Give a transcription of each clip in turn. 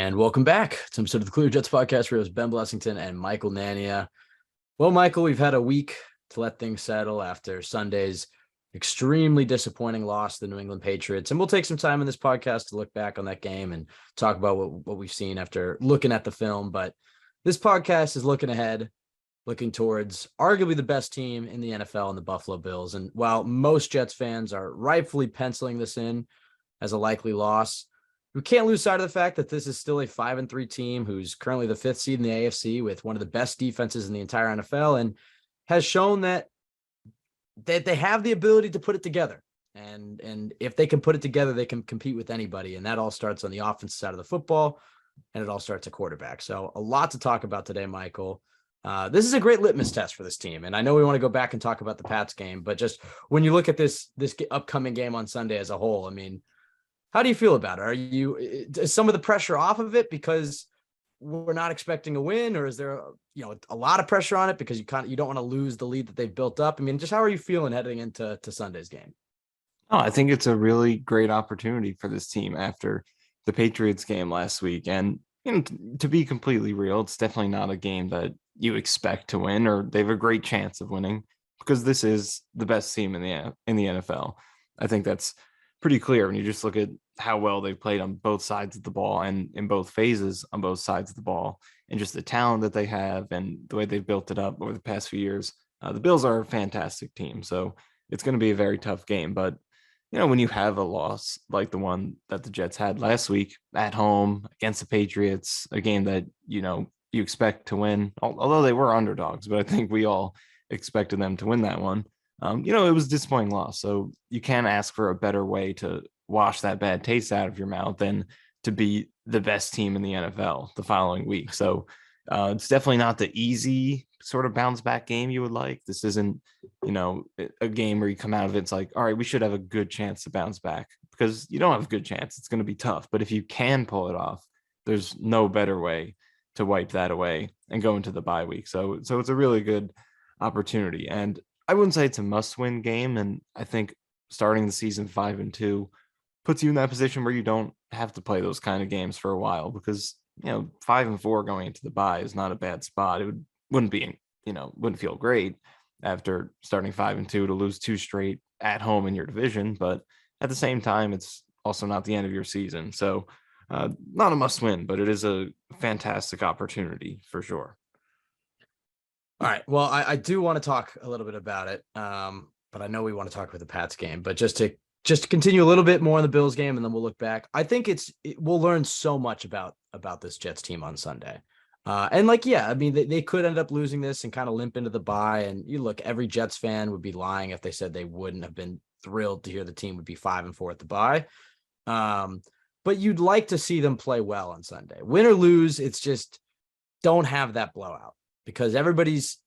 And welcome back to some episode of the Clear Jets podcast. Where it was Ben Blessington and Michael Nania. Well, Michael, we've had a week to let things settle after Sunday's extremely disappointing loss to the New England Patriots. And we'll take some time in this podcast to look back on that game and talk about what we've seen after looking at the film. But this podcast is looking ahead, looking towards arguably the best team in the NFL in the Buffalo Bills. And while most Jets fans are rightfully penciling this in as a likely loss, we can't lose sight of the fact that this is still a 5-3 team who's currently the 5th seed in the AFC with one of the best defenses in the entire NFL and has shown that they have the ability to put it together. And if they can put it together, they can compete with anybody. And that all starts on the offensive side of the football, and it all starts at quarterback. So a lot to talk about today, Michael. This is a great litmus test for this team. And I know we want to go back and talk about the Pats game, but just when you look at this upcoming game on Sunday as a whole, I mean, how do you feel about it? Is some of the pressure off of it because we're not expecting a win, or is there a lot of pressure on it because you don't want to lose the lead that they've built up? I mean, just how are you feeling heading into Sunday's game? Oh, I think it's a really great opportunity for this team after the Patriots game last week. And to be completely real, it's definitely not a game that you expect to win, or they have a great chance of winning, because this is the best team in the NFL. I think that's pretty clear when you just look at how well they've played on both sides of the ball and in both phases on both sides of the ball, and just the talent that they have and the way they've built it up over the past few years. The Bills are a fantastic team, so it's going to be a very tough game. But when you have a loss like the one that the Jets had last week at home against the Patriots, a game that you expect to win, although they were underdogs, but I think we all expected them to win that one. It was a disappointing loss. So you can't ask for a better way to wash that bad taste out of your mouth than to be the best team in the NFL the following week. So it's definitely not the easy sort of bounce back game you would like. This isn't, a game where you come out of it, it's like, all right, we should have a good chance to bounce back, because you don't have a good chance. It's going to be tough. But if you can pull it off, there's no better way to wipe that away and go into the bye week. So it's a really good opportunity. And I wouldn't say it's a must-win game, and I think starting the season 5-2 puts you in that position where you don't have to play those kind of games for a while, because 5-4 going into the bye is not a bad spot. It wouldn't feel great after starting 5-2 to lose 2 straight at home in your division, but at the same time, it's also not the end of your season. So not a must-win, but it is a fantastic opportunity for sure. All right. Well, I do want to talk a little bit about it, but I know we want to talk about the Pats game. But just to continue a little bit more on the Bills game, and then we'll look back. I think we'll learn so much about this Jets team on Sunday. I mean, they could end up losing this and kind of limp into the bye. And you look, every Jets fan would be lying if they said they wouldn't have been thrilled to hear the team would be 5-4 at the bye. But you'd like to see them play well on Sunday. Win or lose, it's just don't have that blowout, because everybody's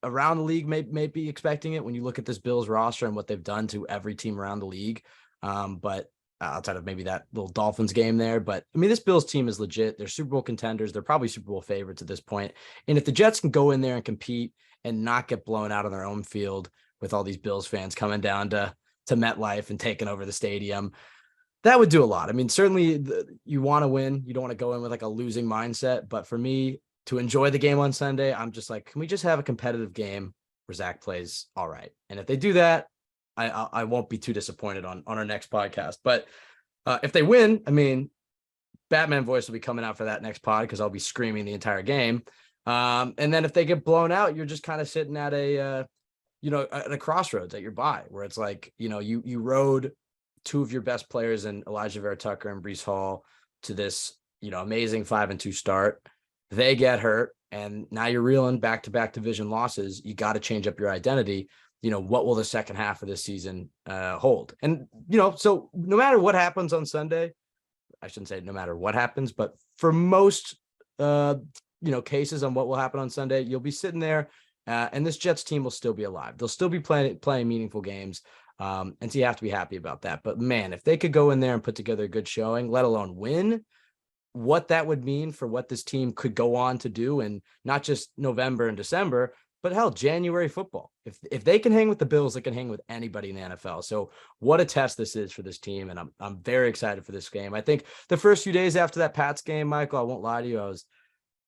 around the league may be expecting it when you look at this Bills roster and what they've done to every team around the league. But outside of maybe that little Dolphins game there, but I mean, this Bills team is legit. They're Super Bowl contenders. They're probably Super Bowl favorites at this point. And if the Jets can go in there and compete and not get blown out on their own field with all these Bills fans coming down to MetLife and taking over the stadium, that would do a lot. I mean, certainly you want to win. You don't want to go in with like a losing mindset, but for me, to enjoy the game on Sunday, I'm just like, can we just have a competitive game where Zach plays all right? And if they do that, I won't be too disappointed on our next podcast. But if they win, I mean, Batman voice will be coming out for that next pod, because I'll be screaming the entire game. And then if they get blown out, you're just kind of sitting at at a crossroads at your bye, where it's like, you rode 2 of your best players in Elijah Vera Tucker and Breece Hall to this, amazing 5-2 start. They get hurt, and now you're reeling back-to-back division losses. You got to change up your identity. What will the second half of this season hold? And, so no matter what happens on Sunday, I shouldn't say no matter what happens, but for most, cases on what will happen on Sunday, you'll be sitting there and this Jets team will still be alive. They'll still be playing meaningful games. And so you have to be happy about that. But man, if they could go in there and put together a good showing, let alone win, what that would mean for what this team could go on to do in not just November and December, but hell, January football. If they can hang with the Bills, they can hang with anybody in the NFL. So what a test this is for this team, and I'm very excited for this game. I think the first few days after that Pats game, Michael, I won't lie to you, I was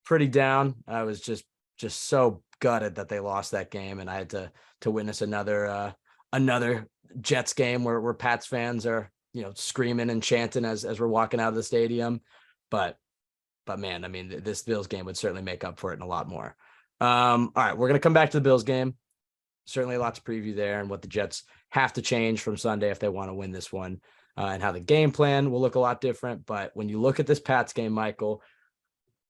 pretty down. I was just so gutted that they lost that game, and I had to witness another Jets game where Pats fans are screaming and chanting as we're walking out of the stadium. But man, I mean, this Bills game would certainly make up for it and a lot more. All right, we're gonna come back to the Bills game. Certainly a lot to preview there and what the Jets have to change from Sunday if they want to win this one, and how the game plan will look a lot different. But when you look at this Pats game, Michael,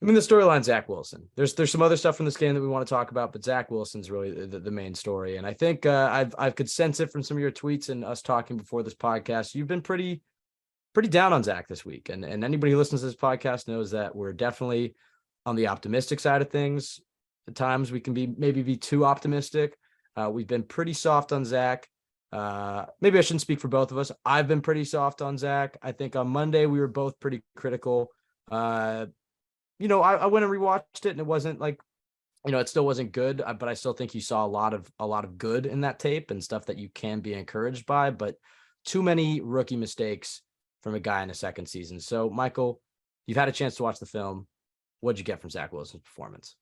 I mean, the storyline, Zach Wilson. There's some other stuff from this game that we want to talk about, but Zach Wilson's really the main story. And I think I could sense it from some of your tweets and us talking before this podcast. You've been pretty down on Zach this week. And anybody who listens to this podcast knows that we're definitely on the optimistic side of things. At times we can maybe be too optimistic. We've been pretty soft on Zach. Maybe I shouldn't speak for both of us. I've been pretty soft on Zach. I think on Monday we were both pretty critical. I went and rewatched it, and it wasn't like, it still wasn't good, but I still think you saw a lot of good in that tape and stuff that you can be encouraged by, but too many rookie mistakes from a guy in a second season. So, Michael, you've had a chance to watch the film. What'd you get from Zach Wilson's performance?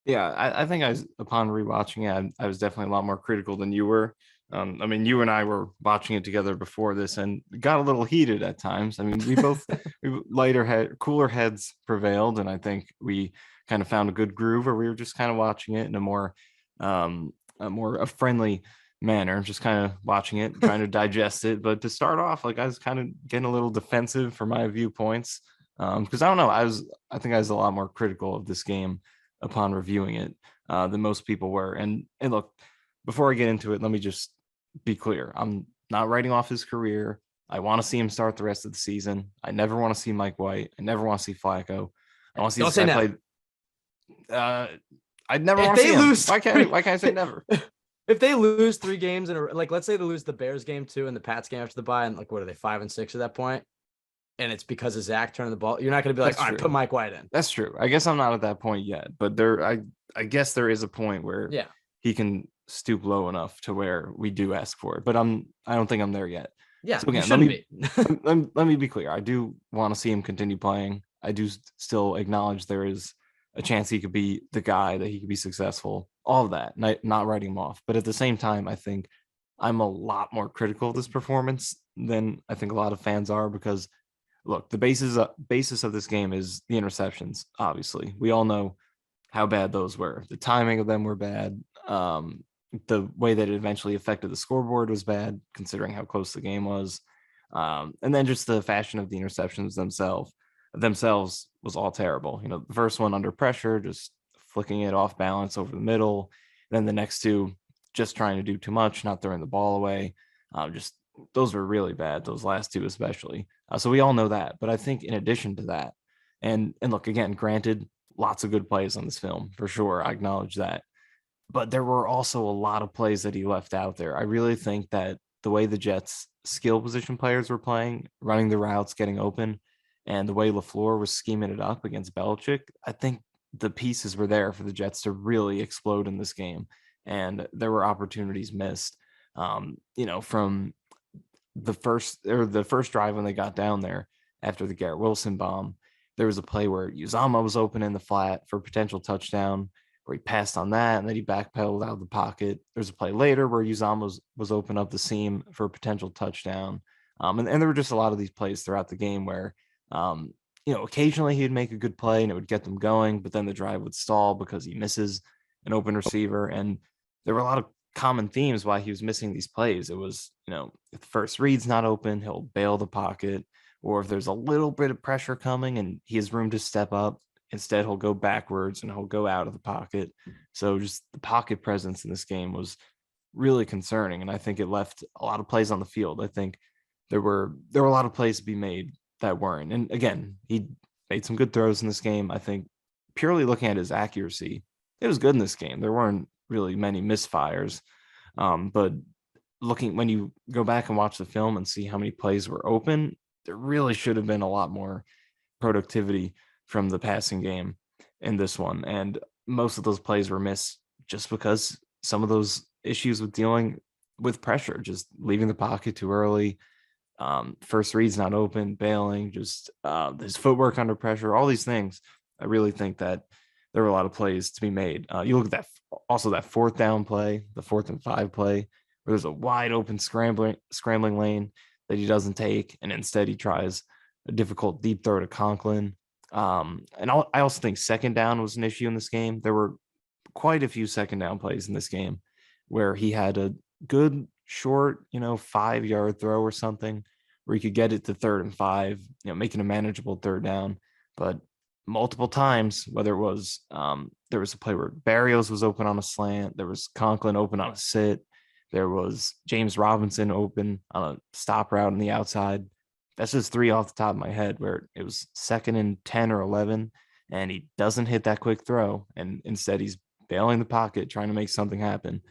Yeah, I think upon rewatching it, I was definitely a lot more critical than you were. I mean, you and I were watching it together before this and got a little heated at times. I mean, cooler heads prevailed, and I think we kind of found a good groove, or we were just kind of watching it in a more friendly manner, just kind of watching it, trying to digest it. But to start off, like, I was kind of getting a little defensive for my viewpoints, because I don't know, I think I was a lot more critical of this game upon reviewing it than most people were. And look, before I get into it, let me just be clear. I'm not writing off his career. I want to see him start the rest of the season. I never want to see Mike White. I never want to see Flacco. I want to see this guy play. I'd never want to see him. Why can't I say never? If they lose 3 games let's say they lose the Bears game 2 and the Pats game after the bye, and what are they, 5-6 at that point? And it's because of Zach turning the ball. You're not going to be like, all right, put Mike White in. That's true. I guess I'm not at that point yet, but I guess there is a point where he can stoop low enough to where we do ask for it, but I don't think I'm there yet. Yeah, so again, let me be clear. I do want to see him continue playing. I do still acknowledge there is a chance he could be the guy, that he could be successful, all of that, not writing him off. But at the same time, I think I'm a lot more critical of this performance than I think a lot of fans are, because look, the basis of this game is the interceptions. Obviously, we all know how bad those were. The timing of them were bad. The way that it eventually affected the scoreboard was bad, considering how close the game was. And then just the fashion of the interceptions themselves was all terrible. The first one under pressure, just flicking it off balance over the middle. Then the next 2, just trying to do too much, not throwing the ball away. Just those were really bad. Those last 2 especially. So we all know that. But I think in addition to that, and look, again, granted, lots of good plays on this film for sure. I acknowledge that. But there were also a lot of plays that he left out there. I really think that the way the Jets' skill position players were playing, running the routes, getting open, and the way LaFleur was scheming it up against Belichick, I think the pieces were there for the Jets to really explode in this game. And there were opportunities missed. From the first drive when they got down there after the Garrett Wilson bomb, there was a play where Uzama was open in the flat for a potential touchdown, where he passed on that, and then he backpedaled out of the pocket. There's a play later where Uzama was open up the seam for a potential touchdown. And there were just a lot of these plays throughout the game where, occasionally he'd make a good play and it would get them going, but then the drive would stall because he misses an open receiver. And there were a lot of common themes why he was missing these plays. It was, if the first read's not open, he'll bail the pocket, or if there's a little bit of pressure coming and he has room to step up, instead he'll go backwards and he'll go out of the pocket. So just the pocket presence in this game was really concerning, and I think it left a lot of plays on the field. I think there were a lot of plays to be made that weren't. And again, he made some good throws in this game. I think purely looking at his accuracy, it was good in this game. There weren't really many misfires. But when you go back and watch the film and see how many plays were open, there really should have been a lot more productivity from the passing game in this one. And most of those plays were missed just because some of those issues with dealing with pressure, just leaving the pocket too early, first read's not open, bailing, just his footwork under pressure, all these things. I really think that there were a lot of plays to be made. You look at that, also that fourth down play, the 4th and 5 play, where there's a wide open scrambling lane that he doesn't take, and instead he tries a difficult deep throw to Conklin. I also think second down was an issue in this game. There were quite a few second down plays in this game where he had a good short, 5-yard throw or something where he could get it to 3rd and 5, making a manageable third down. But multiple times, whether it was there was a play where Barrios was open on a slant, there was Conklin open on a sit, there was James Robinson open on a stop route on the outside. That's just 3 off the top of my head, where it was 2nd and 10 or 11, and he doesn't hit that quick throw, and instead he's bailing the pocket, trying to make something happen.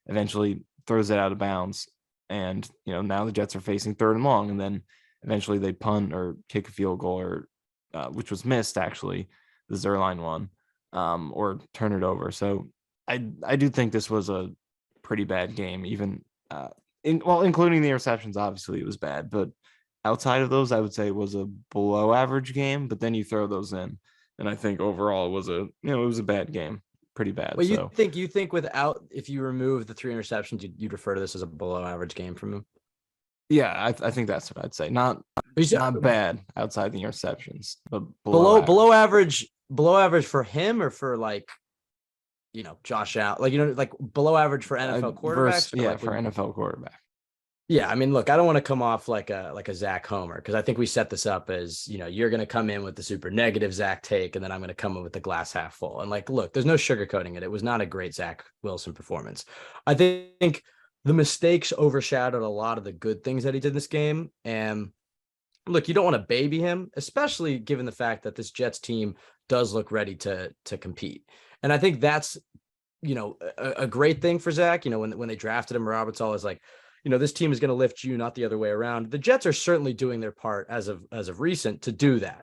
Eventually throws it out of bounds, and now the Jets are facing 3rd and long, and then eventually they punt or kick a field goal, or which was missed actually, the Zerline one, or turn it over. So I do think this was a pretty bad game, even including the interceptions. Obviously it was bad, but outside of those, I would say it was a below average game. But then you throw those in, and I think overall it was a bad game, pretty bad. Well, So you think without, if you remove the 3 interceptions, you'd refer to this as a below average game from him? yeah, I think that's what I'd say. Not bad outside the interceptions, but below average for him, or for like, Josh Allen, like below average for NFL quarterbacks, for NFL quarterback. Yeah, I mean, look, I don't want to come off like a Zach Homer, because I think we set this up as, you're going to come in with the super negative Zach take, and then I'm going to come in with the glass half full. And like, look, there's no sugarcoating it. It was not a great Zach Wilson performance. I think the mistakes overshadowed a lot of the good things that he did in this game. And look, you don't want to baby him, especially given the fact that this Jets team does look ready to compete. And I think that's, a great thing for Zach. When they drafted him, Robert's always like, this team is going to lift you, not the other way around. The Jets are certainly doing their part as of recent to do that.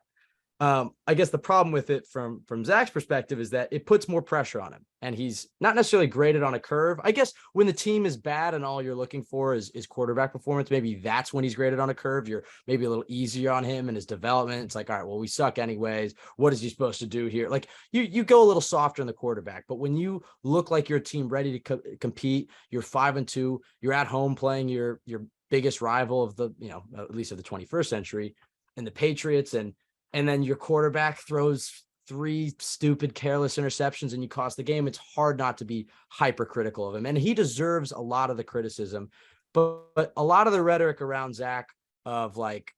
I guess the problem with it from Zach's perspective is that it puts more pressure on him, and he's not necessarily graded on a curve. I guess when the team is bad and all you're looking for is quarterback performance, maybe that's when he's graded on a curve. You're maybe a little easier on him and his development. It's like, all right, well, we suck anyways. What is he supposed to do here? Like you go a little softer in the quarterback, but when you look like your team ready to compete, you're 5-2, you're at home playing your biggest rival of the, at least of the 21st century, and the Patriots, and then your quarterback throws 3 stupid, careless interceptions and you cost the game. It's hard not to be hypercritical of him. And he deserves a lot of the criticism, but a lot of the rhetoric around Zach of like,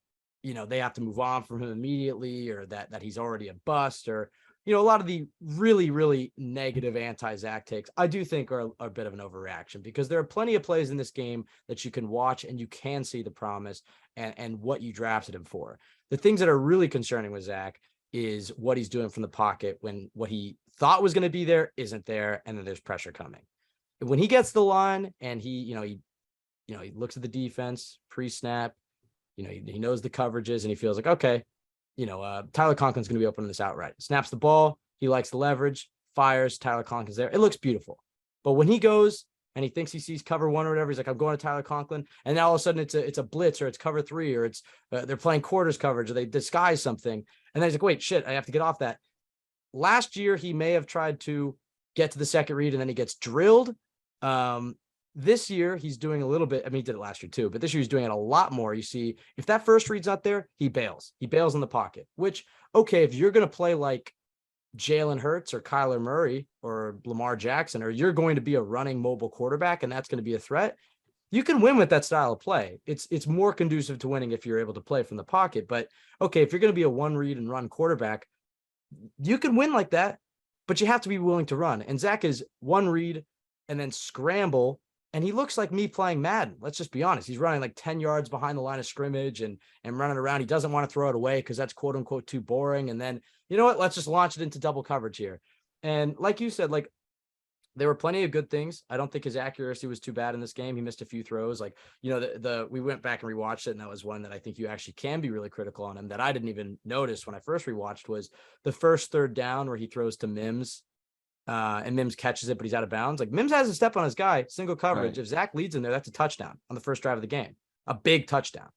they have to move on from him immediately, or that he's already a bust, or, a lot of the really, really negative anti-Zach takes, I do think are a bit of an overreaction, because there are plenty of plays in this game that you can watch and you can see the promise and what you drafted him for. The things that are really concerning with Zach is what he's doing from the pocket when what he thought was going to be there isn't there, and then there's pressure coming. When he gets the line and he looks at the defense pre-snap, he knows the coverages and he feels like, okay, Tyler Conklin's going to be opening this outright. Snaps the ball. He likes the leverage, fires. Tyler Conklin's there. It looks beautiful. But when he goes and he thinks he sees cover 1 or whatever, he's like, I'm going to Tyler Conklin. And now all of a sudden it's a blitz, or it's cover 3, or it's they're playing quarters coverage, or they disguise something. And then he's like, wait, shit, I have to get off that. Last year, he may have tried to get to the second read and then he gets drilled. This year, he's doing a little bit. I mean, he did it last year too, but this year he's doing it a lot more. You see, if that first read's not there, he bails. He bails in the pocket, which, okay, if you're going to play like Jalen Hurts or Kyler Murray or Lamar Jackson, or you're going to be a running mobile quarterback and that's going to be a threat, you can win with that style of play. It's more conducive to winning if you're able to play from the pocket. But okay, if you're going to be a one read and run quarterback, you can win like that, but you have to be willing to run. And Zach is one read and then scramble. And he looks like me playing Madden. Let's just be honest. He's running like 10 yards behind the line of scrimmage and running around. He doesn't want to throw it away because that's quote unquote too boring. And then, you know what? Let's just launch it into double coverage here. And like you said, like there were plenty of good things. I don't think his accuracy was too bad in this game. He missed a few throws. Like, we went back and rewatched it. And that was one that I think you actually can be really critical on him that I didn't even notice when I first rewatched, was the first third down where he throws to Mims. and Mims catches it, but he's out of bounds. Like Mims has a step on his guy, single coverage. Right. If Zach leads in there, that's a touchdown on the first drive of the game, a big touchdown.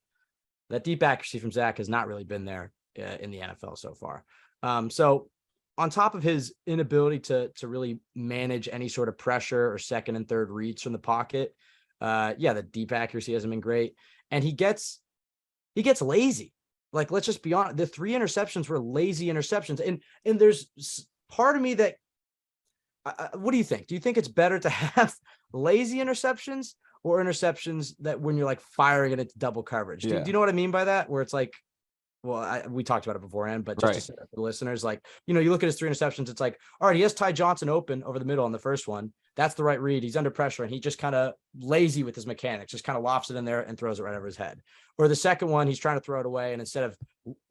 That deep accuracy from Zach has not really been there in the NFL so far. So on top of his inability to really manage any sort of pressure or second and third reads from the pocket, the deep accuracy hasn't been great, and he gets lazy. Like, let's just be honest, the 3 interceptions were lazy interceptions, and there's part of me that, what do you think? Do you think it's better to have lazy interceptions or interceptions that when you're like firing it into double coverage? Do you know what I mean by that? Where it's like, well, we talked about it beforehand, but just to set up for the listeners, like, you look at his 3 interceptions, it's like, all right, he has Ty Johnson open over the middle on the first one. That's the right read. He's under pressure, and he just kind of lazy with his mechanics, just kind of lofts it in there and throws it right over his head. Or the second one, he's trying to throw it away, and instead of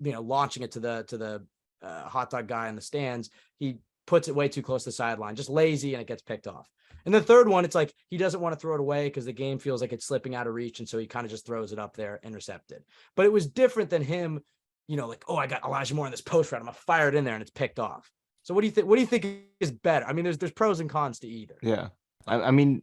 launching it to the hot dog guy in the stands, he puts it way too close to the sideline, just lazy, and it gets picked off. And the third one, it's like he doesn't want to throw it away because the game feels like it's slipping out of reach, and so he kind of just throws it up there, intercepted. But it was different than him, like, oh, I got Elijah Moore in this post route, I'm gonna fire it in there, and it's picked off. So what do you think? What do you think is better? I mean, there's pros and cons to either. Yeah. I mean,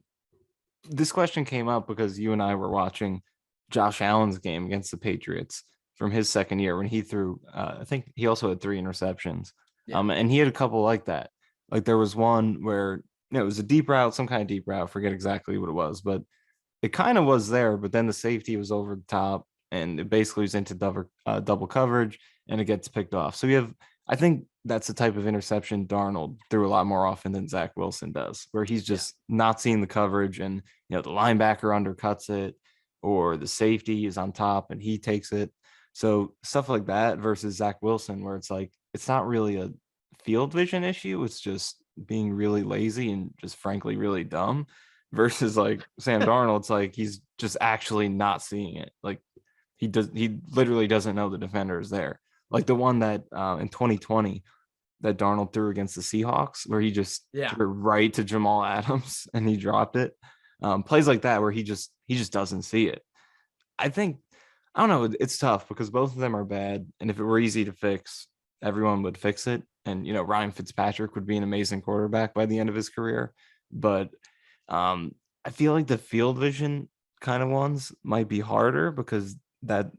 this question came up because you and I were watching Josh Allen's game against the Patriots from his second year when he threw, I think he also had 3 interceptions. Yeah. And he had a couple like that. Like there was one where it was a deep route, some kind of deep route, forget exactly what it was, but it kind of was there, but then the safety was over the top and it basically was into double coverage and it gets picked off. So I think that's the type of interception Darnold threw a lot more often than Zach Wilson does, where he's just not seeing the coverage and, the linebacker undercuts it or the safety is on top and he takes it. So stuff like that versus Zach Wilson, where it's like, it's not really a field vision issue. It's just being really lazy and just frankly really dumb versus like Sam Darnold. It's like, he's just actually not seeing it. Like he literally doesn't know the defender is there. Like the one that in 2020 that Darnold threw against the Seahawks, where he just threw right to Jamal Adams and he dropped it. Plays like that where he just doesn't see it. I think, I don't know, it's tough because both of them are bad. And if it were easy to fix, everyone would fix it. And, Ryan Fitzpatrick would be an amazing quarterback by the end of his career. But I feel like the field vision kind of ones might be harder because that's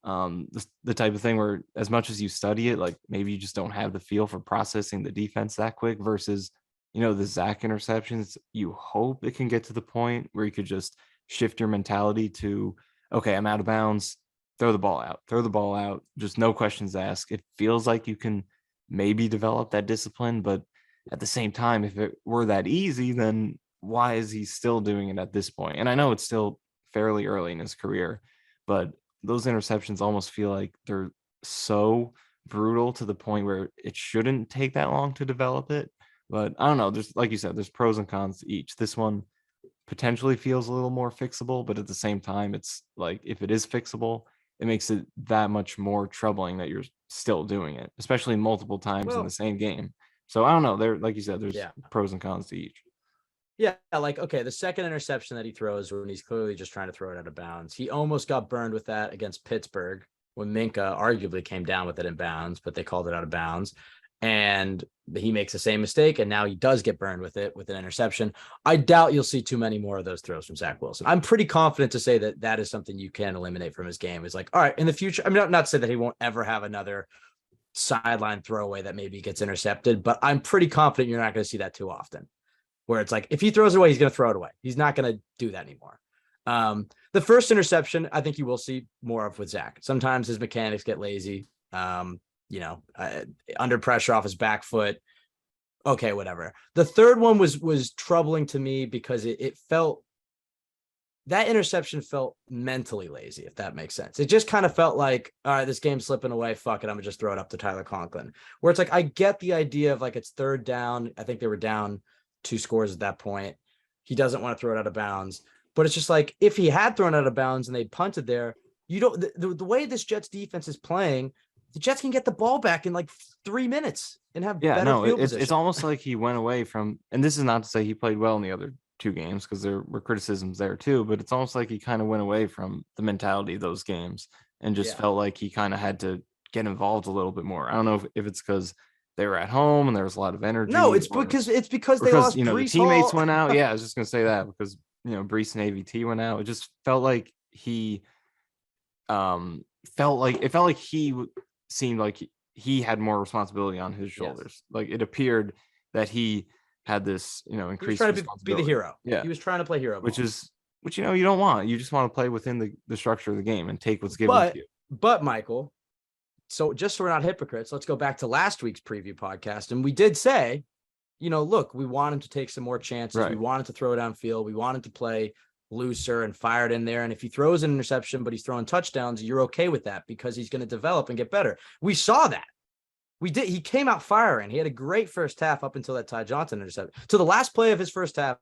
the type of thing where as much as you study it, like maybe you just don't have the feel for processing the defense that quick versus, the Zach interceptions. You hope it can get to the point where you could just shift your mentality to, okay, I'm out of bounds, throw the ball out, just no questions asked. It feels like you can maybe develop that discipline, but at the same time, if it were that easy, then why is he still doing it at this point? And I know it's still fairly early in his career, but those interceptions almost feel like they're so brutal to the point where it shouldn't take that long to develop it. But I don't know. There's, like you said, there's pros and cons to each. This one potentially feels a little more fixable, but at the same time, it's like if it is fixable, it makes it that much more troubling that you're still doing it, especially multiple times in the same game. So I don't know. There, like you said, there's pros and cons to each. Yeah, like, okay, the second interception that he throws when he's clearly just trying to throw it out of bounds. He almost got burned with that against Pittsburgh when Minka arguably came down with it in bounds, but they called it out of bounds. And he makes the same mistake, and now he does get burned with it with an interception. I doubt you'll see too many more of those throws from Zach Wilson. I'm pretty confident to say that that is something you can eliminate from his game. Is like, all right, in the future, I mean, not to say that he won't ever have another sideline throwaway that maybe gets intercepted, but I'm pretty confident you're not going to see that too often. Where it's like, if he throws it away, he's going to throw it away. He's not going to do that anymore. The first interception, I think you will see more of with Zach. Sometimes his mechanics get lazy. Under pressure off his back foot. Okay, whatever. The third one was troubling to me because it felt, that interception felt mentally lazy, if that makes sense. It just kind of felt like, all right, this game's slipping away. Fuck it. I'm gonna just throw it up to Tyler Conklin. Where it's like, I get the idea of like, it's third down. I think they were down 2 scores at that point. He doesn't want to throw it out of bounds, but it's just like, if he had thrown it out of bounds and they punted there, you don't, the way this Jets defense is playing, the Jets can get the ball back in like 3 minutes and have better field position. It's almost like he went away from, and this is not to say he played well in the other 2 games because there were criticisms there too, but it's almost like he kind of went away from the mentality of those games and just felt like he kind of had to get involved a little bit more. I don't know if it's because they were at home and there was a lot of No, energy, it's or because they because lost the Brees teammates Hall. went out. Yeah, I was just gonna say that because Brees and AVT went out. It just felt like he felt like seemed like he had more responsibility on his Yes. shoulders. Like it appeared that he had this He was increased trying to be the responsibility. hero. Yeah, He was trying to play hero which ball. is which you don't want. You just want to play within the structure of the game and take what's given to But you. Michael, so just so we're not hypocrites, let's go back to last week's preview podcast. And we did say, look, we wanted to take some more chances. Right. We wanted to throw downfield. We wanted to play looser and fire it in there. And if he throws an interception, but he's throwing touchdowns, you're okay with that because he's going to develop and get better. We saw that. We did. He came out firing. He had a great first half up until that Ty Johnson interception. To the last play of his first half,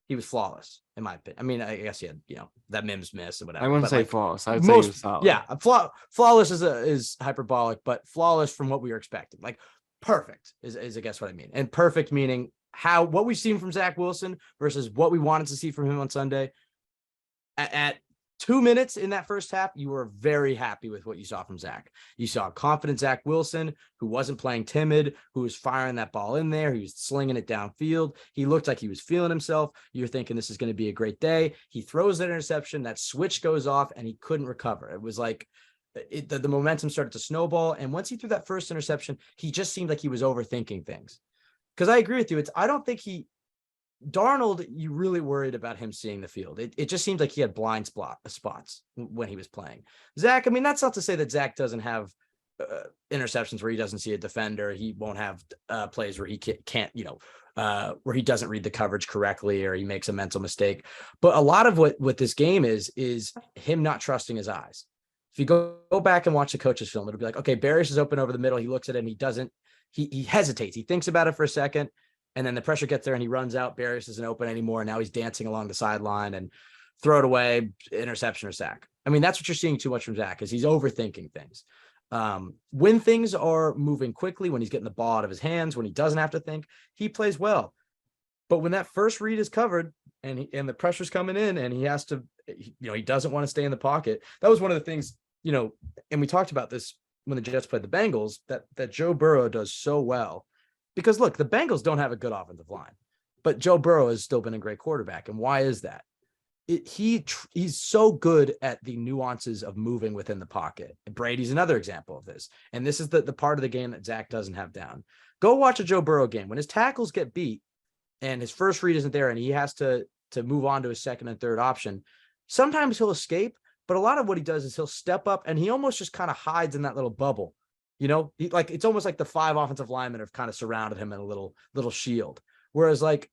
he was flawless, in my opinion. I mean, I guess he had, that Mims miss or whatever. I wouldn't but say like flawless. I'd say he most, was solid. yeah, flawless is hyperbolic, but flawless from what we were expecting. Like perfect is I guess what I mean. And perfect meaning what we've seen from Zach Wilson versus what we wanted to see from him on Sunday. At 2 minutes in that first half, you were very happy with what you saw from Zach. You saw a confident Zach Wilson who wasn't playing timid, who was firing that ball in there. He was slinging it downfield. He looked like he was feeling himself. You're thinking this is going to be a great day. He throws that interception, that switch goes off, and he couldn't recover. It was like the momentum started to snowball. And once he threw that first interception, he just seemed like he was overthinking things. Because I agree with you. I don't think Darnold, you really worried about him seeing the field. It just seemed like he had blind spots when he was playing. Zach, I mean, that's not to say that Zach doesn't have interceptions where he doesn't see a defender. He won't have plays where he can't, where he doesn't read the coverage correctly or he makes a mental mistake. But a lot of what this game is him not trusting his eyes. If you go back and watch the coach's film, it'll be like, okay, Barrios is open over the middle. He looks at it and he hesitates. He thinks about it for a second. And then the pressure gets there and he runs out. Barrios isn't open anymore. And now he's dancing along the sideline and throw it away, interception or sack. I mean, that's what you're seeing too much from Zach is he's overthinking things. When things are moving quickly, when he's getting the ball out of his hands, when he doesn't have to think, he plays well. But when that first read is covered and the pressure's coming in and he has to, he doesn't want to stay in the pocket. That was one of the things, and we talked about this when the Jets played the Bengals, that Joe Burrow does so well. Because look, the Bengals don't have a good offensive line, but Joe Burrow has still been a great quarterback. And why is that? He's so good at the nuances of moving within the pocket. Brady's another example of this. And this is the part of the game that Zach doesn't have down. Go watch a Joe Burrow game. When his tackles get beat and his first read isn't there and he has to move on to his second and third option, sometimes he'll escape. But a lot of what he does is he'll step up and he almost just kind of hides in that little bubble. It's almost like the 5 offensive linemen have kind of surrounded him in a little shield. Whereas Zach,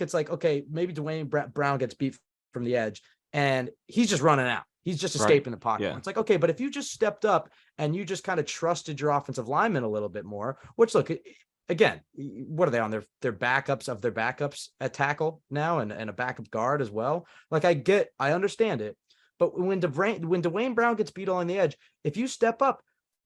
it's like, okay, maybe Dwayne Brown gets beat from the edge and he's just running out. He's just escaping the pocket. Yeah. It's like, okay, but if you just stepped up and you just kind of trusted your offensive linemen a little bit more, which look, again, what are they on their backups of their backups at tackle now and a backup guard as well? Like I understand it. But when Dwayne Brown gets beat on the edge, if you step up,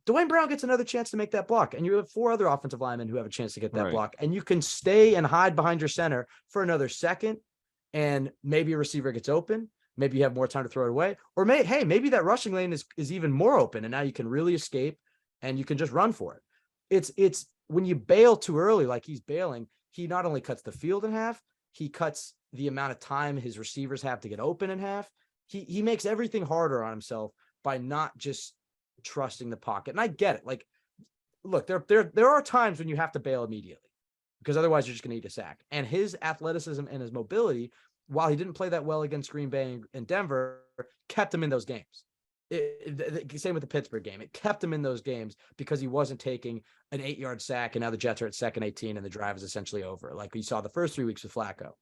Dwayne Brown gets another chance to make that block. And you have 4 other offensive linemen who have a chance to get that block. And you can stay and hide behind your center for another second. And maybe a receiver gets open. Maybe you have more time to throw it away. Or maybe that rushing lane is even more open. And now you can really escape and you can just run for it. It's when you bail too early, like he's bailing, he not only cuts the field in half, he cuts the amount of time his receivers have to get open in half. He makes everything harder on himself by not just trusting the pocket. And I get it. Like, look, there are times when you have to bail immediately because otherwise you're just going to eat a sack. And his athleticism and his mobility, while he didn't play that well against Green Bay and Denver, kept him in those games. Same with the Pittsburgh game. It kept him in those games because he wasn't taking an 8-yard sack and now the Jets are at 2nd 18 and the drive is essentially over. Like we saw the first 3 weeks with Flacco.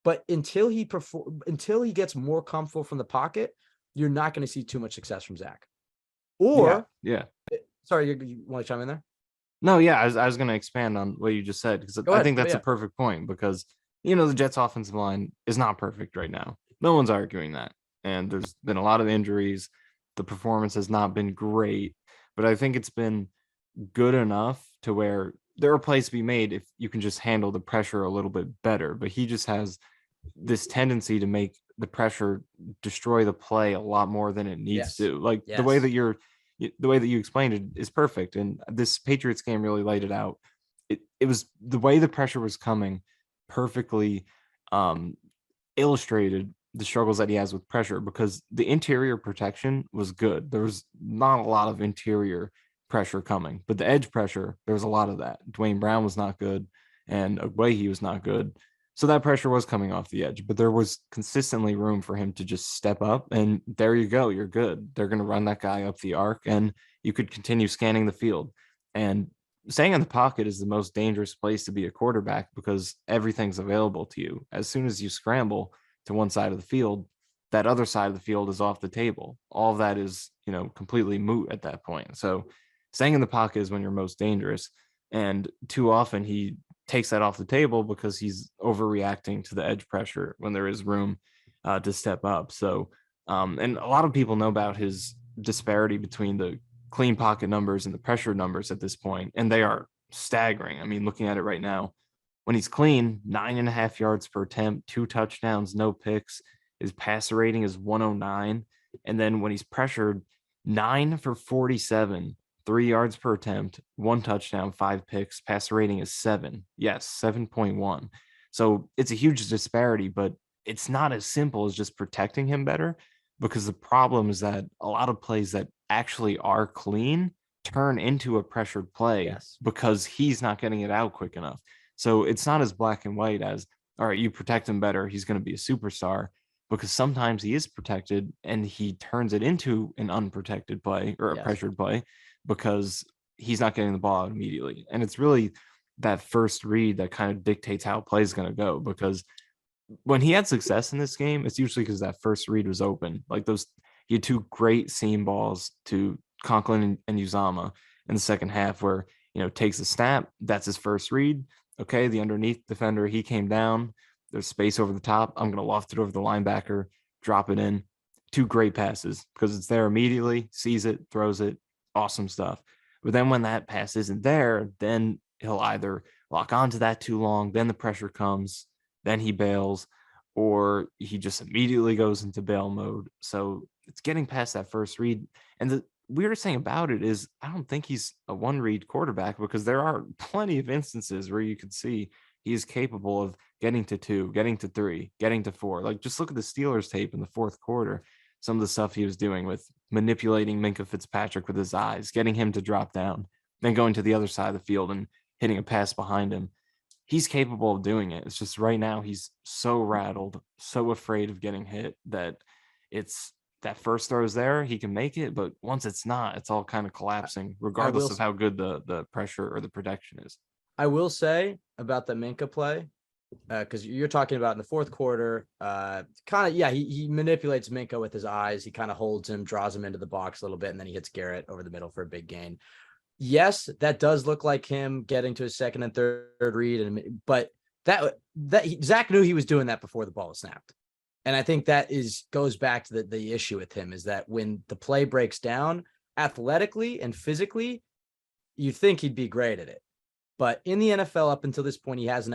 But until he gets more comfortable from the pocket, you're not going to see too much success from Zach. Or yeah. Sorry, you want to chime in there? No, yeah, I was going to expand on what you just said because I think that's a perfect point because the Jets offensive line is not perfect right now. No one's arguing that, and there's been a lot of injuries. The performance has not been great, but I think it's been good enough to where there are plays to be made if you can just handle the pressure a little bit better. But he just has this tendency to make the pressure destroy the play a lot more than it needs to. Like the way that you're the way that you explained it is perfect. And this Patriots game really laid it out. It was the way the pressure was coming perfectly um, illustrated the struggles that he has with pressure, because the interior protection was good. There was not a lot of interior pressure coming, but the edge pressure, there was a lot of that. Dwayne Brown was not good, and he was not good. So that pressure was coming off the edge, but there was consistently room for him to just step up. And there you go. You're good. They're going to run that guy up the arc, and you could continue scanning the field. And staying in the pocket is the most dangerous place to be a quarterback, because everything's available to you. As soon as you scramble to one side of the field, that other side of the field is off the table. All of that is, completely moot at that point. So staying in the pocket is when you're most dangerous. And too often he takes that off the table because he's overreacting to the edge pressure when there is room to step up. So, and a lot of people know about his disparity between the clean pocket numbers and the pressure numbers at this point, and they are staggering. I mean, looking at it right now, when he's clean, 9.5 yards per attempt, 2 touchdowns, no picks. His passer rating is 109. And then when he's pressured, 9 for 47, 3 yards per attempt, 1 touchdown, 5 picks. Passer rating is 7. Yes, 7.1. So it's a huge disparity, but it's not as simple as just protecting him better, because the problem is that a lot of plays that actually are clean turn into a pressured play Yes. because he's not getting it out quick enough. So it's not as black and white as, all right, you protect him better, he's going to be a superstar, because sometimes he is protected and he turns it into an unprotected play or a Yes. pressured play because he's not getting the ball out immediately. And it's really that first read that kind of dictates how a play is going to go, because when he had success in this game, it's usually because that first read was open. Like he had 2 great seam balls to Conklin and Uzama in the second half, where, takes a snap. That's his first read. Okay, the underneath defender, he came down. There's space over the top. I'm going to loft it over the linebacker, drop it in. 2 great passes because it's there immediately, sees it, throws it. Awesome stuff. But then when that pass isn't there, then he'll either lock onto that too long, then the pressure comes, then he bails, or he just immediately goes into bail mode. So it's getting past that first read. And the weirdest thing about it is I don't think he's a one read quarterback, because there are plenty of instances where you could see he is capable of getting to 2, getting to 3, getting to 4. Like, just look at the Steelers tape in the fourth quarter. Some of the stuff he was doing with manipulating Minka Fitzpatrick with his eyes, getting him to drop down, then going to the other side of the field and hitting a pass behind him. He's capable of doing it. It's just right now he's so rattled, so afraid of getting hit, that it's that first throw is there, he can make it, but once it's not, it's all kind of collapsing, regardless of how good the pressure or the protection is. I will say about the Minka play, because you're talking about in the fourth quarter, he manipulates Minka with his eyes. He kind of holds him, draws him into the box a little bit, and then he hits Garrett over the middle for a big gain. Yes, that does look like him getting to his second and third read, but that Zach knew he was doing that before the ball was snapped. And I think that goes back to the issue with him, is that when the play breaks down athletically and physically, you think he'd be great at it. But in the NFL, up until this point, he hasn't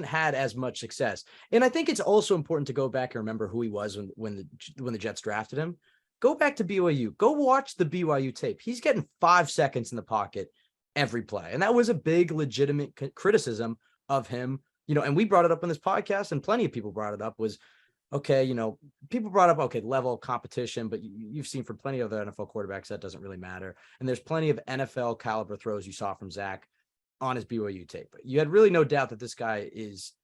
had as much success. And I think it's also important to go back and remember who he was when the Jets drafted him. Go back to BYU. Go watch the BYU tape. He's getting 5 seconds in the pocket every play. And that was a big legitimate criticism of him. And we brought it up on this podcast, and plenty of people brought it up, was, okay, people brought up, okay, level of competition, but you've seen from plenty of other NFL quarterbacks that doesn't really matter. And there's plenty of NFL caliber throws you saw from Zach on his BYU tape. You had really no doubt that this guy is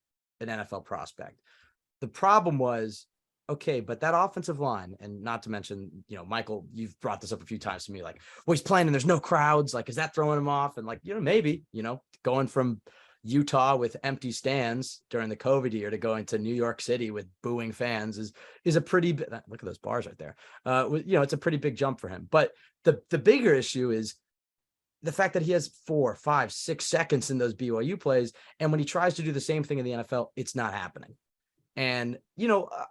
an NFL prospect. The problem was, okay, but that offensive line, and not to mention, Michael, you've brought this up a few times to me, like, well, he's playing and there's no crowds. Like, is that throwing him off? And maybe, going from Utah with empty stands during the COVID year to going to New York City with booing fans is a pretty look at those bars right there. It's a pretty big jump for him. But the bigger issue is the fact that he has 4, 5, 6 seconds in those BYU plays. And when he tries to do the same thing in the NFL, it's not happening. And,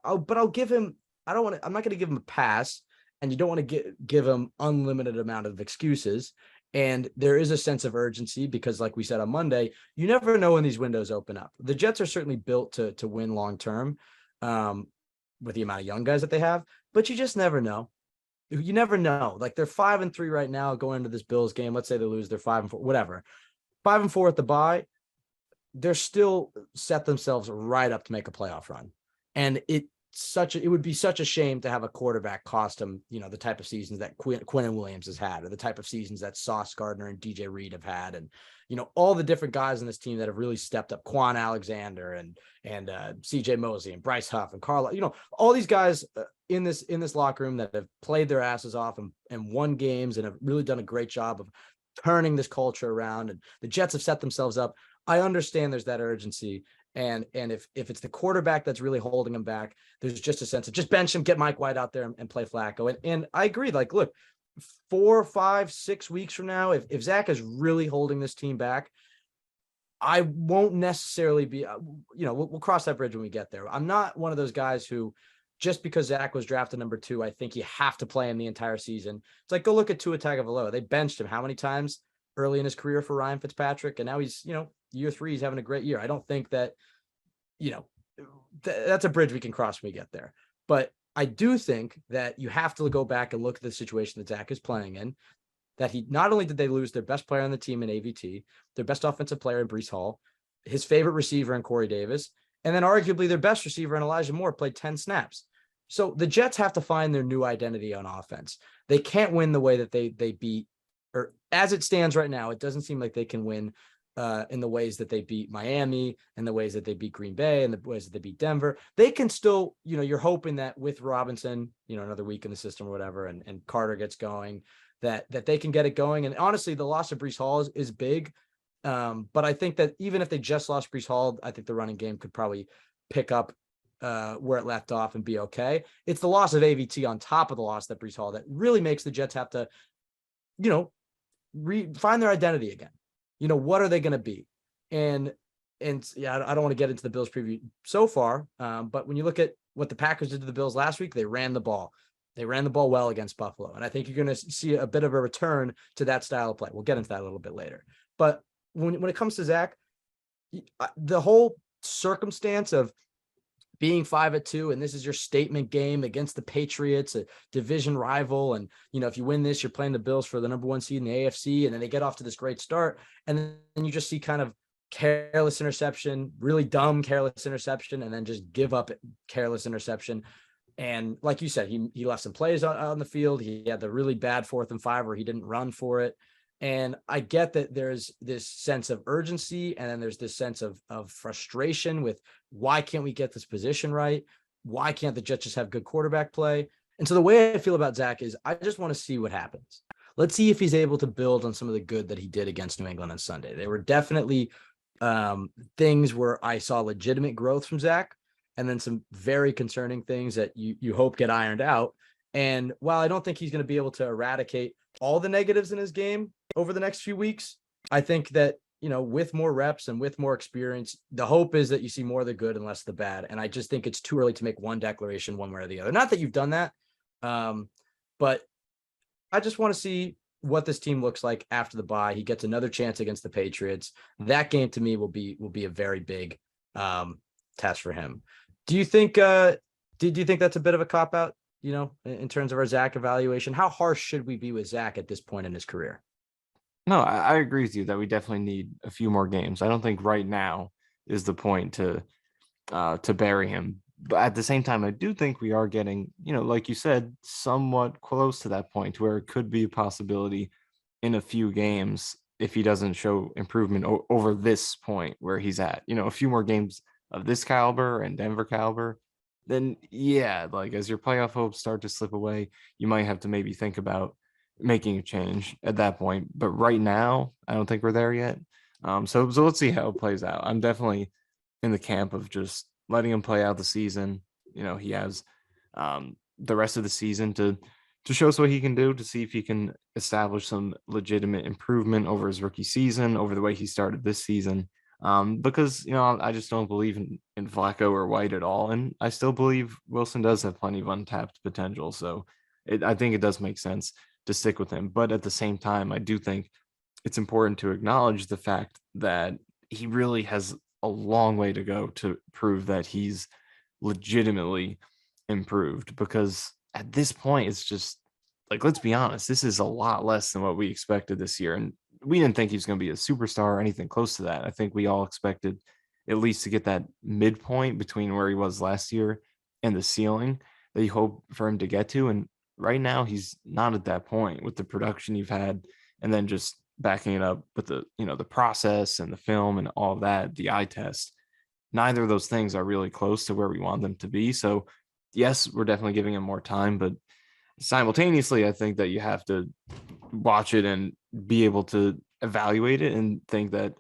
I'll give him, I'm not going to give him a pass, and you don't want to give him unlimited amount of excuses. And there is a sense of urgency because, like we said on Monday, you never know when these windows open up. The Jets are certainly built to win long-term with the amount of young guys that they have, but you just never know. you never know. Like they're 5-3 right now going into this Bills game. Let's say they lose, they're 5-4, whatever. 5-4 at the bye. They're still set themselves right up to make a playoff run. And it would be such a shame to have a quarterback cost him, the type of seasons that Quinnen Williams has had, or the type of seasons that Sauce Gardner and DJ Reed have had. And, all the different guys in this team that have really stepped up, Quan Alexander and CJ Mosley and Bryce Huff and Carla, all these guys in this locker room that have played their asses off and won games and have really done a great job of turning this culture around. And the Jets have set themselves up. I understand there's that urgency. And if it's the quarterback that's really holding him back, there's just a sense of just bench him, get Mike White out there and play Flacco. And I agree. Like, look, 4, 5, 6 weeks from now, if Zach is really holding this team back, I won't necessarily be, we'll cross that bridge when we get there. I'm not one of those guys who, just because Zach was drafted number 2, I think you have to play him the entire season. It's like, go look at Tua Tagovailoa. They benched him how many times early in his career for Ryan Fitzpatrick? And now he's, year 3, he's having a great year. I don't think that, that's a bridge we can cross when we get there. But I do think that you have to go back and look at the situation that Zach is playing in, that he not only did they lose their best player on the team in AVT, their best offensive player in Breece Hall, his favorite receiver in Corey Davis, and then arguably their best receiver in Elijah Moore played 10 snaps. So the Jets have to find their new identity on offense. They can't win the way that they beat, or as it stands right now, it doesn't seem like they can win in the ways that they beat Miami, and the ways that they beat Green Bay, and the ways that they beat Denver. They can still, you're hoping that with Robinson, another week in the system or whatever, and Carter gets going, that they can get it going. And honestly, the loss of Breece Hall is big. But I think that even if they just lost Breece Hall, I think the running game could probably pick up where it left off and be okay. It's the loss of AVT on top of the loss that Breece Hall that really makes the Jets have to, find their identity again. What are they going to be? And yeah, I don't want to get into the Bills preview so far. But when you look at what the Packers did to the Bills last week, they ran the ball. They ran the ball well against Buffalo. And I think you're going to see a bit of a return to that style of play. We'll get into that a little bit later. But when it comes to Zach, the whole circumstance of being 5-2, and this is your statement game against the Patriots, a division rival. And, if you win this, you're playing the Bills for the number 1 seed in the AFC. And then they get off to this great start. And then you just see kind of careless interception, really dumb careless interception, and then just give up careless interception. And like you said, he left some plays on the field. He had the really bad 4th and 5 where he didn't run for it. And I get that there's this sense of urgency, and then there's this sense of frustration with, why can't we get this position right? Why can't the Jets just have good quarterback play? And so the way I feel about Zach is, I just want to see what happens. Let's see if he's able to build on some of the good that he did against New England on Sunday. There were definitely things where I saw legitimate growth from Zach, and then some very concerning things that you hope get ironed out. And while I don't think he's going to be able to eradicate all the negatives in his game over the next few weeks, I think that, with more reps and with more experience, the hope is that you see more of the good and less of the bad. And I just think it's too early to make one declaration one way or the other. Not that you've done that, but I just want to see what this team looks like after the bye. He gets another chance against the Patriots. That game to me will be a very big test for him. Do you think do you think that's a bit of a cop out, in terms of our Zach evaluation? How harsh should we be with Zach at this point in his career? No, I agree with you that we definitely need a few more games. I don't think right now is the point to bury him. But at the same time, I do think we are getting, like you said, somewhat close to that point where it could be a possibility in a few games if he doesn't show improvement over this point where he's at. A few more games of this caliber and Denver caliber, then yeah, like as your playoff hopes start to slip away, you might have to maybe think about making a change at that point. But right now, I don't think we're there yet. So let's see how it plays out. I'm definitely in the camp of just letting him play out the season. He has the rest of the season to show us what he can do, to see if he can establish some legitimate improvement over his rookie season, over the way he started this season. Because, I just don't believe in Flacco or White at all. And I still believe Wilson does have plenty of untapped potential. So I think it does make sense to stick with him. But at the same time, I do think it's important to acknowledge the fact that he really has a long way to go to prove that he's legitimately improved, because at this point, it's just like, let's be honest, this is a lot less than what we expected this year. And we didn't think he was going to be a superstar or anything close to that. I think we all expected at least to get that midpoint between where he was last year and the ceiling that you hope for him to get to. And right now, he's not at that point with the production you've had, and then just backing it up with the, the process and the film and all of that, the eye test. Neither of those things are really close to where we want them to be. So, yes, we're definitely giving him more time, but simultaneously, I think that you have to watch it and be able to evaluate it and think that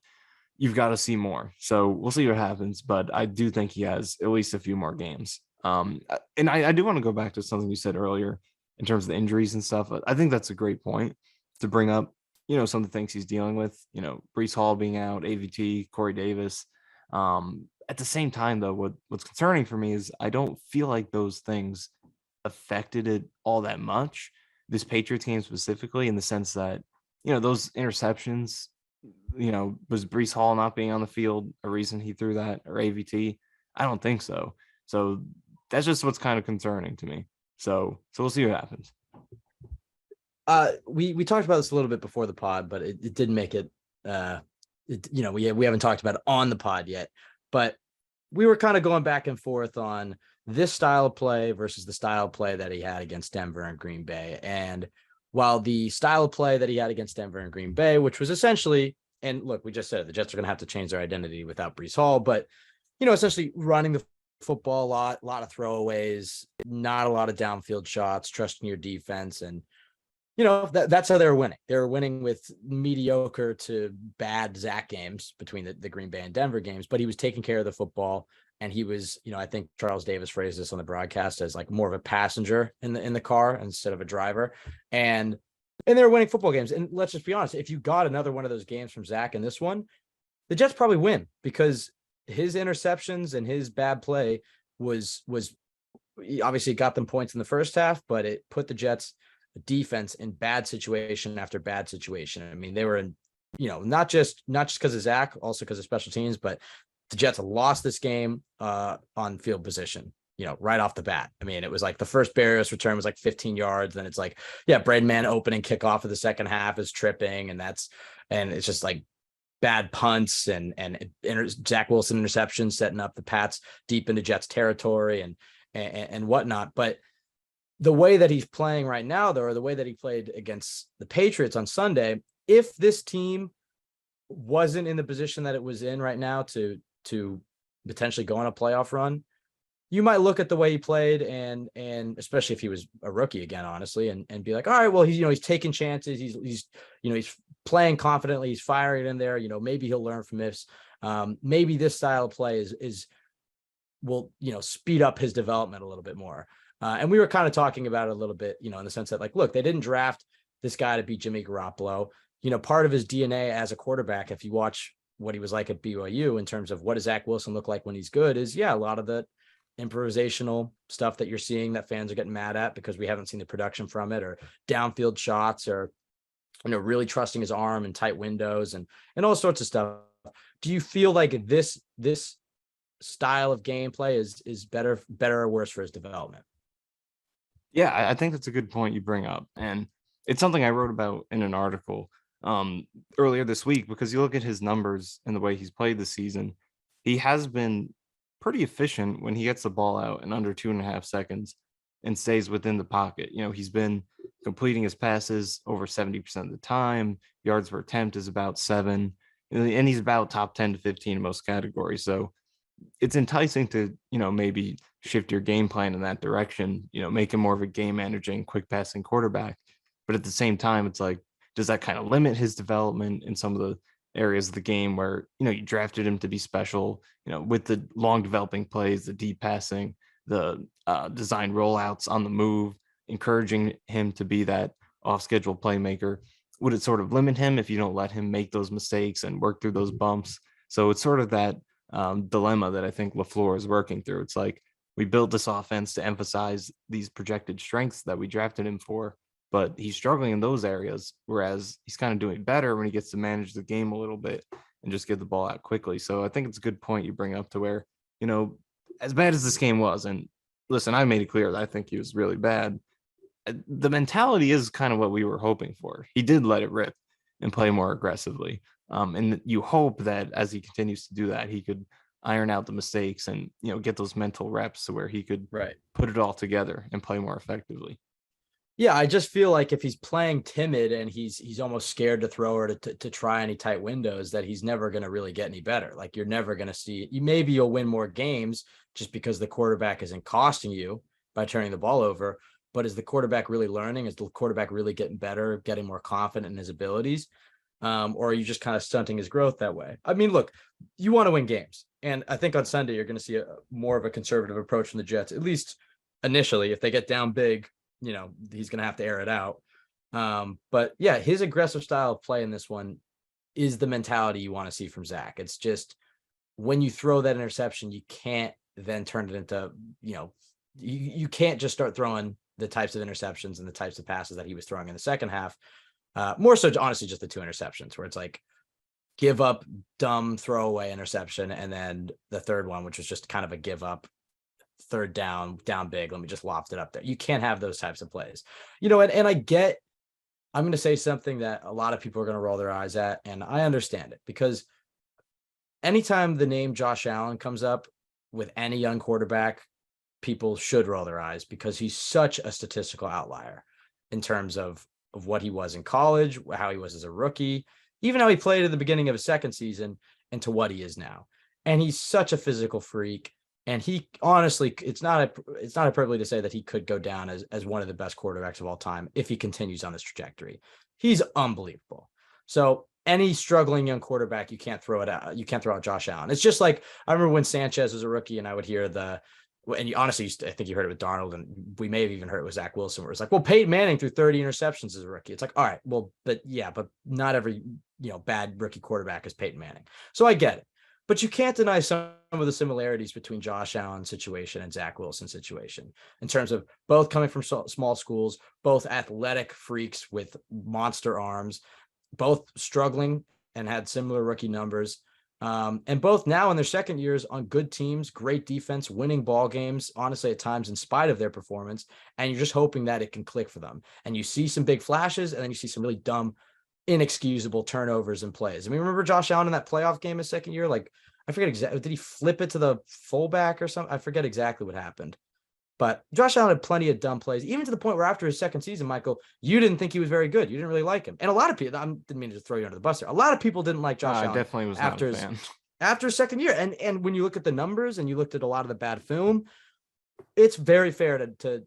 you've got to see more. So we'll see what happens, but I do think he has at least a few more games. And I do want to go back to something you said earlier in terms of the injuries and stuff. I think that's a great point to bring up. Some of the things he's dealing with. Brees Hall being out, AVT, Corey Davis. At the same time, though, what's concerning for me is I don't feel like those things affected it all that much. This Patriots game specifically, in the sense that those interceptions. Was Brees Hall not being on the field a reason he threw that, or AVT? I don't think so. So that's just what's kind of concerning to me. So we'll see what happens. We talked about this a little bit before the pod, but it didn't make it. We haven't talked about it on the pod yet, but we were kind of going back and forth on this style of play versus the style of play that he had against Denver and Green Bay. And while the style of play that he had against Denver and Green Bay, which was essentially, and look, we just said it, the Jets are going to have to change their identity without Brees Hall, but essentially running the football a lot of throwaways, not a lot of downfield shots, trusting your defense. And that's how they're winning. They're winning with mediocre to bad Zach games between the Green Bay and Denver games, but he was taking care of the football. And he was, I think Charles Davis phrased this on the broadcast as like more of a passenger in the car instead of a driver. And they're winning football games. And let's just be honest, if you got another one of those games from Zach in this one, the Jets probably win, because his interceptions and his bad play was obviously got them points in the first half, but it put the Jets defense in bad situation after bad situation. I mean, they were in, not just because of Zach, also because of special teams, but the Jets lost this game on field position, right off the bat. I mean, it was like the first Barrios return was like 15 yards. Then it's like, Braden Mann opening kickoff of the second half is tripping. And it's just like bad punts and Zach Wilson interceptions setting up the Pats deep into Jets territory and whatnot. But the way that he's playing right now, though, or the way that he played against the Patriots on Sunday, if this team wasn't in the position that it was in right now to potentially go on a playoff run, you might look at the way he played and especially if he was a rookie again, honestly, and be like, all right, well, he's taking chances. He's playing confidently. He's firing in there. Maybe he'll learn from this. Maybe this style of play will speed up his development a little bit more. And we were kind of talking about it a little bit, in the sense that, like, look, they didn't draft this guy to be Jimmy Garoppolo. Part of his DNA as a quarterback, if you watch what he was like at BYU in terms of what does Zach Wilson look like when he's good, is a lot of the improvisational stuff that you're seeing that fans are getting mad at because we haven't seen the production from it, or downfield shots, or really trusting his arm in tight windows and all sorts of stuff. Do you feel like this style of gameplay is better or worse for his development? Yeah, I think that's a good point you bring up. And it's something I wrote about in an article earlier this week, because you look at his numbers and the way he's played this season, he has been pretty efficient when he gets the ball out in under 2.5 seconds and stays within the pocket. He's been completing his passes over 70% of the time. Yards per attempt is about 7, and he's about top 10 to 15 in most categories. So it's enticing to, maybe shift your game plan in that direction, make him more of a game managing, quick passing quarterback. But at the same time, it's like, does that kind of limit his development in some of the areas of the game where, you drafted him to be special, with the long developing plays, the deep passing, the design rollouts on the move, encouraging him to be that off schedule playmaker? Would it sort of limit him if you don't let him make those mistakes and work through those bumps? So it's sort of that dilemma that I think LaFleur is working through. It's like, we built this offense to emphasize these projected strengths that we drafted him for, but he's struggling in those areas, whereas he's kind of doing better when he gets to manage the game a little bit and just get the ball out quickly. So I think it's a good point you bring up, to where, as bad as this game was, and listen, I made it clear that I think he was really bad, the mentality is kind of what we were hoping for. He did let it rip and play more aggressively. And you hope that as he continues to do that, he could iron out the mistakes and, get those mental reps to where he could Right. put it all together and play more effectively. Yeah, I just feel like if he's playing timid and he's almost scared to throw or to try any tight windows, that he's never going to really get any better. Like you're never going to see you. Maybe you'll win more games just because the quarterback isn't costing you by turning the ball over. But is the quarterback really learning? Is the quarterback really getting better, getting more confident in his abilities? Or are you just kind of stunting his growth that way? I mean, look, you want to win games. And I think on Sunday, you're going to see more of a conservative approach from the Jets, at least initially. If they get down big, he's going to have to air it out. But yeah, his aggressive style of play in this one is the mentality you want to see from Zach. It's just when you throw that interception, you can't then turn it into, you can't just start throwing the types of interceptions and the types of passes that he was throwing in the second half. More so, honestly, just the 2 interceptions where it's like give up, dumb throwaway interception. And then the third one, which was just kind of a give up, third down big. Let me just loft it up there. You can't have those types of plays, and I'm going to say something that a lot of people are going to roll their eyes at. And I understand it because anytime the name Josh Allen comes up with any young quarterback, people should roll their eyes because he's such a statistical outlier in terms of what he was in college, how he was as a rookie, even how he played at the beginning of his second season and to what he is now. And he's such a physical freak. And he honestly, it's not hyperbole to say that he could go down as one of the best quarterbacks of all time if he continues on this trajectory. He's unbelievable. So any struggling young quarterback, you can't throw it out. You can't throw out Josh Allen. It's just like I remember when Sanchez was a rookie, and I would hear and you honestly, I think you heard it with Darnold, and we may have even heard it with Zach Wilson, where it's like, well, Peyton Manning threw 30 interceptions as a rookie. It's like, all right, well, but not every bad rookie quarterback is Peyton Manning. So I get it. But you can't deny some of the similarities between Josh Allen's situation and Zach Wilson's situation in terms of both coming from small schools, both athletic freaks with monster arms, both struggling and had similar rookie numbers, and both now in their second years on good teams, great defense, winning ball games, honestly, at times in spite of their performance. And you're just hoping that it can click for them. And you see some big flashes, and then you see some really dumb, inexcusable turnovers and plays. I mean, remember Josh Allen in that playoff game his second year? Like, I forget exactly. Did he flip it to the fullback or something? I forget exactly what happened. But Josh Allen had plenty of dumb plays, even to the point where after his second season, Michael, you didn't think he was very good. You didn't really like him. And a lot of people, I didn't mean to throw you under the bus there. A lot of people didn't like Josh I Allen definitely was not a fan. after his second year. And when you look at the numbers and you looked at a lot of the bad film, it's very fair to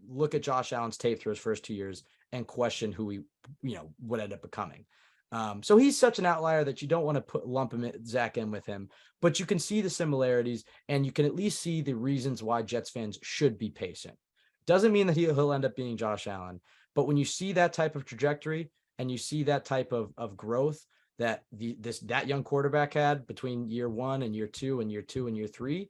look at Josh Allen's tape through his first 2 years and question who he, would end up becoming. So he's such an outlier that you don't want to lump Zach in with him, but you can see the similarities and you can at least see the reasons why Jets fans should be patient. Doesn't mean that he'll end up being Josh Allen, but when you see that type of trajectory and you see that type of growth that that young quarterback had between year 1 and year 2 and year 2 and year 3,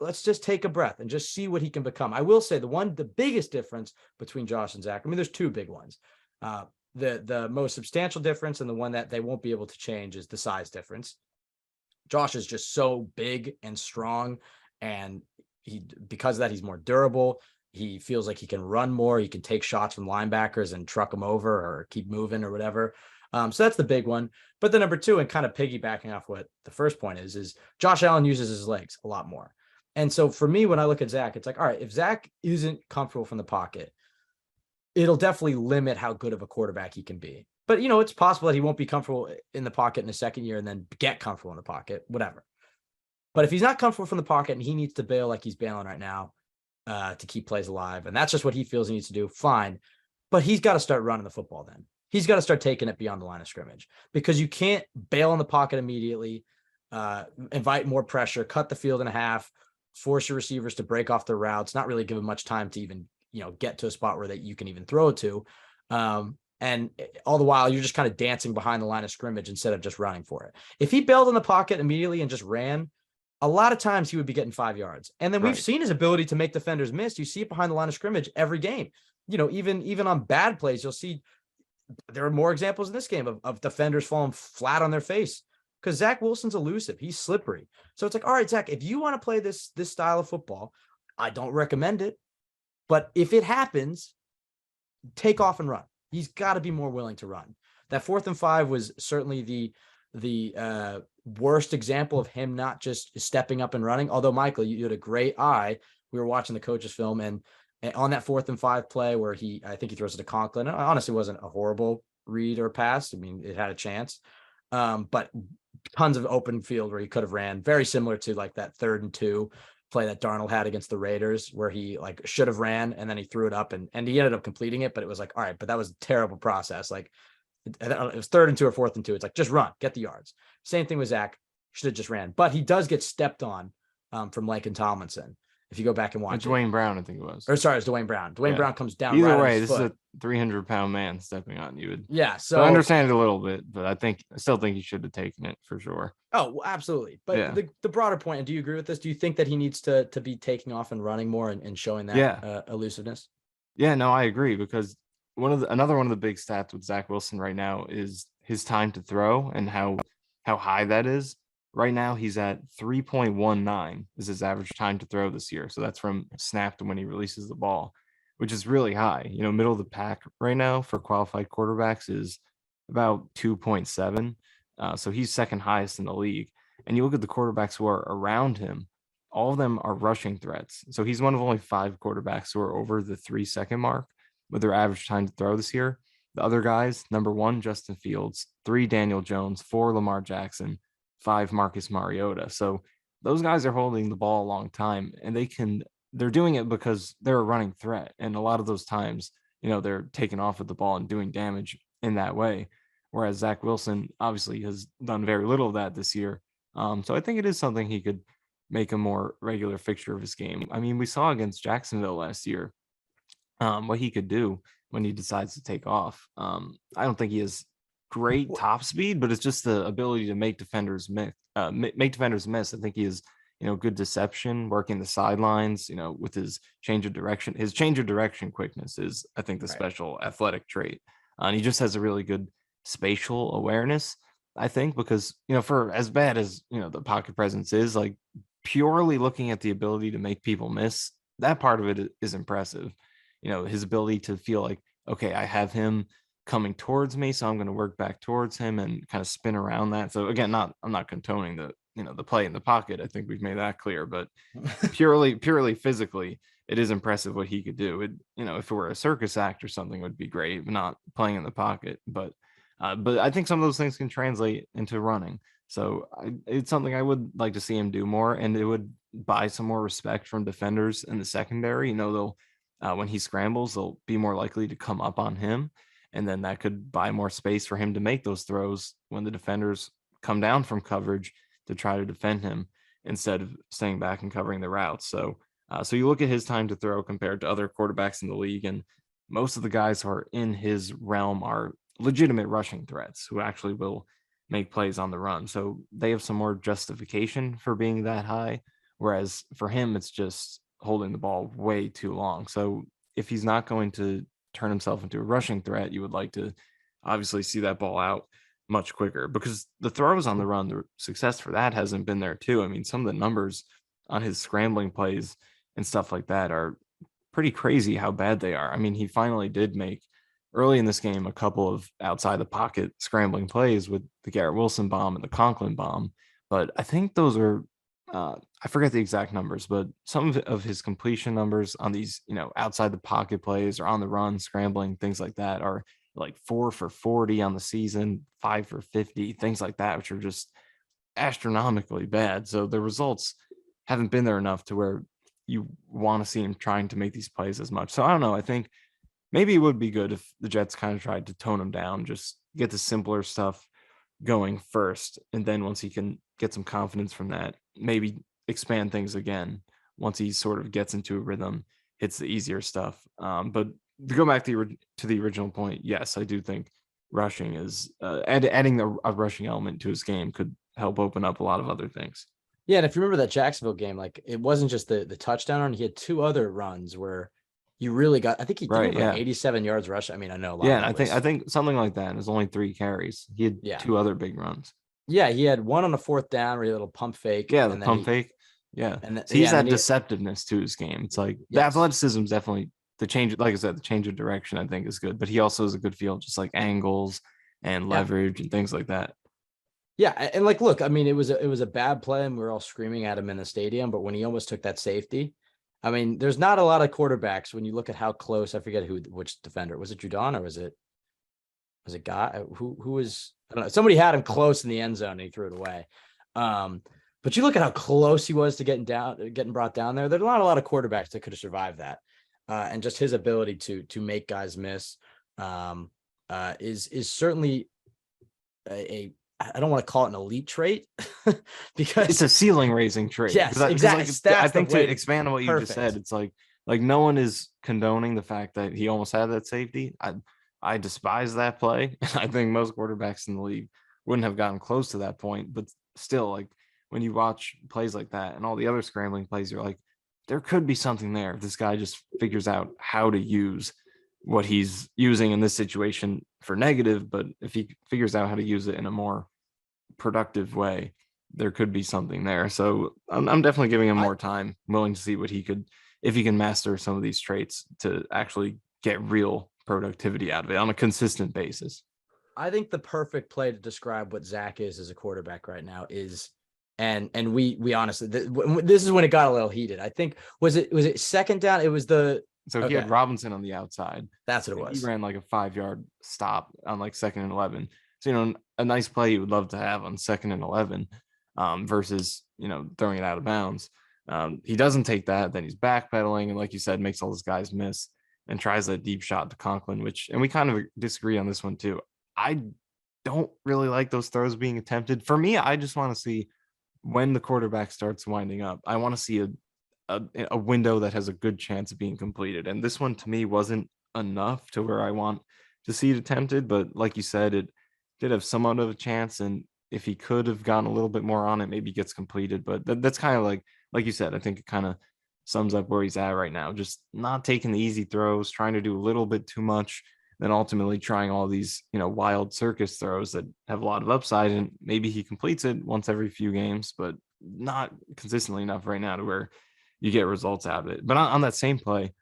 let's just take a breath and just see what he can become. I will say the biggest difference between Josh and Zach, I mean, there's 2 big ones. The most substantial difference and the one that they won't be able to change is the size difference. Josh is just so big and strong, and because of that, he's more durable. He feels like he can run more. He can take shots from linebackers and truck them over or keep moving or whatever. So that's the big one. But the number 2, and kind of piggybacking off what the first point is Josh Allen uses his legs a lot more. And so for me, when I look at Zach, it's like, all right, if Zach isn't comfortable from the pocket, it'll definitely limit how good of a quarterback he can be. But, it's possible that he won't be comfortable in the pocket in the second year and then get comfortable in the pocket, whatever. But if he's not comfortable from the pocket and he needs to bail like he's bailing right now to keep plays alive, and that's just what he feels he needs to do, fine. But he's got to start running the football then. He's got to start taking it beyond the line of scrimmage because you can't bail in the pocket immediately, invite more pressure, cut the field in half, force your receivers to break off their routes, not really give them much time to even get to a spot where you can even throw it to. And all the while you're just kind of dancing behind the line of scrimmage instead of just running for it. If he bailed in the pocket immediately and just ran, a lot of times he would be getting 5 yards. And then we've seen his ability to make defenders miss. You see it behind the line of scrimmage every game. Even on bad plays, you'll see there are more examples in this game of defenders falling flat on their face because Zach Wilson's elusive. He's slippery. So it's like, all right, Zach, if you want to play this style of football, I don't recommend it. But if it happens, take off and run. He's got to be more willing to run. That 4th and 5 was certainly the worst example of him not just stepping up and running. Although, Michael, you had a great eye. We were watching the coach's film, and on that 4th and 5 play where I think he throws it to Conklin. It honestly wasn't a horrible read or pass. I mean, it had a chance, but tons of open field where he could have ran. Very similar to like that 3rd and 2 play that Darnold had against the Raiders, where he like should have ran and then he threw it up and he ended up completing it. But it was like, all right, but that was a terrible process. Like it was 3rd and 2 or 4th and 2. It's like, just run, get the yards. Same thing with Zach. Should have just ran, but he does get stepped on from Laken Tomlinson. If you go back and watch Dwayne Brown, I think it was. Or sorry, it's Dwayne Brown. Dwayne Brown comes down. Either right way, on his this foot. is a 300-pound man stepping on you. So I understand it a little bit, but I still think he should have taken it for sure. Oh, absolutely. But the broader point, and do you agree with this? Do you think that he needs to be taking off and running more and showing that elusiveness? Yeah, no, I agree, because another one of the big stats with Zach Wilson right now is his time to throw and how high that is. Right now, he's at 3.19 is his average time to throw this year. So that's from snap to when he releases the ball, which is really high. You know, middle of the pack right now for qualified quarterbacks is about 2.7. So he's second highest in the league. And you look at the quarterbacks who are around him, all of them are rushing threats. So he's one of only 5 quarterbacks who are over the 3-second mark with their average time to throw this year. The other guys, number 1, Justin Fields, 3, Daniel Jones, 4, Lamar Jackson, 5, Marcus Mariota. So those guys are holding the ball a long time, and they're doing it because they're a running threat. And a lot of those times, you know, they're taking off with the ball and doing damage in that way. Whereas Zach Wilson obviously has done very little of that this year. So I think it is something he could make a more regular fixture of his game. I mean, we saw against Jacksonville last year what he could do when he decides to take off. I don't think he has great top speed, but it's just the ability to make defenders miss. I think he has, you know, good deception, working the sidelines, you know, with his change of direction. His change of direction quickness is, I think, the special athletic trait. And he just has a really good spatial awareness, I think, because, you know, for as bad as, you know, the pocket presence is, like, purely looking at the ability to make people miss, that part of it is impressive. You know, his ability to feel like, okay, I have him coming towards me, so I'm going to work back towards him and kind of spin around that. So again, I'm not condoning the play in the pocket. I think we've made that clear, but purely physically, it is impressive what he could do. It, you know, if it were a circus act or something, it would be great, but not playing in the pocket. But I think some of those things can translate into running. So it's something I would like to see him do more, and it would buy some more respect from defenders in the secondary. You know, they'll when he scrambles, they'll be more likely to come up on him. And then that could buy more space for him to make those throws when the defenders come down from coverage to try to defend him instead of staying back and covering the routes. So you look at his time to throw compared to other quarterbacks in the league, and most of the guys who are in his realm are legitimate rushing threats who actually will make plays on the run. So they have some more justification for being that high, whereas for him, it's just holding the ball way too long. So if he's not going to turn himself into a rushing threat, you would like to obviously see that ball out much quicker, because the throws on the run, the success for that hasn't been there too. I mean, some of the numbers on his scrambling plays and stuff like that are pretty crazy how bad they are. I mean, he finally did make early in this game a couple of outside the pocket scrambling plays with the Garrett Wilson bomb and the Conklin bomb, but I think those are I forget the exact numbers, but some of his completion numbers on these, you know, outside the pocket plays or on the run, scrambling, things like that are like 4 for 40 on the season, 5 for 50, things like that, which are just astronomically bad. So the results haven't been there enough to where you want to see him trying to make these plays as much. So I don't know. I think maybe it would be good if the Jets kind of tried to tone him down, just get the simpler stuff going first. And then once he can get some confidence from that, maybe expand things again once he sort of gets into a rhythm, hits the easier stuff. But to go back to the original point, yes, I do think rushing is adding a rushing element to his game could help open up a lot of other things. Yeah, and if you remember that Jacksonville game, like it wasn't just the touchdown run; he had 2 other runs where you really got. I think he did like 87 yards rush. I mean, I know a lot. Yeah, and I think something like that. It was only 3 carries. He had 2 other big runs. Yeah, he had one on a 4th down where he had a little pump fake. Yeah, the pump fake. Yeah. And So he's and that then he, deceptiveness to his game. It's like the yes. athleticism is definitely the change. Like I said, the change of direction I think is good, but he also has a good feel, just like angles and Yeah. leverage and things like that. Yeah, and like, look, I mean, it was a bad play, and we were all screaming at him in the stadium. But when he almost took that safety, I mean, there's not a lot of quarterbacks when you look at how close. I forget which defender was it, Judon, or was it Guy? Who was, I don't know. Somebody had him close in the end zone and he threw it away. But you look at how close he was to getting brought down there. There's not a lot of quarterbacks that could have survived that, and just his ability to make guys miss is certainly a I don't want to call it an elite trait It's because a ceiling raising trait yes, because exactly. like I That's the think to way to expand on what you just said, perfect. it's like no one is condoning the fact that he almost had that safety. I despise that play. I think most quarterbacks in the league wouldn't have gotten close to that point, but still, like when you watch plays like that and all the other scrambling plays, you're like, there could be something there if this guy just figures out how to use what he's using in this situation for negative, but if he figures out how to use it in a more productive way, there could be something there. So I'm definitely giving him I more time, willing to see what he could, if he can master some of these traits to actually get real productivity out of it on a consistent basis. I think the perfect play to describe what Zach is as a quarterback right now is, and we honestly this is when it got a little heated. I think was it second down? It was the So he had okay. Robinson on the outside. That's what it And he was. ran like a 5 yard stop on like 2nd and 11. So, a nice play you would love to have on 2nd and 11 versus, throwing it out of bounds. He doesn't take that. Then he's backpedaling. And like you said, makes all those guys miss and tries that deep shot to Conklin, and we kind of disagree on this one too. I don't really like those throws being attempted. For me, I just want to see when the quarterback starts winding up. I want to see a window that has a good chance of being completed. And this one to me wasn't enough to where I want to see it attempted. But like you said, it did have somewhat of a chance. And if he could have gotten a little bit more on it, maybe it gets completed. But that's kind of like you said, I think it kind of sums up where he's at right now. Just not taking the easy throws, trying to do a little bit too much, then ultimately trying all these, wild circus throws that have a lot of upside. And maybe he completes it once every few games, but not consistently enough right now to where you get results out of it. But on that same play,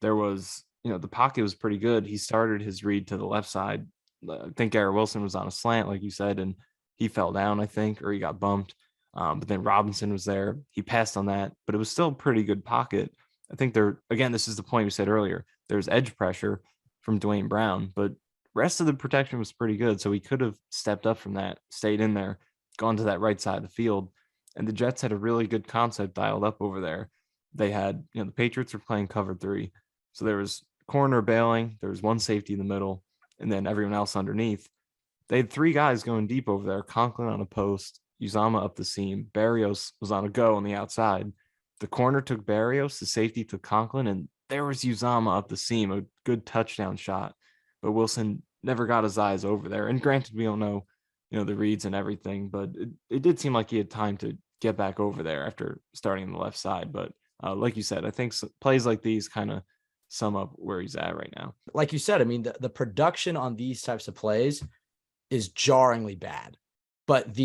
there was, the pocket was pretty good. He started his read to the left side. I think Garrett Wilson was on a slant, like you said, and he fell down, I think, or he got bumped. But then Robinson was there. He passed on that, but it was still a pretty good pocket. I think again, this is the point we said earlier. There's edge pressure from Dwayne Brown, but rest of the protection was pretty good. So he could have stepped up from that, stayed in there, gone to that right side of the field. And the Jets had a really good concept dialed up over there. They had, the Patriots were playing cover 3. So there was corner bailing, there was one safety in the middle, and then everyone else underneath. They had 3 guys going deep over there. Conklin on a post, Uzama up the seam, Barrios was on a go on the outside. The corner took Barrios, the safety took Conklin, and there was Uzama up the seam, a good touchdown shot. But Wilson never got his eyes over there. And granted, we don't know, the reads and everything, but it did seem like he had time to get back over there after starting on the left side. But like you said, I think plays like these kind of sum up where he's at right now. Like you said, I mean, the production on these types of plays is jarringly bad, but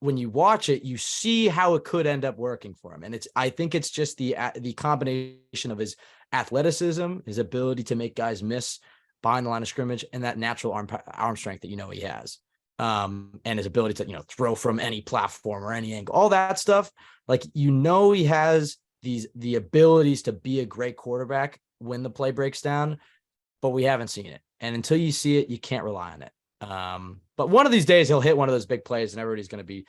when you watch it, you see how it could end up working for him. And I think it's just the combination of his athleticism, his ability to make guys miss behind the line of scrimmage, and that natural arm strength that, he has. And his ability to, throw from any platform or any angle, all that stuff. Like, he has the abilities to be a great quarterback when the play breaks down, but we haven't seen it. And until you see it, you can't rely on it. But one of these days he'll hit one of those big plays and everybody's going to be,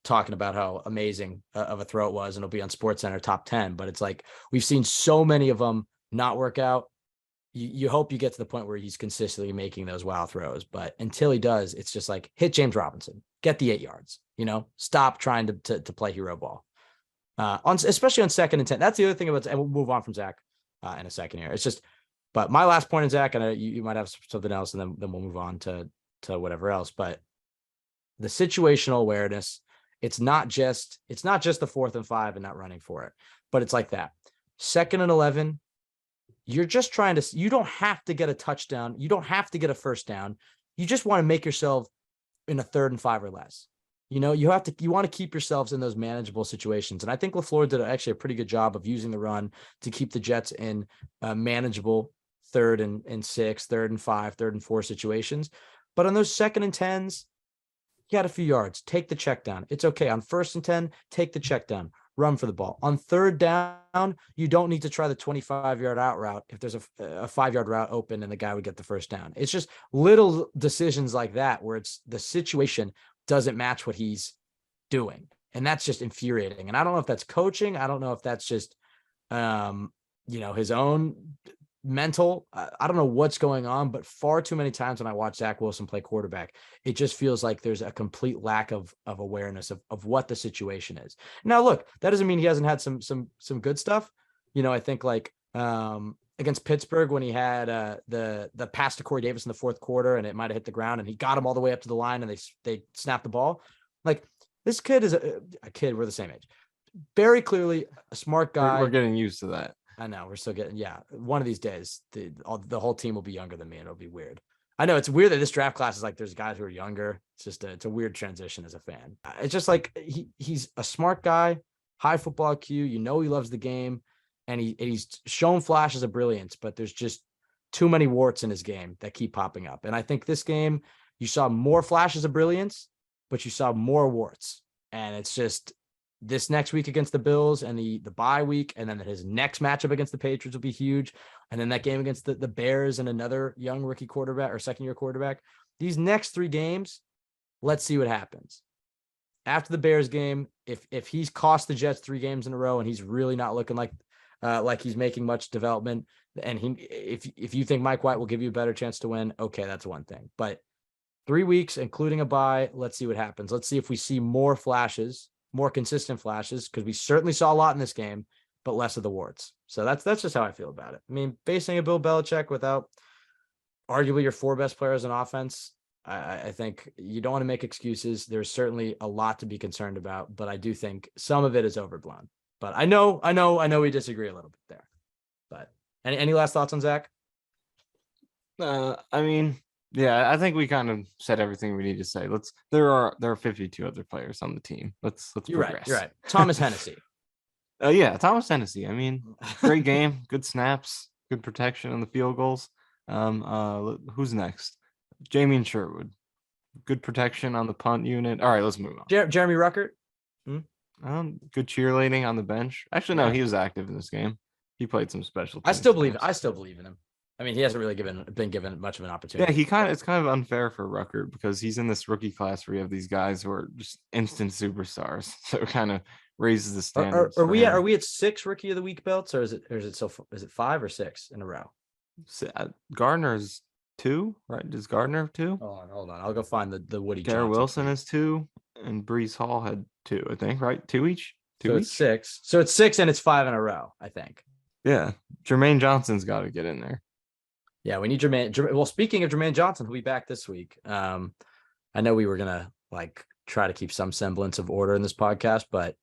talking about how amazing of a throw it was, and it'll be on SportsCenter top 10. But it's like, we've seen so many of them not work out. You hope you get to the point where he's consistently making those wow throws, but until he does, it's just like, hit James Robinson, get the 8 yards, stop trying to play hero ball. Especially on 2nd and 10. That's the other thing about, and we'll move on from Zach in a second here. It's just, but my last point in Zach, and you might have something else, and then we'll move on to whatever else. But the situational awareness, it's not just the 4th and 5 and not running for it, but it's like that 2nd and 11. You're just you don't have to get a touchdown. You don't have to get a first down. You just want to make yourself in a 3rd and 5 or less. You know, you want to keep yourselves in those manageable situations. And I think LaFleur did actually a pretty good job of using the run to keep the Jets in manageable 3rd and 6, 3rd and 5, 3rd and 4 situations. But on those 2nd and 10s, you got a few yards, take the check down. It's okay. On 1st and 10, take the check down, run for the ball. On 3rd down, you don't need to try the 25-yard out route if there's a 5-yard route open and the guy would get the 1st down. It's just little decisions like that where it's the situation doesn't match what he's doing. And that's just infuriating. And I don't know if that's coaching. I don't know if that's just, his own mental. I don't know what's going on, but far too many times when I watch Zach Wilson play quarterback, it just feels like there's a complete lack of awareness of what the situation is. Now, look, that doesn't mean he hasn't had some good stuff. I think like against Pittsburgh when he had the pass to Corey Davis in the 4th quarter and it might have hit the ground and he got him all the way up to the line and they snapped the ball. Like this kid is a kid. We're the same age. Very clearly a smart guy. We're getting used to that. I know we're still getting, one of these days, the whole team will be younger than me and it'll be weird. I know it's weird that this draft class is like, there's guys who are younger. It's just it's a weird transition as a fan. It's just like, he's a smart guy, high football IQ. He loves the game and he's shown flashes of brilliance, but there's just too many warts in his game that keep popping up. And I think this game, you saw more flashes of brilliance, but you saw more warts. And it's just, this next week against the Bills and the bye week, and then his next matchup against the Patriots will be huge. And then that game against the Bears and another young rookie quarterback or 2nd-year quarterback. These next 3 games, let's see what happens. After the Bears game, if he's cost the Jets 3 games in a row and he's really not looking like he's making much development, and if you think Mike White will give you a better chance to win, okay, that's one thing. But 3 weeks, including a bye, let's see what happens. Let's see if we see more flashes, more consistent flashes, because we certainly saw a lot in this game, but less of the warts. So that's just how I feel about it. I mean, facing a Bill Belichick without arguably your 4 best players in offense, I think you don't want to make excuses. There's certainly a lot to be concerned about, but I do think some of it is overblown. But I know we disagree a little bit there. But any last thoughts on Zach? I think we kind of said everything we need to say. There are 52 other players on the team. Let's progress. You're right. Thomas Hennessy. Thomas Hennessy. I mean, great game, good snaps, good protection on the field goals. Who's next? Jamie Sherwood. Good protection on the punt unit. All right, let's move on. Jeremy Ruckert. Good cheerleading on the bench. Actually, no, he was active in this game. He played some special teams. I still believe in him. I mean, he hasn't really been given much of an opportunity. Yeah, it's kind of unfair for Ruckert because he's in this rookie class where you have these guys who are just instant superstars. So it kind of raises the standards. Are we at 6 rookie of the week belts, or is it 5 or 6 in a row? Gardner's 2, right? Does Gardner have 2? Hold on. I'll go find the Woody. Garrett Wilson is 2, and Brees Hall had 2, I think, right? 2 each. It's 6. So it's 6 and it's 5 in a row, I think. Yeah, Jermaine Johnson's got to get in there. Yeah, we need Jermaine. Well, speaking of Jermaine Johnson, who'll be back this week. I know we were gonna try to keep some semblance of order in this podcast, but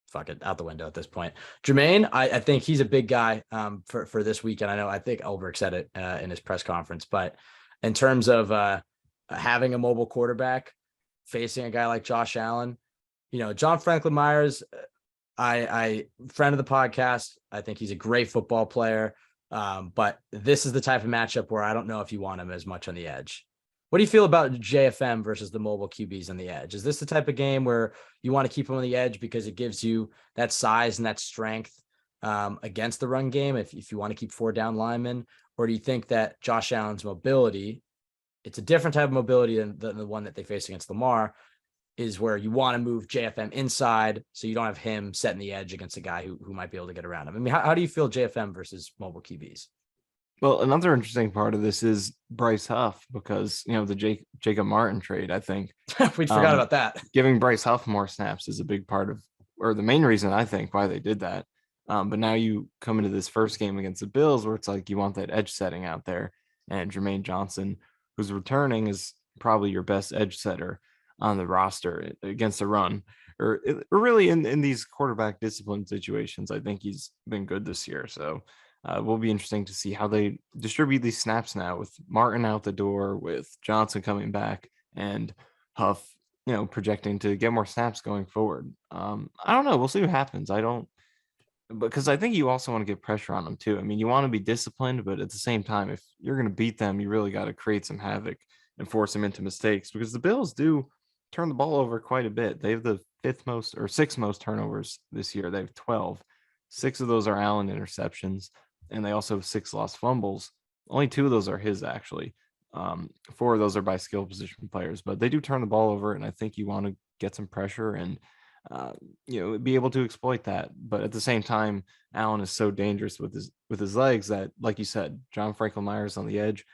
fuck it, out the window at this point. Jermaine, I think he's a big guy for this week, and I think Ulbrich said it in his press conference. But in terms of having a mobile quarterback facing a guy like Josh Allen, John Franklin Myers, I friend of the podcast. I think he's a great football player. But this is the type of matchup where I don't know if you want him as much on the edge. What do you feel about JFM versus the mobile QBs on the edge? Is this the type of game where you want to keep him on the edge because it gives you that size and that strength against the run game if you want to keep 4 down linemen? Or do you think that Josh Allen's mobility, it's a different type of mobility than the one that they face against Lamar, is where you want to move JFM inside so you don't have him setting the edge against a guy who might be able to get around him? I mean, how do you feel JFM versus mobile QBs? Well, another interesting part of this is Bryce Huff because, the Jacob Martin trade, I think. We forgot about that. Giving Bryce Huff more snaps is a big part of, or the main reason I think why they did that. But now you come into this first game against the Bills where it's like you want that edge setting out there. And Jermaine Johnson, who's returning, is probably your best edge setter on the roster against the run, or really in these quarterback discipline situations. I think he's been good this year. So it will be interesting to see how they distribute these snaps now with Martin out the door, with Johnson coming back, and Huff projecting to get more snaps going forward. I don't know. We'll see what happens. I don't because I think you also want to get pressure on them too. I mean, you want to be disciplined, but at the same time, if you're going to beat them, you really got to create some havoc and force them into mistakes because the Bills do turn the ball over quite a bit. They have the fifth most or sixth most turnovers this year. They have 12. Six of those are Allen interceptions, and they also have six lost fumbles. Only two of those are his, actually. Four of those are by skill position players, but they do turn the ball over, and I think you want to get some pressure and be able to exploit that. But at the same time, Allen is so dangerous with his legs that, like you said, John Franklin Myers on the edge,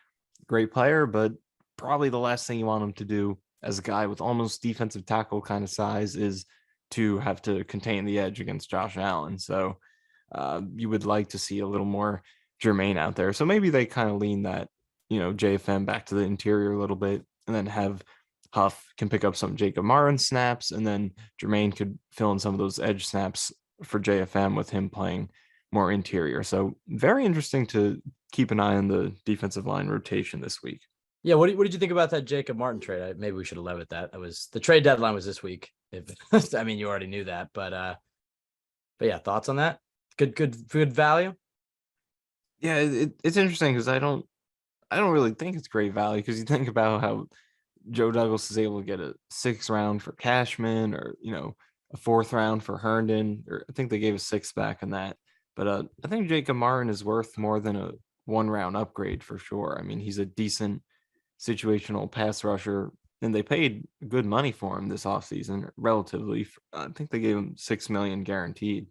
great player, but probably the last thing you want him to do as a guy with almost defensive tackle kind of size is to have to contain the edge against Josh Allen. So you would like to see a little more Jermaine out there. So maybe they kind of lean that, JFM back to the interior a little bit and then have Huff can pick up some Jacob Martin snaps, and then Jermaine could fill in some of those edge snaps for JFM with him playing more interior. So very interesting to keep an eye on the defensive line rotation this week. Yeah, what did you think about that Jacob Martin trade? Maybe we should have led with that. It was the trade deadline was this week. I mean, you already knew that, but yeah, thoughts on that? Good value. Yeah, it's interesting because I don't really think it's great value because you think about how Joe Douglas is able to get a 6th round for Cashman or, a 4th round for Herndon, or I think they gave a 6th back on that. But I think Jacob Martin is worth more than a 1-round upgrade for sure. I mean, he's a decent situational pass rusher, and they paid good money for him this offseason, relatively. I think they gave him $6 million guaranteed,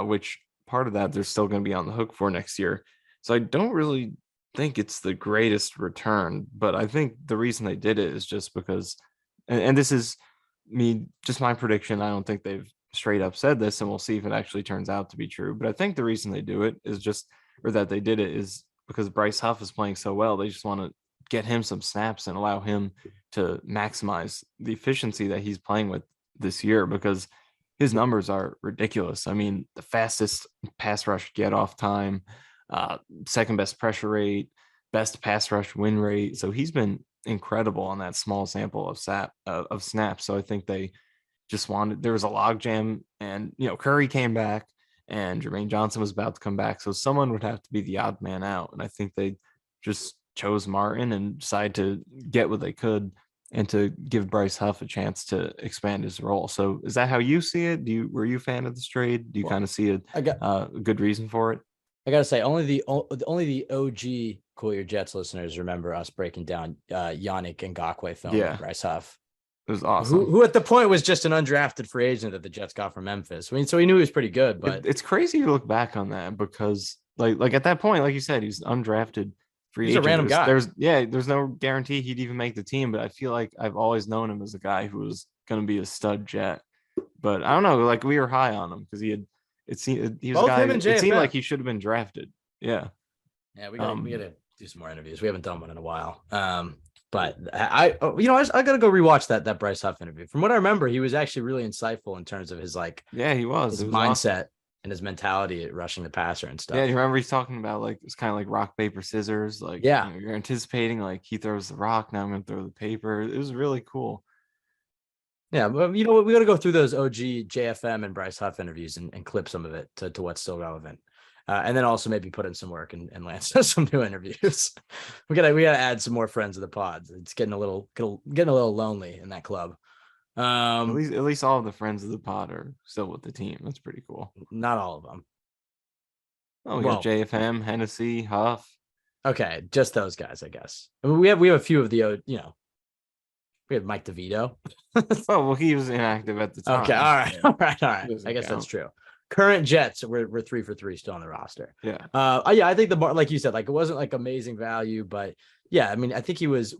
which part of that they're still going to be on the hook for next year. So I don't really think it's the greatest return, but I think the reason they did it is just because, and this is just my prediction. I don't think they've straight up said this, and we'll see if it actually turns out to be true. But I think the reason they do it is that they did it is because Bryce Huff is playing so well. They just want to get him some snaps and allow him to maximize the efficiency that he's playing with this year because his numbers are ridiculous. I mean, the fastest pass rush get off time, second best pressure rate, best pass rush win rate. So he's been incredible on that small sample of snaps. So I think they just wanted, there was a logjam, and Curry came back and Jermaine Johnson was about to come back. So someone would have to be the odd man out. And I think they just chose Martin and decided to get what they could and to give Bryce Huff a chance to expand his role. So is that how you see it? Were you a fan of this trade? Do you kind of see a good reason for it? I gotta say, only the OG Cool Your Jets listeners remember us breaking down Yannick Ngakoue film with Bryce Huff. It was awesome. Who at the point was just an undrafted free agent that the Jets got from Memphis. I mean, so he knew he was pretty good, but it's crazy to look back on that because like at that point, like you said, he's undrafted free agent. He's a random guy. There's no guarantee he'd even make the team, but I feel like I've always known him as a guy who was going to be a stud Jet. But I don't know, like we were high on him because he was a guy. It seemed like he should have been drafted. Yeah. Yeah, we gotta do some more interviews. We haven't done one in a while. But I gotta go rewatch that Bryce Huff interview. From what I remember, he was actually really insightful in terms of his he was his mindset awesome. And his mentality at rushing the passer and stuff. Yeah, you remember he's talking about it's kind of like rock, paper, scissors. You're anticipating he throws the rock, now I'm gonna throw the paper. It was really cool. Yeah, but we got to go through those OG JFM and Bryce Huff interviews and clip some of it to what's still relevant, and then also maybe put in some work and Lance does some new interviews. we gotta add some more friends of the pods. It's getting a little lonely in that club. At least all of the friends of the pod are still with the team. That's pretty cool. Not all of them. Oh, we got JFM, Hennessy, Huff. Okay, just those guys, I guess. I mean, we have a few of the we had Mike DeVito. Well, he was inactive at the time. Okay, all right. I guess that's true. Current Jets, we're 3 for 3 still on the roster. Yeah. I think like you said, it wasn't amazing value, but yeah, I mean, I think he was.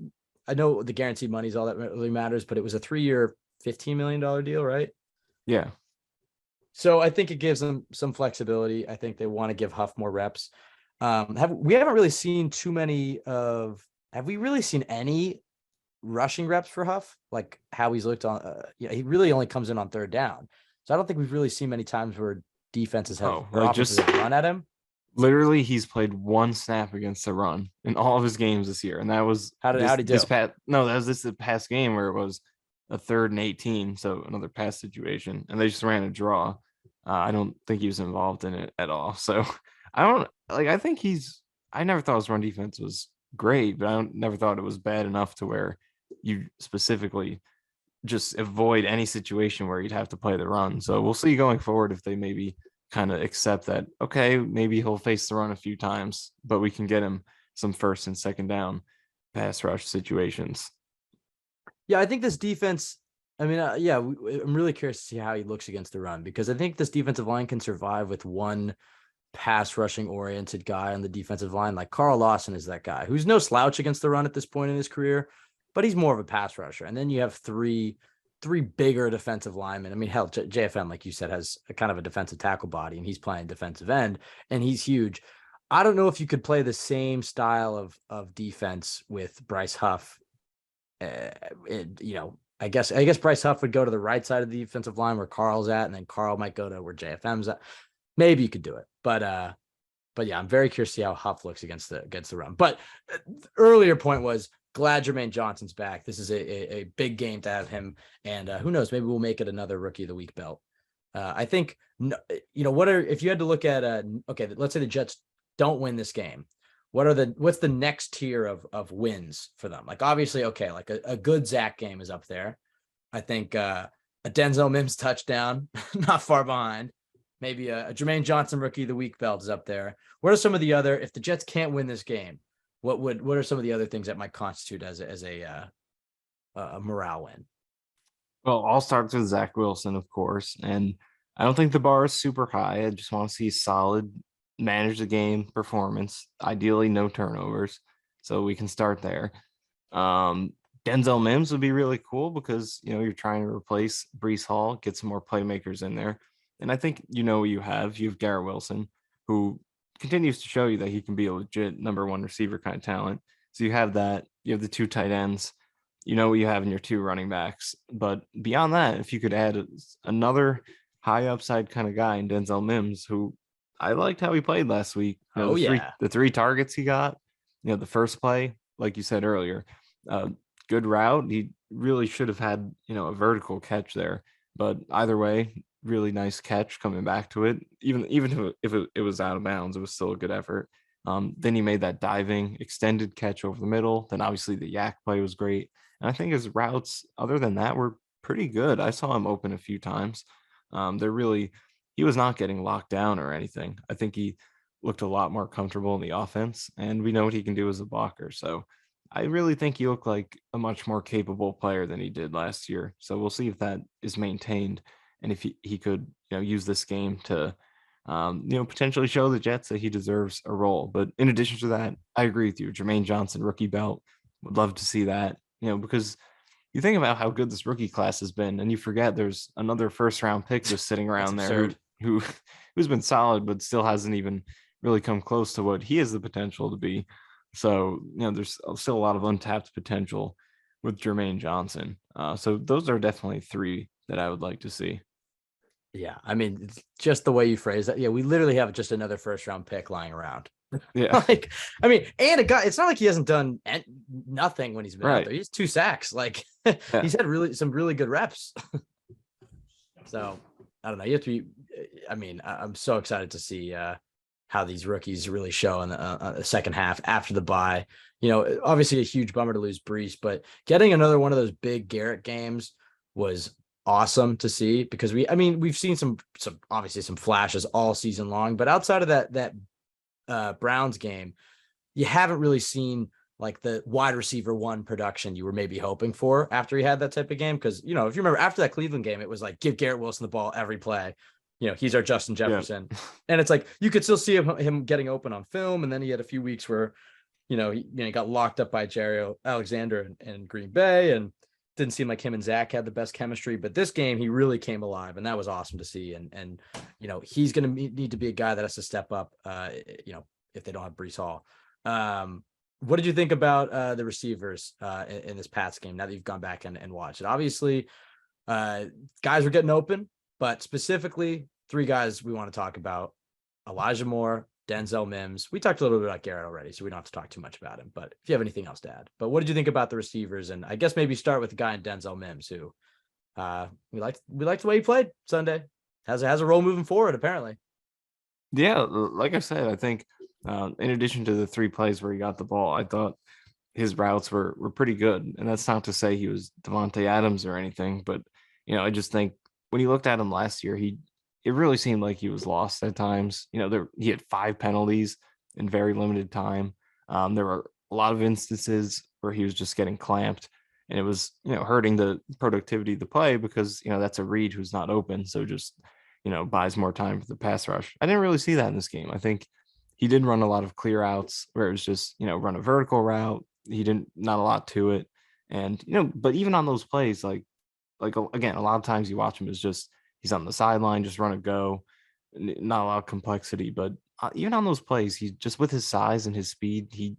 I know the guaranteed money is all that really matters, but it was a 3-year, $15 million deal, right? Yeah. So I think it gives them some flexibility. I think they want to give Huff more reps. We haven't really seen too many of. Have we really seen any rushing reps for Huff? Like how he's looked on. He really only comes in on 3rd down. So I don't think we've really seen many times where defenses have offenses have run at him. Literally, he's played 1 snap against the run in all of his games this year, and that was how did he do? That was this past game where it was a 3rd and 18, so another pass situation, and they just ran a draw. I don't think he was involved in it at all. So I don't like. I think I never thought his run defense was great, but never thought it was bad enough to where you specifically just avoid any situation where you'd have to play the run. So we'll see going forward if they maybe kind of accept that, okay, maybe he'll face the run a few times, but we can get him some 1st and 2nd down pass rush situations. Yeah, I think this defense. I mean, I'm really curious to see how he looks against the run, because I think this defensive line can survive with one pass rushing oriented guy on the defensive line. Like Carl Lawson is that guy who's no slouch against the run at this point in his career, but he's more of a pass rusher. And then you have three bigger defensive linemen. I mean, hell, JFM, like you said, has a kind of a defensive tackle body, and he's playing defensive end, and he's huge. I don't know if you could play the same style of defense with Bryce Huff. I guess Bryce Huff would go to the right side of the defensive line where Carl's at, and then Carl might go to where JFM's at. Maybe you could do it, but yeah, I'm very curious to see how Huff looks against the run. But earlier point was, glad Jermaine Johnson's back. This is a big game to have him, and who knows, maybe we'll make it another Rookie of the Week belt. I think, if you had to look at okay, let's say the Jets don't win this game. What's the next tier of wins for them? Like, obviously, okay, like a good Zach game is up there. I think a Denzel Mims touchdown, not far behind. Maybe a Jermaine Johnson Rookie of the Week belt is up there. What are some of the other, if the Jets can't win this game, what are some of the other things that might constitute as a morale win? Well, all starts with Zach Wilson, of course, and I don't think the bar is super high. I just want to see solid manage the game performance, ideally no turnovers, so we can start there. Denzel Mims would be really cool because you're trying to replace Breece Hall, get some more playmakers in there. And I think what you have Garrett Wilson, who continues to show you that he can be a legit number 1 receiver kind of talent. So you have that. You have the 2 tight ends. You know what you have in your 2 running backs. But beyond that, if you could add another high upside kind of guy in Denzel Mims, who I liked how he played last week. The 3 targets he got. The first play, like you said earlier, good route. He really should have had a vertical catch there. But either way, really nice catch coming back to it. Even if it was out of bounds, it was still a good effort. Then he made that diving extended catch over the middle. Then obviously the yak play was great. And I think his routes, other than that, were pretty good. I saw him open a few times. He was not getting locked down or anything. I think he looked a lot more comfortable in the offense, and we know what he can do as a blocker. So I really think he looked like a much more capable player than he did last year. So we'll see if that is maintained, and if he could use this game to potentially show the Jets that he deserves a role. But in addition to that, I agree with you. Jermaine Johnson rookie belt, would love to see that. Because you think about how good this rookie class has been, and you forget there's another 1st-round pick just sitting around there who's been solid, but still hasn't even really come close to what he has the potential to be. So, there's still a lot of untapped potential with Jermaine Johnson. So those are definitely 3 that I would like to see. Yeah, I mean, just the way you phrase that. Yeah, we literally have just another 1st-round pick lying around. Yeah. And a guy, it's not like he hasn't done nothing when he's been out there. He's 2 sacks. Like, he's had some really good reps. So I don't know. You have to be, I'm so excited to see how these rookies really show in the second half after the bye. Obviously a huge bummer to lose Breece, but getting another one of those big Garrett games was awesome to see, because we've seen some obviously some flashes all season long, but outside of that Browns game, you haven't really seen like the wide receiver 1 production you were maybe hoping for after he had that type of game. Because, if you remember after that Cleveland game, it was like, give Garrett Wilson the ball every play. He's our Justin Jefferson. Yeah. And it's like, you could still see him getting open on film. And then he had a few weeks where, he got locked up by Jerry Alexander in Green Bay, and didn't seem like him and Zach had the best chemistry. But this game, he really came alive, and that was awesome to see. And he's going to need to be a guy that has to step up, if they don't have Breece Hall. What did you think about the receivers in this Pats game now that you've gone back and watched it? Obviously, guys were getting open, but specifically 3 guys we want to talk about: Elijah Moore, Denzel Mims. We talked a little bit about Garrett already, so we don't have to talk too much about him. But if you have anything else to add, but what did you think about the receivers? And I guess maybe start with the guy in Denzel Mims, who we liked the way he played Sunday. Has a role moving forward, apparently. Yeah, like I said, I think in addition to the 3 plays where he got the ball, I thought his routes were pretty good. And that's not to say he was Devontae Adams or anything, but I just think when you looked at him last year, it really seemed like he was lost at times. He had 5 penalties in very limited time. There were a lot of instances where he was just getting clamped, and it was hurting the productivity of the play because that's a read who's not open, so just buys more time for the pass rush. I didn't really see that in this game. I think he did run a lot of clear outs where it was just run a vertical route. He didn't, not a lot to it, and but even on those plays, again, a lot of times you watch him as just he's on the sideline, just run a go, not a lot of complexity. But even on those plays, he just, with his size and his speed, he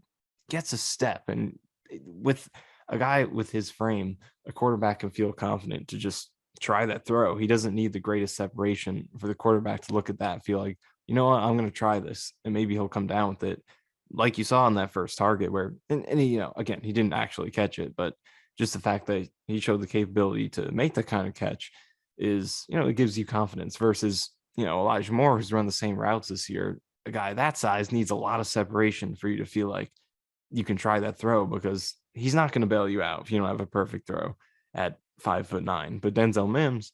gets a step. And with a guy with his frame, a quarterback can feel confident to just try that throw. He doesn't need the greatest separation for the quarterback to look at that and feel like, you know what, I'm going to try this, and maybe he'll come down with it. Like you saw on that first target where, and he, again, he didn't actually catch it, but just the fact that he showed the capability to make that kind of catch is, it gives you confidence versus, Elijah Moore, who's run the same routes this year. A guy that size needs a lot of separation for you to feel like you can try that throw, because he's not going to bail you out if you don't have a perfect throw at 5'9". But Denzel Mims,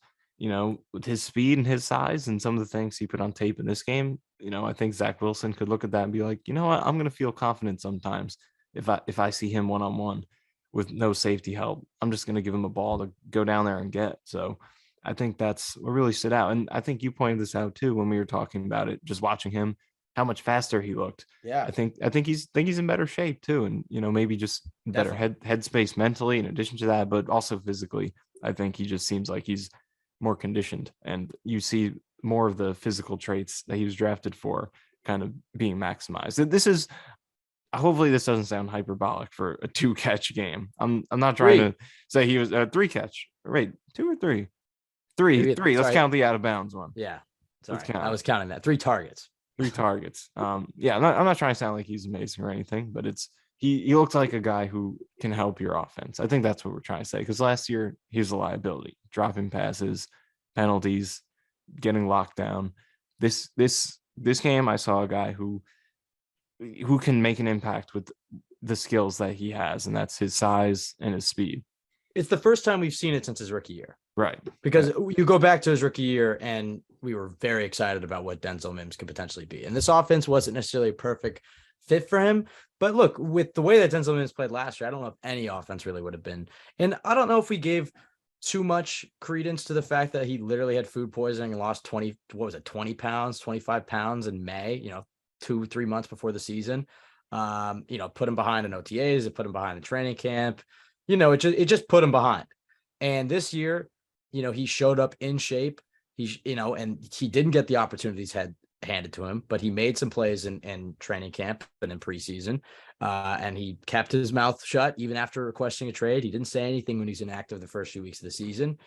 with his speed and his size and some of the things he put on tape in this game, I think Zach Wilson could look at that and be like, you know what, I'm going to feel confident sometimes if I see him one-on-one with no safety help. I'm just going to give him a ball to go down there and get. So I think that's what really stood out. And I think you pointed this out too when we were talking about it, just watching him, how much faster he looked. Yeah, I think he's in better shape too, and maybe just better headspace mentally in addition to that, but also physically. I think he just seems like he's more conditioned, and you see more of the physical traits that he was drafted for kind of being maximized. This is, hopefully this doesn't sound hyperbolic for a 2-catch game. I'm not trying to say he was a 3-catch. Right, 2 or 3? Three. Let's count the out of bounds one. Yeah, sorry, I was counting that. 3 targets. 3 targets. Yeah, I'm not trying to sound like he's amazing or anything, but he looks like a guy who can help your offense. I think that's what we're trying to say, because last year he was a liability, dropping passes, penalties, getting locked down. This game, I saw a guy who can make an impact with the skills that he has, and that's his size and his speed. It's the first time we've seen it since his rookie year. Right. Because you go back to his rookie year and we were very excited about what Denzel Mims could potentially be. And this offense wasn't necessarily a perfect fit for him. But look, with the way that Denzel Mims played last year, I don't know if any offense really would have been. And I don't know if we gave too much credence to the fact that he literally had food poisoning and lost 20 pounds, 25 pounds in May, 2-3 months before the season. Put him behind in OTAs, it put him behind in training camp. It just put him behind. And this year, he showed up in shape. And he didn't get the opportunities handed to him, but he made some plays in training camp and in preseason. And he kept his mouth shut even after requesting a trade. He didn't say anything when he's inactive the first few weeks of the season.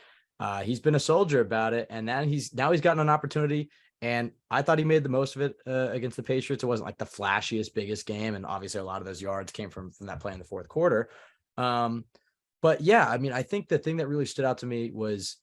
He's been a soldier about it, and now he's gotten an opportunity. And I thought he made the most of it against the Patriots. It wasn't like the flashiest, biggest game, and obviously a lot of those yards came from that play in the fourth quarter. But yeah, I mean, I think the thing that really stood out to me was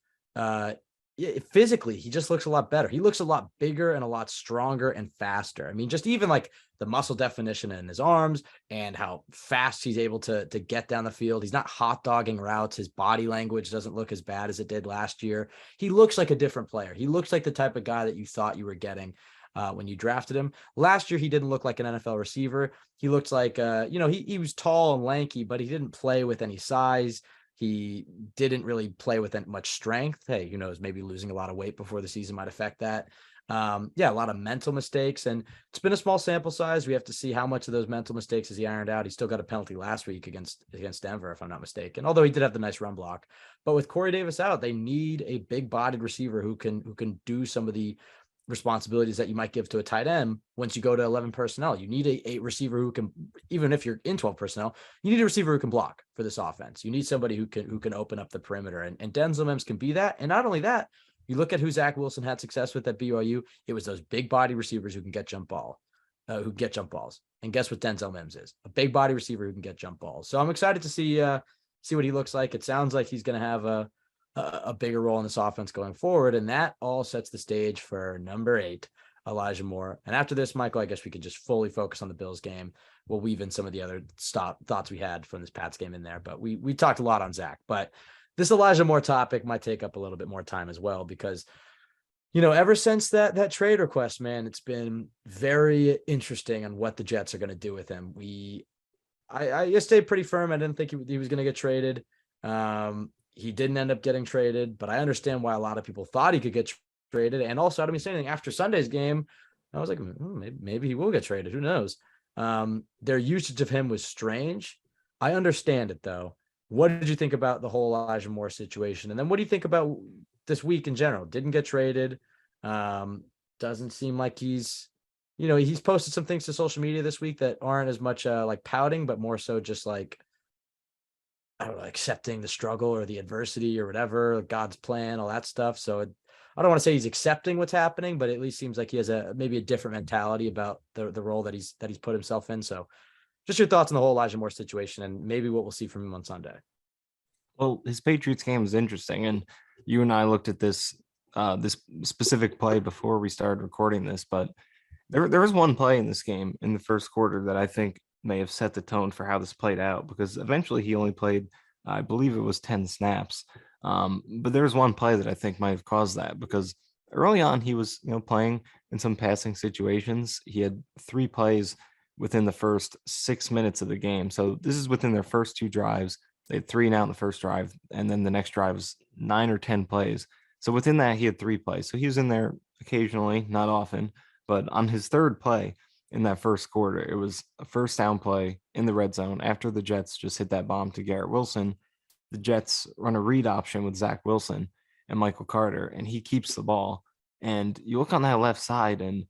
physically, he just looks a lot better. He looks a lot bigger and a lot stronger and faster. I mean, just even like the muscle definition in his arms and how fast he's able to get down the field. He's not hot dogging routes. His body language doesn't look as bad as it did last year. He looks like a different player. He looks like the type of guy that you thought you were getting when you drafted him. Last year, he didn't look like an NFL receiver. He looked like, he was tall and lanky, but he didn't play with any size. He didn't really play with much strength. Hey, who knows, maybe losing a lot of weight before the season might affect that. A lot of mental mistakes, and it's been a small sample size. We have to see how much of those mental mistakes has he ironed out. He still got a penalty last week against Denver, if I'm not mistaken, although he did have the nice run block. But with Corey Davis out, they need a big bodied receiver who can do some of the responsibilities that you might give to a tight end. Once you go to 11 personnel, you need a receiver who can, even if you're in 12 personnel, you need a receiver who can block for this offense. You need somebody who can open up the perimeter, and Denzel Mims can be that. And not only that, you look at who Zach Wilson had success with at BYU. It was those big body receivers who can get jump ball. who get jump balls. And guess what Denzel Mims is? A big body receiver who can get jump balls. So I'm excited to see what he looks like. It sounds like he's going to have a bigger role in this offense going forward. And that all sets the stage for number 8, Elijah Moore. And after this, Michael, I guess we could just fully focus on the Bills game. We'll weave in some of the other thoughts we had from this Pats game in there. But we talked a lot on Zach. But this Elijah Moore topic might take up a little bit more time as well, because ever since that trade request, man, it's been very interesting on what the Jets are going to do with him. I stayed pretty firm. I didn't think he was going to get traded. He didn't end up getting traded, but I understand why a lot of people thought he could get traded. And also, I don't mean saying anything after Sunday's game. I was like, maybe he will get traded. Who knows? Their usage of him was strange. I understand it though. What did you think about the whole Elijah Moore situation? And then what do you think about this week in general? Didn't get traded. Doesn't seem like he's posted some things to social media this week that aren't as much like pouting, but more so just like, I don't know, accepting the struggle or the adversity or whatever, God's plan, all that stuff. So I don't want to say he's accepting what's happening, but it at least seems like he has maybe a different mentality about the role that he's put himself in. So just your thoughts on the whole Elijah Moore situation and maybe what we'll see from him on Sunday. Well, his Patriots game is interesting, and you and I looked at this specific play before we started recording this, but there was one play in this game in the first quarter that I think may have set the tone for how this played out, because eventually he only played, I believe it was 10 snaps. But there was one play that I think might have caused that, because early on he was, playing in some passing situations. He had 3 plays within the first 6 minutes of the game. So this is within their first 2 drives. They had 3 now in the first drive, and then the next drive was 9 or 10 plays. So within that, he had 3 plays. So he was in there occasionally, not often. But on his third play in that first quarter, it was a first down play in the red zone after the Jets just hit that bomb to Garrett Wilson. The Jets run a read option with Zach Wilson and Michael Carter, and he keeps the ball. And you look on that left side, and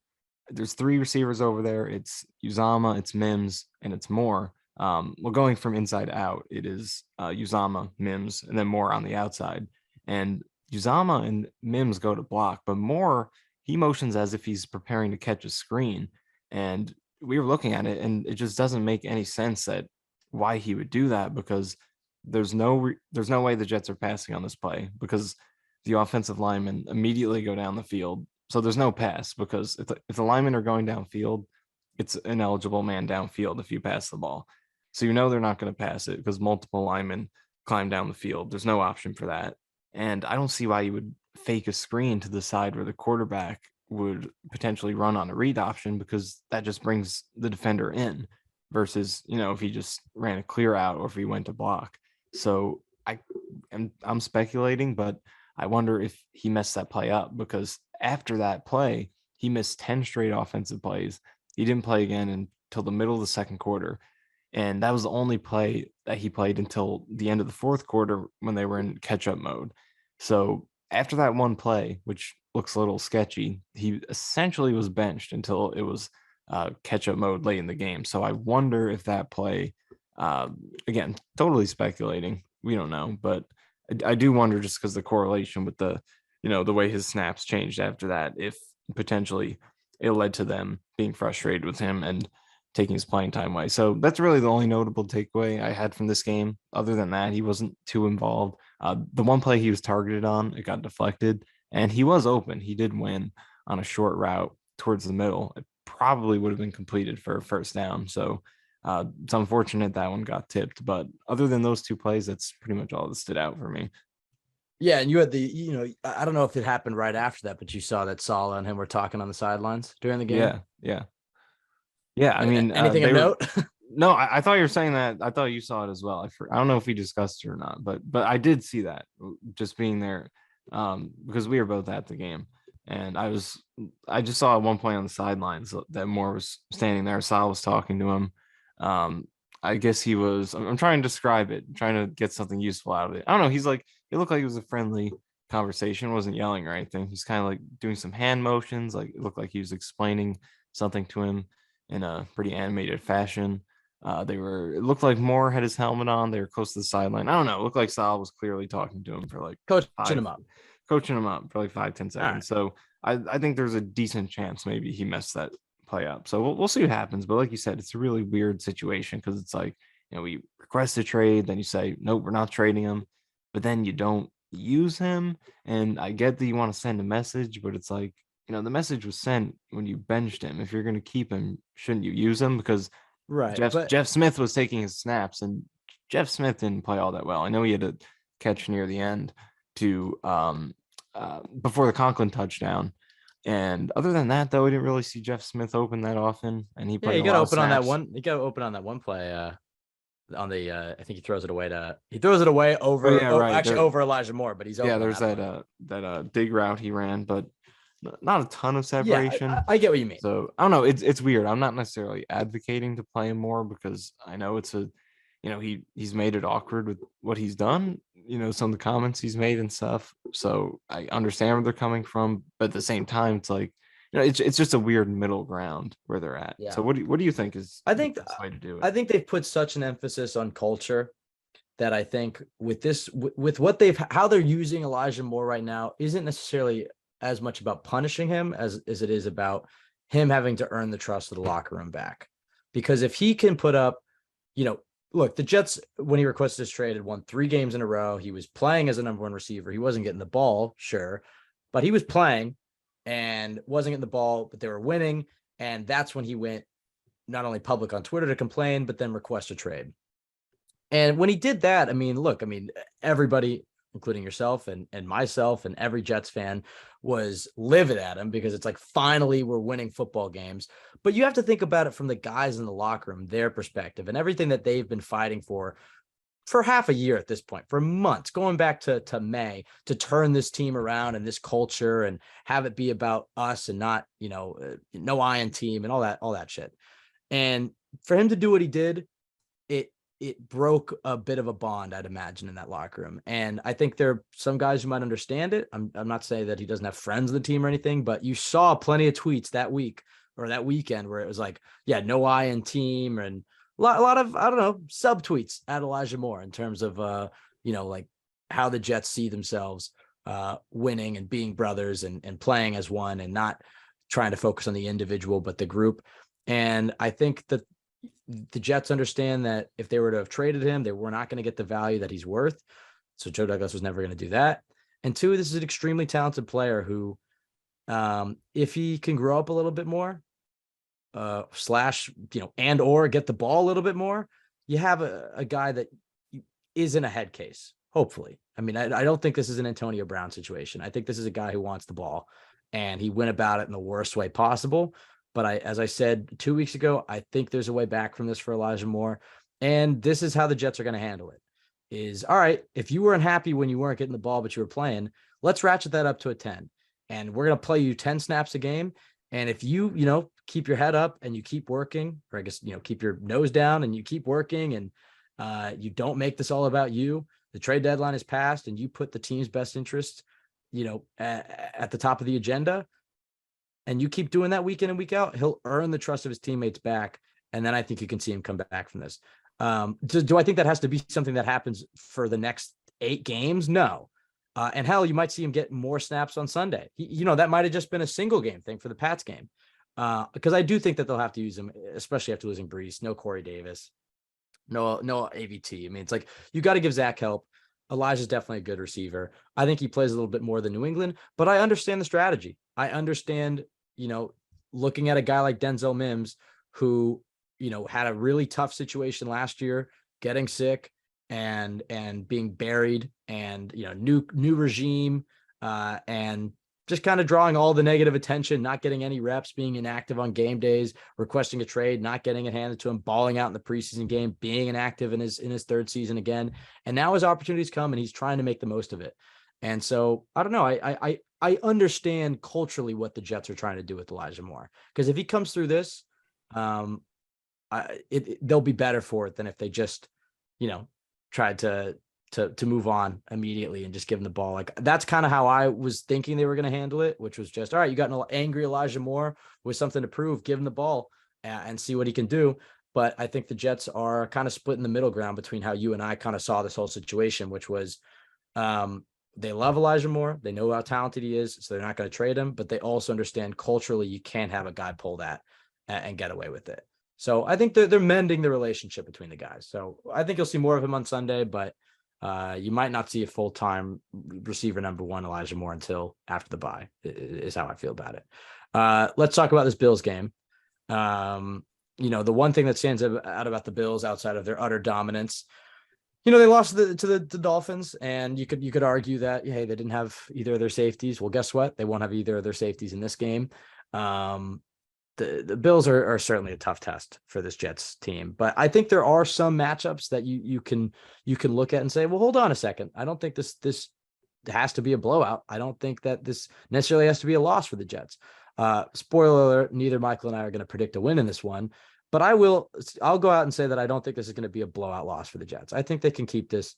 there's 3 receivers over there. It's Uzama, it's Mims, and it's Moore. Going from inside out, it is Uzama, Mims, and then Moore on the outside. And Uzama and Mims go to block, but Moore, he motions as if he's preparing to catch a screen. And we were looking at it, and it just doesn't make any sense that why he would do that, because there's no way the Jets are passing on this play, because the offensive linemen immediately go down the field. So there's no pass, because if the linemen are going downfield, it's an eligible man downfield if you pass the ball. So they're not going to pass it because multiple linemen climb down the field. There's no option for that. And I don't see why you would fake a screen to the side where the quarterback would potentially run on a read option, because that just brings the defender in versus, if he just ran a clear out or if he went to block. So I'm speculating, but I wonder if he messed that play up, because after that play, he missed 10 straight offensive plays. He didn't play again until the middle of the second quarter. And that was the only play that he played until the end of the fourth quarter when they were in catch-up mode. So after that one play, which looks a little sketchy, he essentially was benched until it was catch-up mode late in the game. So I wonder if that play, again, totally speculating, we don't know, but I do wonder, just because the correlation with the way his snaps changed after that, if potentially it led to them being frustrated with him and taking his playing time away. So that's really the only notable takeaway I had from this game. Other than that, he wasn't too involved. The one play he was targeted on, it got deflected, and he was open. He did win on a short route towards the middle. It probably would have been completed for a first down. So it's unfortunate that one got tipped. But other than those 2 plays, that's pretty much all that stood out for me. Yeah, and you had I don't know if it happened right after that, but you saw that Saleh and him were talking on the sidelines during the game. Yeah. I mean, anything of note? No, I thought you were saying that. I thought you saw it as well. I don't know if we discussed it or not, but I did see that, just being there, because we were both at the game, and I just saw at one point on the sidelines that Moore was standing there. Sal was talking to him. I guess he was. I'm trying to describe it, trying to get something useful out of it. I don't know. He's like, it looked like it was a friendly conversation. Wasn't yelling or anything. He's kind of like doing some hand motions. Like, it looked like he was explaining something to him in a pretty animated fashion. It looked like Moore had his helmet on. They were close to the sideline. I don't know. It looked like Sal was clearly talking to him for like coaching him up for like 5-10 seconds. Right. So I think there's a decent chance maybe he messed that play up. So we'll see what happens. But like you said, it's a really weird situation because it's like, we request a trade, then you say, nope, we're not trading him, but then you don't use him. And I get that you want to send a message, but it's like, the message was sent when you benched him. If you're going to keep him, shouldn't you use him? Because Right. But Jeff Smith was taking his snaps, and Jeff Smith didn't play all that well. I know he had a catch near the end to before the Conklin touchdown. And other than that, though, we didn't really see Jeff Smith open that often, and he yeah, played a lot of snaps. you got to open on that one play. On the I think he throws it away Oh over yeah, right. actually over Elijah Moore, but he's Yeah, open on there's that that dig route he ran, but not a ton of Yeah, separation. I get what you mean. So I don't know. It's weird. I'm not necessarily advocating to play him more because I know it's he's made it awkward with what he's done. Some of the comments he's made and stuff. So I understand where they're coming from, but at the same time, it's like it's just a weird middle ground where they're at. Yeah. So what do you think is I the think best way to do I it? think they've put such an emphasis on culture that I think with this with what they've how they're using Elijah Moore right now isn't necessarily as much about punishing him as it is about him having to earn the trust of the locker room back. Because if he can put up, look, the Jets, when he requested his trade, had won 3 games in a row. He was playing as a number 1 receiver. He wasn't getting the ball, sure, but he was playing and wasn't getting the ball, but they were winning. And that's when he went not only public on Twitter to complain, but then request a trade. And when he did that, everybody, including yourself and myself and every Jets fan, was livid at him because it's like, finally, we're winning football games. But you have to think about it from the guys in the locker room, their perspective, and everything that they've been fighting for half a year at this point, for months, going back to May, to turn this team around and this culture and have it be about us and not, no iron team and all that shit. And for him to do what he did, it broke a bit of a bond, I'd imagine, in that locker room. And I think there are some guys who might understand it. I'm not saying that he doesn't have friends on the team or anything, but you saw plenty of tweets that week or that weekend where it was like, yeah, no I in team, and a lot of, I don't know, subtweets at Elijah Moore in terms of, like how the Jets see themselves winning and being brothers and playing as one and not trying to focus on the individual, but the group. And I think that the Jets understand that if they were to have traded him, they were not going to get the value that he's worth. So Joe Douglas was never going to do that. And 2, this is an extremely talented player who, if he can grow up a little bit more, and or get the ball a little bit more, you have a guy that is in a head case, hopefully. I mean, I don't think this is an Antonio Brown situation. I think this is a guy who wants the ball, and he went about it in the worst way possible. But as I said 2 weeks ago, I think there's a way back from this for Elijah Moore. And this is how the Jets are going to handle it. Is, all right, if you weren't happy when you weren't getting the ball, but you were playing, let's ratchet that up to a 10. And we're going to play you 10 snaps a game. And if you, keep your head up and you keep working, or I guess, keep your nose down and you keep working, and you don't make this all about you, the trade deadline is passed and you put the team's best interests, at the top of the agenda, and you keep doing that week in and week out, he'll earn the trust of his teammates back. And then I think you can see him come back from this. Do I think that has to be something that happens for the next 8 games? No. And hell, you might see him get more snaps on Sunday. That might have just been a single game thing for the Pats game. Because I do think that they'll have to use him, especially after losing Brees. No Corey Davis, no AVT. I mean, it's like, you got to give Zach help. Elijah's definitely a good receiver. I think he plays a little bit more than New England, but I understand the strategy. I understand, looking at a guy like Denzel Mims, who, had a really tough situation last year, getting sick and being buried, and, new regime, and just kind of drawing all the negative attention, not getting any reps, being inactive on game days, requesting a trade, not getting it handed to him, balling out in the preseason game, being inactive in his 3rd season again. And now his opportunities come and he's trying to make the most of it. And so I don't know. I understand culturally what the Jets are trying to do with Elijah Moore, because if he comes through this, they'll be better for it than if they just, tried to move on immediately and just give him the ball. Like, that's kind of how I was thinking they were going to handle it, which was just, all right, you got an angry Elijah Moore with something to prove, give him the ball and see what he can do. But I think the Jets are kind of split in the middle ground between how you and I kind of saw this whole situation, which was, they love Elijah Moore. They know how talented he is, so they're not going to trade him, but they also understand culturally you can't have a guy pull that. and get away with it. So I think they're mending the relationship between the guys. So I think you'll see more of him on Sunday, but you might not see a full-time receiver number one, Elijah Moore, until after the bye, is how I feel about it. Let's talk about this Bills game. The one thing that stands out about the Bills outside of their utter dominance, they lost to the Dolphins, and you could argue that, hey, they didn't have either of their safeties. Well, guess what? They won't have either of their safeties in this game. The Bills are certainly a tough test for this Jets team, but I think there are some matchups that you can look at and say, well, hold on a second. I don't think this has to be a blowout. I don't think that this necessarily has to be a loss for the Jets. Spoiler alert, neither Michael and I are going to predict a win in this one, but I'll go out and say that I don't think this is going to be a blowout loss for the Jets. I think they can keep this,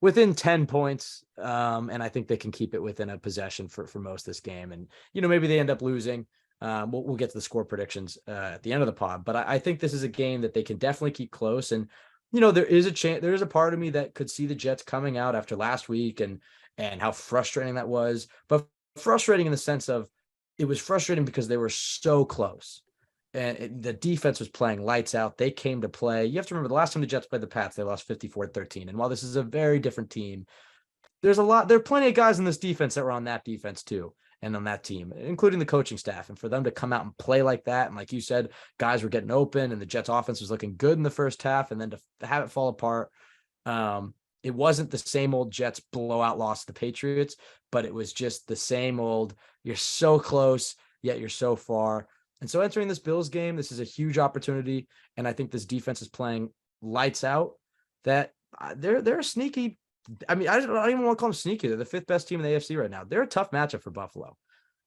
within 10 points. And I think they can keep it within a possession for most of this game. And, maybe they end up losing. We'll get to the score predictions at the end of the pod, but I think this is a game that they can definitely keep close. And, there is a chance, there is a part of me that could see the Jets coming out after last week and how frustrating that was, but frustrating in the sense of it was frustrating because they were so close. And the defense was playing lights out. They came to play. You have to remember the last time the Jets played the Pats, they lost 54-13. And while this is a very different team, there are plenty of guys in this defense that were on that defense too, and on that team, including the coaching staff. And for them to come out and play like that, and like you said, guys were getting open, and the Jets offense was looking good in the first half, and then to have it fall apart, it wasn't the same old Jets blowout loss to the Patriots, but it was just the same old, you're so close, yet you're so far. And so entering this Bills game, this is a huge opportunity. And I think this defense is playing lights out, that they're sneaky. I mean, I don't even want to call them sneaky. They're the fifth best team in the AFC right now. They're a tough matchup for Buffalo.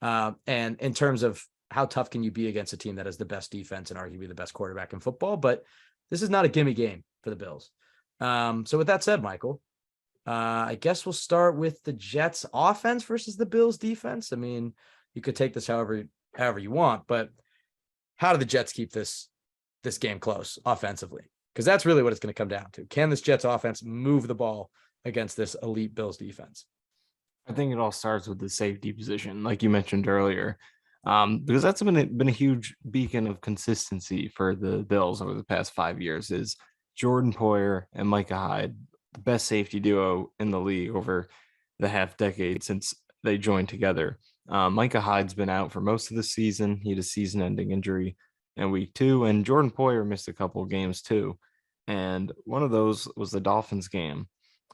And in terms of how tough can you be against a team that has the best defense and arguably the best quarterback in football, but this is not a gimme game for the Bills. So with that said, Michael, I guess we'll start with the Jets offense versus the Bills defense. I mean, you could take this however you want, but how do the Jets keep this game close offensively? Because that's really what it's going to come down to. Can this Jets offense move the ball against this elite Bills defense? I think it all starts with the safety position, like you mentioned earlier, because that's been a huge beacon of consistency for the Bills over the past 5 years. Is Jordan Poyer and Micah Hyde, the best safety duo in the league over the half decade since they joined together. Micah Hyde's been out for most of the season. He had a season-ending injury in week 2, and Jordan Poyer missed a couple of games too. And one of those was the Dolphins game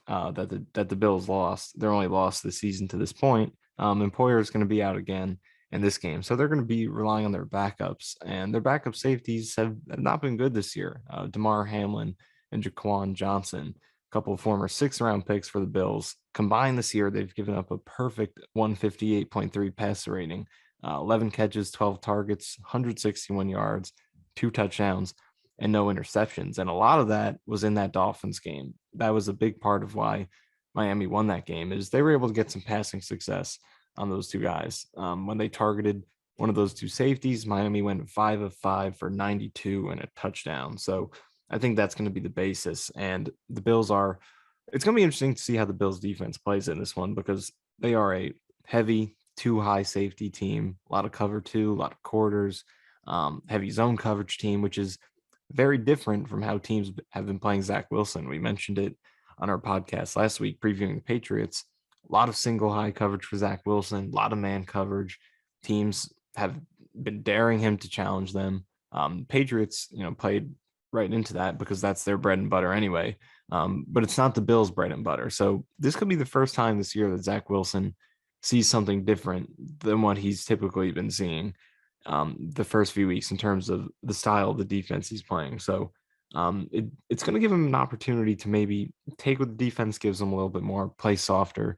that the Bills lost. Their only loss this season to this point. And Poyer is going to be out again in this game, so they're going to be relying on their backups. And their backup safeties have not been good this year. Damar Hamlin and Jaquan Johnson, a couple of former 6th-round picks for the Bills. Combined this year, they've given up a perfect 158.3 passer rating, 11 catches, 12 targets, 161 yards, 2 touchdowns, and no interceptions. And a lot of that was in that Dolphins game. That was a big part of why Miami won that game, is they were able to get some passing success on those two guys. When they targeted one of those two safeties, Miami went 5 of 5 for 92 and a touchdown. So I think that's going to be the basis. And the Bills it's going to be interesting to see how the Bills defense plays in this one, because they are a heavy 2 high safety team, a lot of cover 2, a lot of quarters, heavy zone coverage team, which is very different from how teams have been playing Zach Wilson. We mentioned it on our podcast last week, previewing the Patriots. A lot of single high coverage for Zach Wilson, a lot of man coverage. Teams have been daring him to challenge them. Patriots, played right into that because that's their bread and butter anyway. But it's not the Bills' bread and butter. So this could be the first time this year that Zach Wilson sees something different than what he's typically been seeing the first few weeks in terms of the style of the defense he's playing. So it's going to give him an opportunity to maybe take what the defense gives him a little bit more, play softer,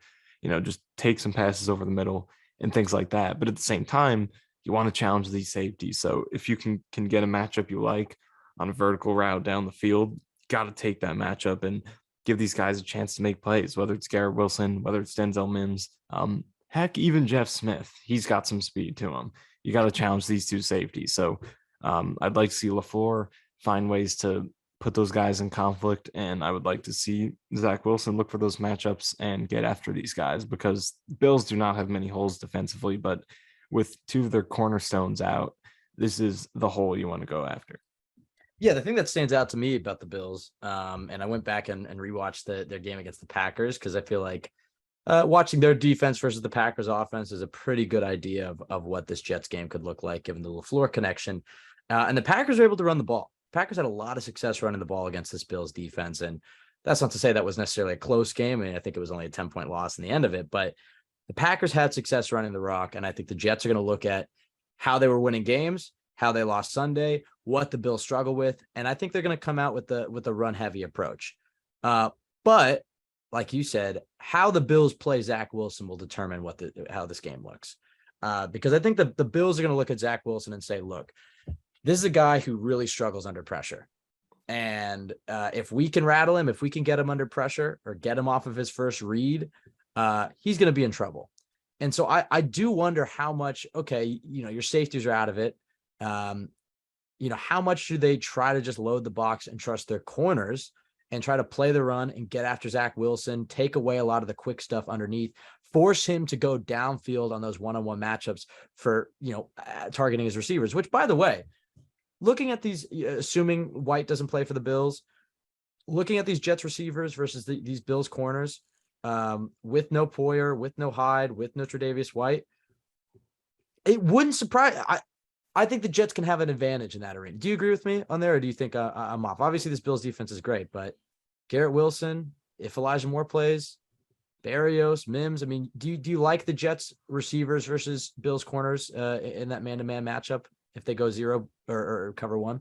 just take some passes over the middle and things like that. But at the same time, you want to challenge these safeties. So if you can get a matchup you like on a vertical route down the field, got to take that matchup and give these guys a chance to make plays, whether it's Garrett Wilson, whether it's Denzel Mims, heck, even Jeff Smith. He's got some speed to him. You got to challenge these two safeties. So I'd like to see LaFleur find ways to put those guys in conflict, and I would like to see Zach Wilson look for those matchups and get after these guys, because Bills do not have many holes defensively, but with two of their cornerstones out, this is the hole you want to go after. Yeah, the thing that stands out to me about the Bills, and I went back and rewatched their game against the Packers because I feel like watching their defense versus the Packers offense is a pretty good idea of what this Jets game could look like given the LaFleur connection. And the Packers were able to run the ball. Packers had a lot of success running the ball against this Bills defense. And that's not to say that was necessarily a close game. I mean, I think it was only a 10-point loss in the end of it, but the Packers had success running the rock. And I think the Jets are going to look at how they were winning games, how they lost Sunday, what the Bills struggle with. And I think they're going to come out with the run heavy approach. But like you said, how the Bills play Zach Wilson will determine how this game looks. Because I think the Bills are going to look at Zach Wilson and say, look, this is a guy who really struggles under pressure. And if we can rattle him, if we can get him under pressure or get him off of his first read, he's going to be in trouble. And so I do wonder how much, okay, your safeties are out of it. How much do they try to just load the box and trust their corners and try to play the run and get after Zach Wilson, take away a lot of the quick stuff underneath, force him to go downfield on those one-on-one matchups for, targeting his receivers, which, by the way, looking at these, assuming White doesn't play for the Bills, looking at these Jets receivers versus these Bills corners, with no Poyer, with no Hyde, with no Tre'Davious White, it wouldn't surprise. I think the Jets can have an advantage in that arena. Do you agree with me on there, or do you think I'm off? Obviously, this Bills defense is great, but Garrett Wilson, if Elijah Moore plays, Barrios, Mims. I mean, do you like the Jets receivers versus Bills corners in that man-to-man matchup if they go zero or cover one?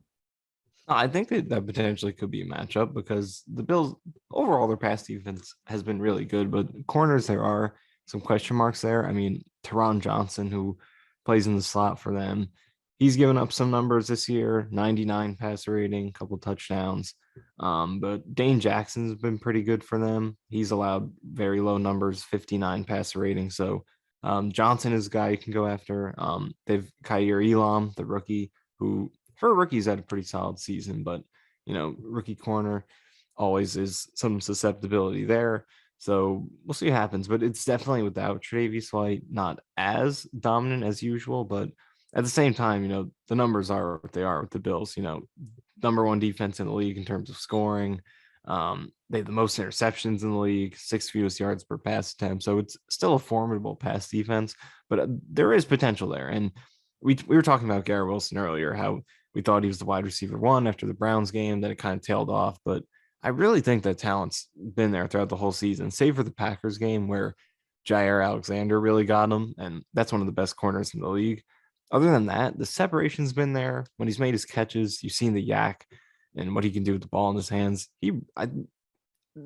I think that potentially could be a matchup because the Bills overall their pass defense has been really good, but corners there are some question marks there. I mean, Teron Johnson, who plays in the slot for them, he's given up some numbers this year, 99 pass rating, couple touchdowns. But Dane Jackson's been pretty good for them. He's allowed very low numbers, 59 pass rating. So Johnson is a guy you can go after. They've Kaiir Elam, the rookie, who for rookies had a pretty solid season, but rookie corner always is some susceptibility there. So we'll see what happens, but it's definitely without Tre'Davious White, not as dominant as usual, but at the same time, the numbers are what they are with the Bills, number one defense in the league in terms of scoring. They have the most interceptions in the league, 6 fewest yards per pass attempt. So it's still a formidable pass defense, but there is potential there. And we were talking about Garrett Wilson earlier, how we thought he was the wide receiver one after the Browns game, then it kind of tailed off. But I really think that talent's been there throughout the whole season, save for the Packers game where Jair Alexander really got him. And that's one of the best corners in the league. Other than that, the separation's been there. When he's made his catches, you've seen the yak and what he can do with the ball in his hands.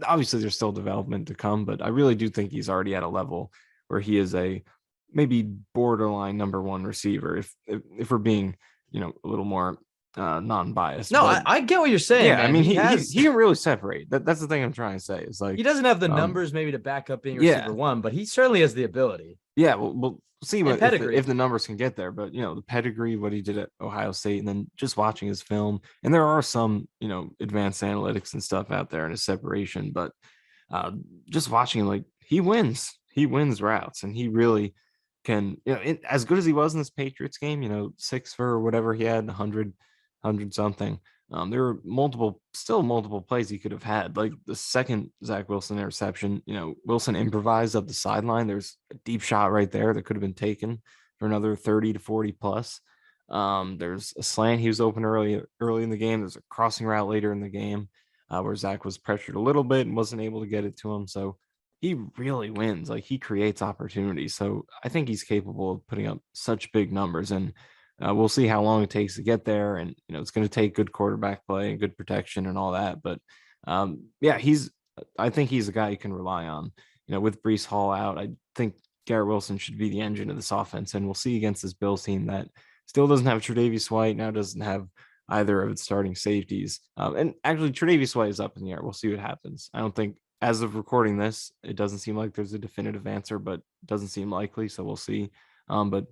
Obviously there's still development to come, but I really do think he's already at a level where he is a maybe borderline number one receiver. If we're being, a little more non-biased. No, I get what you're saying. Yeah, man. I mean, he can really separate. That's the thing I'm trying to say. It's like he doesn't have the numbers maybe to back up being receiver one, but he certainly has the ability. Yeah, we'll see what if the numbers can get there. But the pedigree, what he did at Ohio State, and then just watching his film, and there are some advanced analytics and stuff out there in his separation. But just watching him, like he wins routes, and he really can. As good as he was in this Patriots game, 6 for whatever he had, 100 something. There were multiple plays he could have had. Like the second Zach Wilson interception, Wilson improvised up the sideline. There's a deep shot right there that could have been taken for another 30 to 40 plus. There's a slant he was open early in the game. There's a crossing route later in the game where Zach was pressured a little bit and wasn't able to get it to him. So he really wins. Like he creates opportunities. So I think he's capable of putting up such big numbers, and we'll see how long it takes to get there. And, it's going to take good quarterback play and good protection and all that. But I think he's a guy you can rely on. With Breece Hall out, I think Garrett Wilson should be the engine of this offense. And we'll see against this Bills team that still doesn't have Tre'Davious White, now doesn't have either of its starting safeties. And actually, Tre'Davious White is up in the air. We'll see what happens. I don't think, as of recording this, it doesn't seem like there's a definitive answer, but it doesn't seem likely. So we'll see. But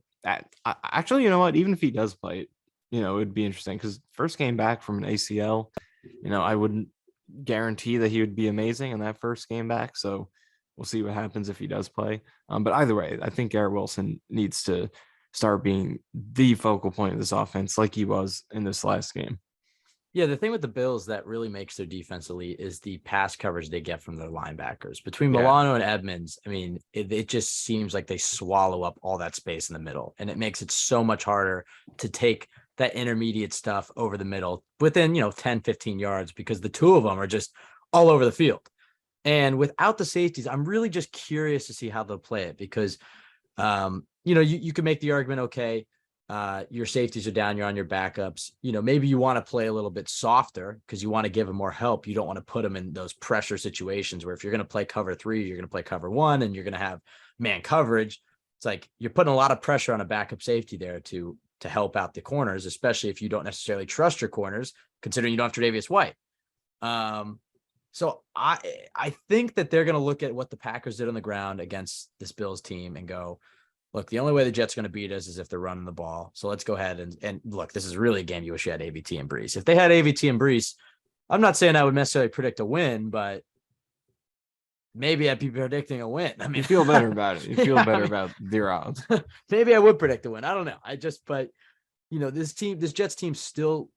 actually, you know what? Even if he does play it, it would be interesting because first game back from an ACL, I wouldn't guarantee that he would be amazing in that first game back. So we'll see what happens if he does play. But either way, I think Garrett Wilson needs to start being the focal point of this offense like he was in this last game. Yeah, the thing with the Bills that really makes their defense elite is the pass coverage they get from their linebackers. Between Yeah. Milano and Edmonds, I mean, it just seems like they swallow up all that space in the middle, and it makes it so much harder to take that intermediate stuff over the middle within, 10, 15 yards because the two of them are just all over the field. And without the safeties, I'm really just curious to see how they'll play it because you can make the argument, okay, your safeties are down, you're on your backups. Maybe you want to play a little bit softer because you want to give them more help. You don't want to put them in those pressure situations where if you're going to play cover 3, you're going to play cover 1, and you're going to have man coverage. It's like you're putting a lot of pressure on a backup safety there to help out the corners, especially if you don't necessarily trust your corners, considering you don't have Tre'Davious White. So I think that they're going to look at what the Packers did on the ground against this Bills team and go, look, the only way the Jets are going to beat us is if they're running the ball. So let's go ahead and look, this is really a game you wish you had AVT and Brees. If they had AVT and Brees, I'm not saying I would necessarily predict a win, but maybe I'd be predicting a win. I mean, you feel better about it. You feel yeah, better about their odds. Maybe I would predict a win. I don't know. But this Jets team still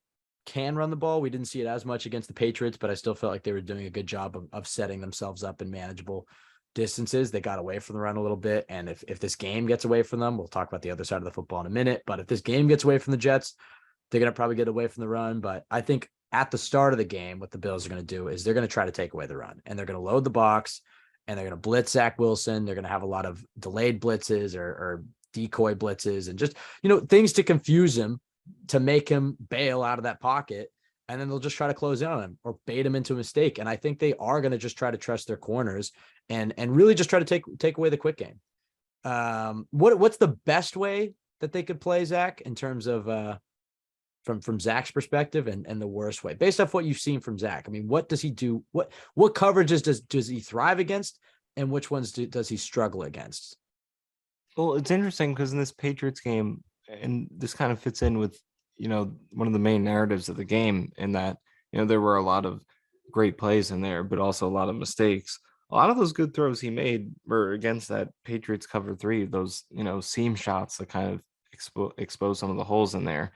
can run the ball. We didn't see it as much against the Patriots, but I still felt like they were doing a good job of setting themselves up in manageable distances. They got away from the run a little bit. And if this game gets away from them, we'll talk about the other side of the football in a minute. But if this game gets away from the Jets, they're going to probably get away from the run. But I think at the start of the game, what the Bills are going to do is they're going to try to take away the run, and they're going to load the box, and they're going to blitz Zach Wilson. They're going to have a lot of delayed blitzes or decoy blitzes and just, things to confuse him, to make him bail out of that pocket. And then they'll just try to close in on him or bait him into a mistake. And I think they are going to just try to trust their corners and really just try to take away the quick game. What's the best way that they could play Zach in terms of from Zach's perspective, and the worst way based off what you've seen from Zach? I mean, what does he do? What coverages does he thrive against, and which ones does he struggle against? Well, it's interesting because in this Patriots game, and this kind of fits in with, one of the main narratives of the game, in that, there were a lot of great plays in there, but also a lot of mistakes. A lot of those good throws he made were against that Patriots cover 3, those, seam shots that kind of expose some of the holes in there,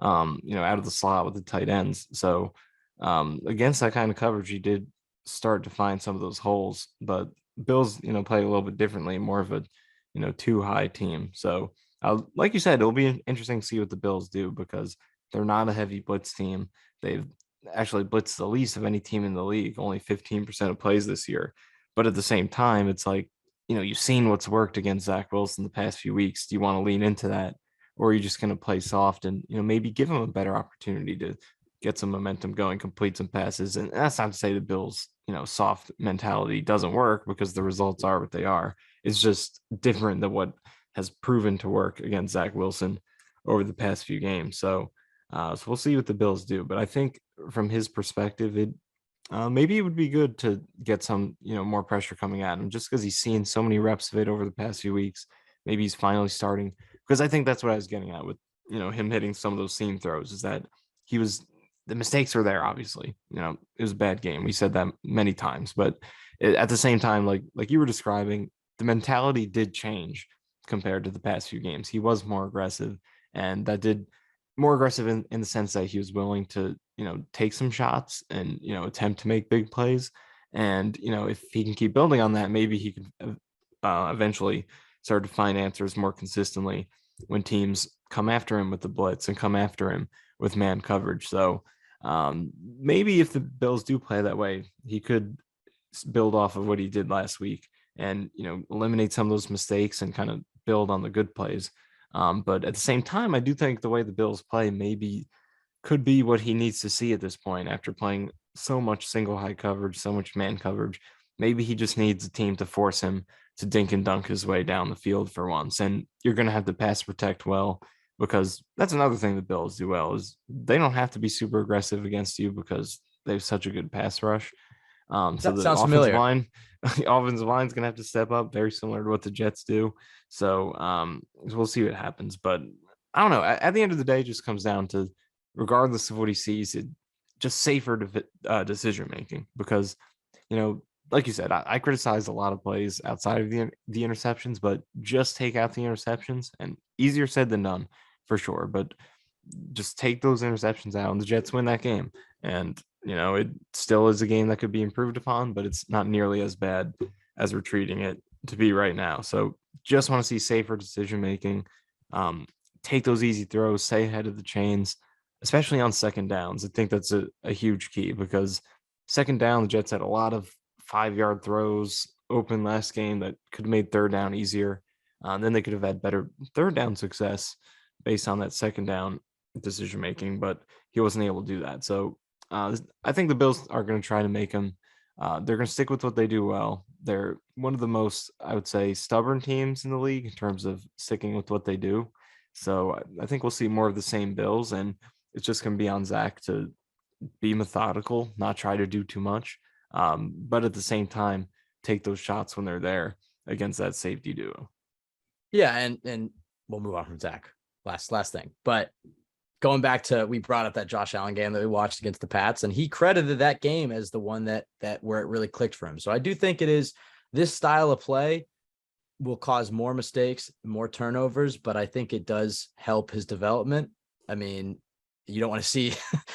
out of the slot with the tight ends. So against that kind of coverage, he did start to find some of those holes, but Bills, play a little bit differently, more of a, too high team. So like you said, it'll be interesting to see what the Bills do because they're not a heavy blitz team. They've actually blitzed the least of any team in the league, only 15% of plays this year. But at the same time, it's like, you've seen what's worked against Zach Wilson the past few weeks. Do you want to lean into that? Or are you just going to play soft and, maybe give him a better opportunity to get some momentum going, complete some passes? And that's not to say the Bills, soft mentality doesn't work, because the results are what they are. It's just different than what has proven to work against Zach Wilson over the past few games. So we'll see what the Bills do. But I think from his perspective, maybe it would be good to get some, more pressure coming at him, just because he's seen so many reps of it over the past few weeks. Maybe he's finally starting, because I think that's what I was getting at with, him hitting some of those seam throws, is that the mistakes are there. Obviously, it was a bad game. We said that many times, but at the same time, like you were describing, the mentality did change compared to the past few games. He was more aggressive, and that did more aggressive in the sense that he was willing to, take some shots and, attempt to make big plays. And, if he can keep building on that, maybe he can eventually start to find answers more consistently when teams come after him with the blitz and come after him with man coverage. So maybe if the Bills do play that way, he could build off of what he did last week and, eliminate some of those mistakes and kind of build on the good plays. But at the same time, I do think the way the Bills play maybe could be what he needs to see at this point after playing so much single high coverage, so much man coverage. Maybe he just needs a team to force him to dink and dunk his way down the field for once. And you're going to have to pass protect well, because that's another thing the Bills do well, is they don't have to be super aggressive against you because they have such a good pass rush. So That the sounds offensive familiar. line, the offensive line is going to have to step up, very similar to what the Jets do. So we'll see what happens. But I don't know. At the end of the day, it just comes down to, regardless of what he sees, it just safer decision making, because like you said, I criticize a lot of plays outside of the interceptions, but just take out the interceptions, and easier said than done for sure. But just take those interceptions out, and the Jets win that game. And it still is a game that could be improved upon, but it's not nearly as bad as we're treating it to be right now. So just want to see safer decision making. Take those easy throws, stay ahead of the chains, especially on second downs. I think that's a huge key because second down, the Jets had a lot of 5-yard throws open last game that could have made third down easier. Then they could have had better third down success based on that second down decision making, but he wasn't able to do that. So I think the Bills are going to try to make him. They're going to stick with what they do well. They're one of the most, I would say, stubborn teams in the league in terms of sticking with what they do. So I think we'll see more of the same Bills, and it's just going to be on Zach to be methodical, not try to do too much, but at the same time, take those shots when they're there against that safety duo. Yeah, and we'll move on from Zach. Last thing, but going back to, we brought up that Josh Allen game that we watched against the Pats, and he credited that game as the one that where it really clicked for him. So I do think it is this style of play will cause more mistakes, more turnovers, but I think it does help his development. I mean, you don't want to see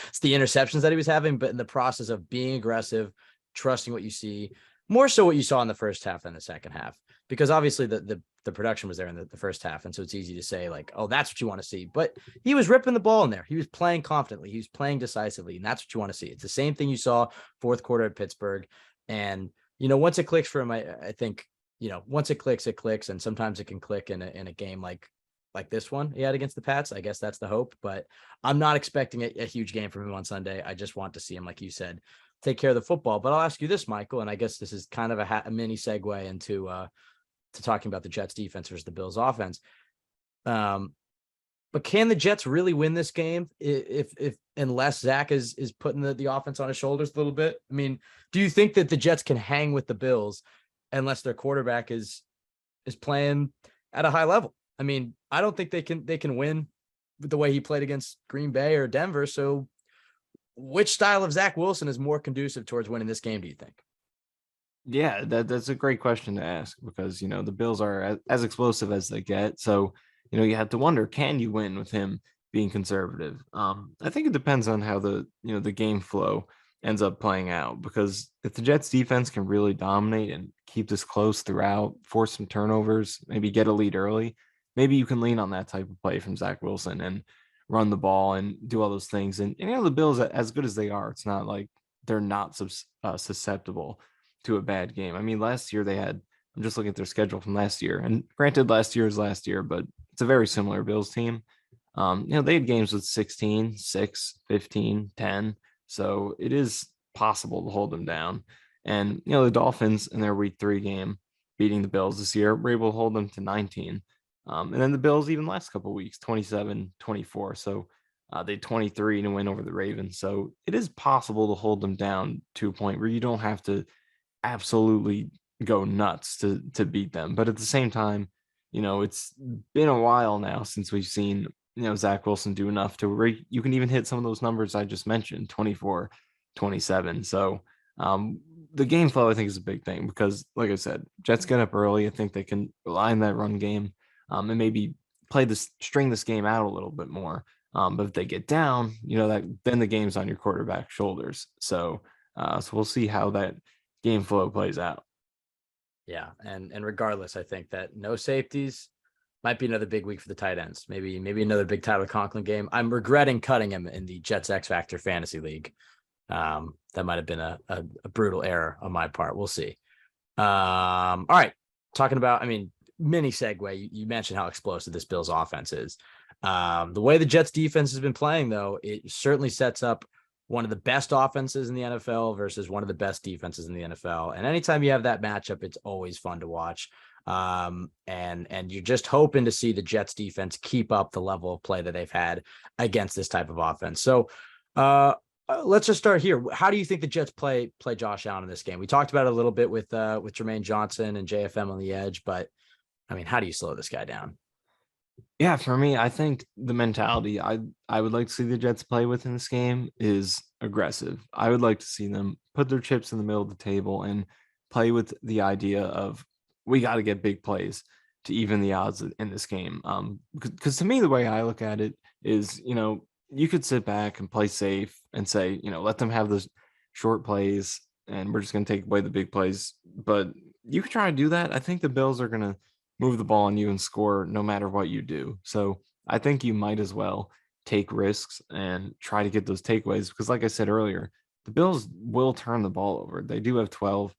it's the interceptions that he was having, but in the process of being aggressive, trusting what you see, more so what you saw in the first half than the second half, because obviously the production was there in the first half. And so it's easy to say like, oh, that's what you want to see, but he was ripping the ball in there. He was playing confidently. He was playing decisively. And that's what you want to see. It's the same thing you saw fourth quarter at Pittsburgh. And, once it clicks for him, I think, once it clicks, it clicks. And sometimes it can click in a game like this one he had against the Pats. I guess that's the hope, but I'm not expecting a huge game from him on Sunday. I just want to see him, like you said, take care of the football. But I'll ask you this, Michael, and I guess this is kind of a mini segue into to talking about the Jets defense versus the Bills offense. But can the Jets really win this game if unless Zach is putting the offense on his shoulders a little bit? I mean, do you think that the Jets can hang with the Bills unless their quarterback is playing at a high level? I mean, I don't think they can win with the way he played against Green Bay or Denver. So which style of Zach Wilson is more conducive towards winning this game, do you think? Yeah, that's a great question to ask because the Bills are as explosive as they get. So you have to wonder, can you win with him being conservative? I think it depends on how the game flow ends up playing out, because if the Jets defense can really dominate and keep this close throughout, force some turnovers, maybe get a lead early, maybe you can lean on that type of play from Zach Wilson and run the ball and do all those things. And the Bills, as good as they are, it's not like they're not susceptible to a bad game. I mean, last year I'm just looking at their schedule from last year, and granted, last year is last year, but it's a very similar Bills team. They had games with 16, 6, 15, 10. So it is possible to hold them down. And, the Dolphins in their week 3 game beating the Bills this year were able to hold them to 19. And then the Bills, even last couple of weeks, 27, 24. So they had 23 to win over the Ravens. So it is possible to hold them down to a point where you don't have to absolutely go nuts to beat them. But at the same time, it's been a while now since we've seen, Zach Wilson do enough to where you can even hit some of those numbers I just mentioned, 24, 27. So the game flow, I think, is a big thing because, like I said, Jets get up early. I think they can rely on that run game and maybe string this game out a little bit more. But if they get down, then the game's on your quarterback's shoulders. So we'll see how that game flow plays out. Yeah, and regardless, I think that no safeties might be another big week for the tight ends. Maybe another big Tyler Conklin game. I'm regretting cutting him in the Jets X Factor Fantasy League. That might have been a brutal error on my part. We'll see. All right, talking about, mini segue. You mentioned how explosive this Bills offense is. The way the Jets defense has been playing, though, it certainly sets up one of the best offenses in the NFL versus one of the best defenses in the NFL. And anytime you have that matchup, it's always fun to watch. And you're just hoping to see the Jets defense keep up the level of play that they've had against this type of offense. So let's just start here. How do you think the Jets play Josh Allen in this game? We talked about it a little bit with Jermaine Johnson and JFM on the edge, but how do you slow this guy down? Yeah, for me, I think the mentality I would like to see the Jets play with in this game is aggressive. I would like to see them put their chips in the middle of the table and play with the idea of we got to get big plays to even the odds in this game. Because to me, the way I look at it is, you could sit back and play safe and say, let them have those short plays and we're just going to take away the big plays. But you could try to do that. I think the Bills are going to move the ball on you and score no matter what you do. So I think you might as well take risks and try to get those takeaways because, like I said earlier, the Bills will turn the ball over. They do have 12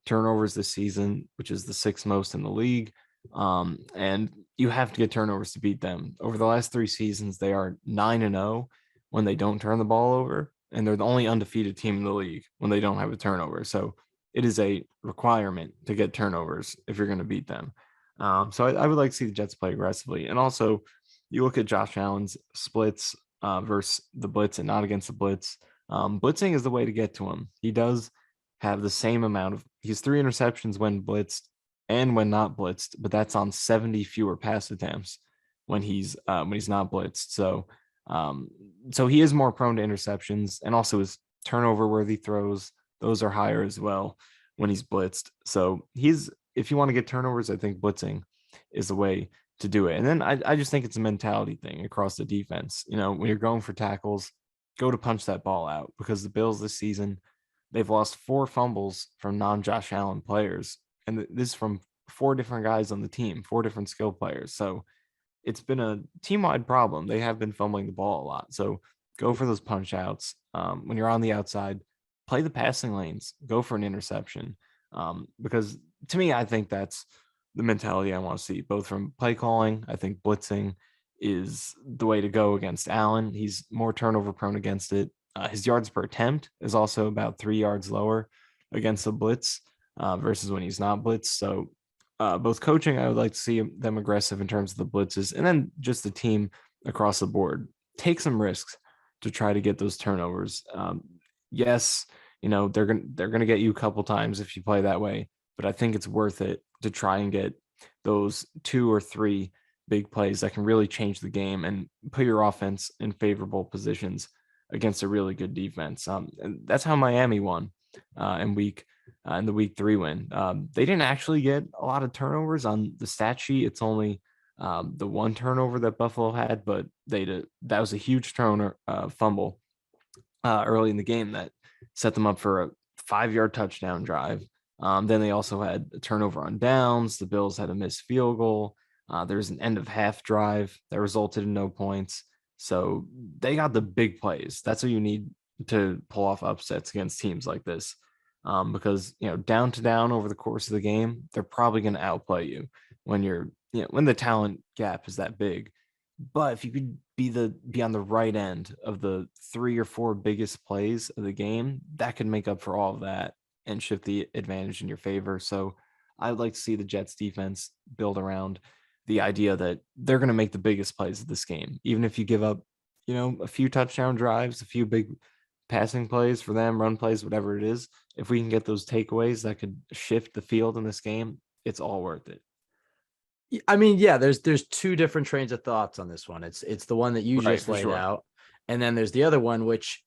turnovers this season, which is the sixth most in the league. And you have to get turnovers to beat them. Over the last 3 seasons, they are 9-0 when they don't turn the ball over, and they're the only undefeated team in the league when they don't have a turnover. So it is a requirement to get turnovers if you're going to beat them. So I would like to see the Jets play aggressively. And also, you look at Josh Allen's splits versus the blitz and not against the blitz. Blitzing is the way to get to him. He does have the same amount of, he's 3 interceptions when blitzed and when not blitzed, but that's on 70 fewer pass attempts when he's not blitzed. So he is more prone to interceptions, and also his turnover worthy throws, those are higher as well when he's blitzed. So if you want to get turnovers, I think blitzing is the way to do it. And then I just think it's a mentality thing across the defense. When you're going for tackles, go to punch that ball out, because the Bills this season, they've lost 4 fumbles from non-Josh Allen players. And this is from 4 different guys on the team, 4 different skill players. So it's been a team-wide problem. They have been fumbling the ball a lot. So go for those punch outs. When you're on the outside, play the passing lanes, go for an interception. Because to me, I think that's the mentality I want to see, both from play calling. I think blitzing is the way to go against Allen. He's more turnover prone against it. His yards per attempt is also about 3 yards lower against the blitz versus when he's not blitzed. So both coaching, I would like to see them aggressive in terms of the blitzes, and then just the team across the board take some risks to try to get those turnovers. Yes, they're gonna get you a couple times if you play that way, but I think it's worth it to try and get those 2 or 3 big plays that can really change the game and put your offense in favorable positions against a really good defense. And that's how Miami won in the week 3 win. They didn't actually get a lot of turnovers on the stat sheet. It's only the 1 turnover that Buffalo had, but that was a huge fumble early in the game that set them up for a 5-yard touchdown drive. Then they also had a turnover on downs. The Bills had a missed field goal. There was an end of half drive that resulted in no points. So they got the big plays. That's what you need to pull off upsets against teams like this. Because down to down over the course of the game, they're probably going to outplay you when when the talent gap is that big. But if you could be on the right end of the 3 or 4 biggest plays of the game, that could make up for all of that and shift the advantage in your favor. So I'd like to see the Jets defense build around the idea that they're going to make the biggest plays of this game, even if you give up, a few touchdown drives, a few big passing plays for them, run plays, whatever it is. If we can get those takeaways that could shift the field in this game, it's all worth it. I mean, yeah, there's 2 different trains of thoughts on this one. It's the one that you Right, just for laid sure. out, and then there's the other one, which,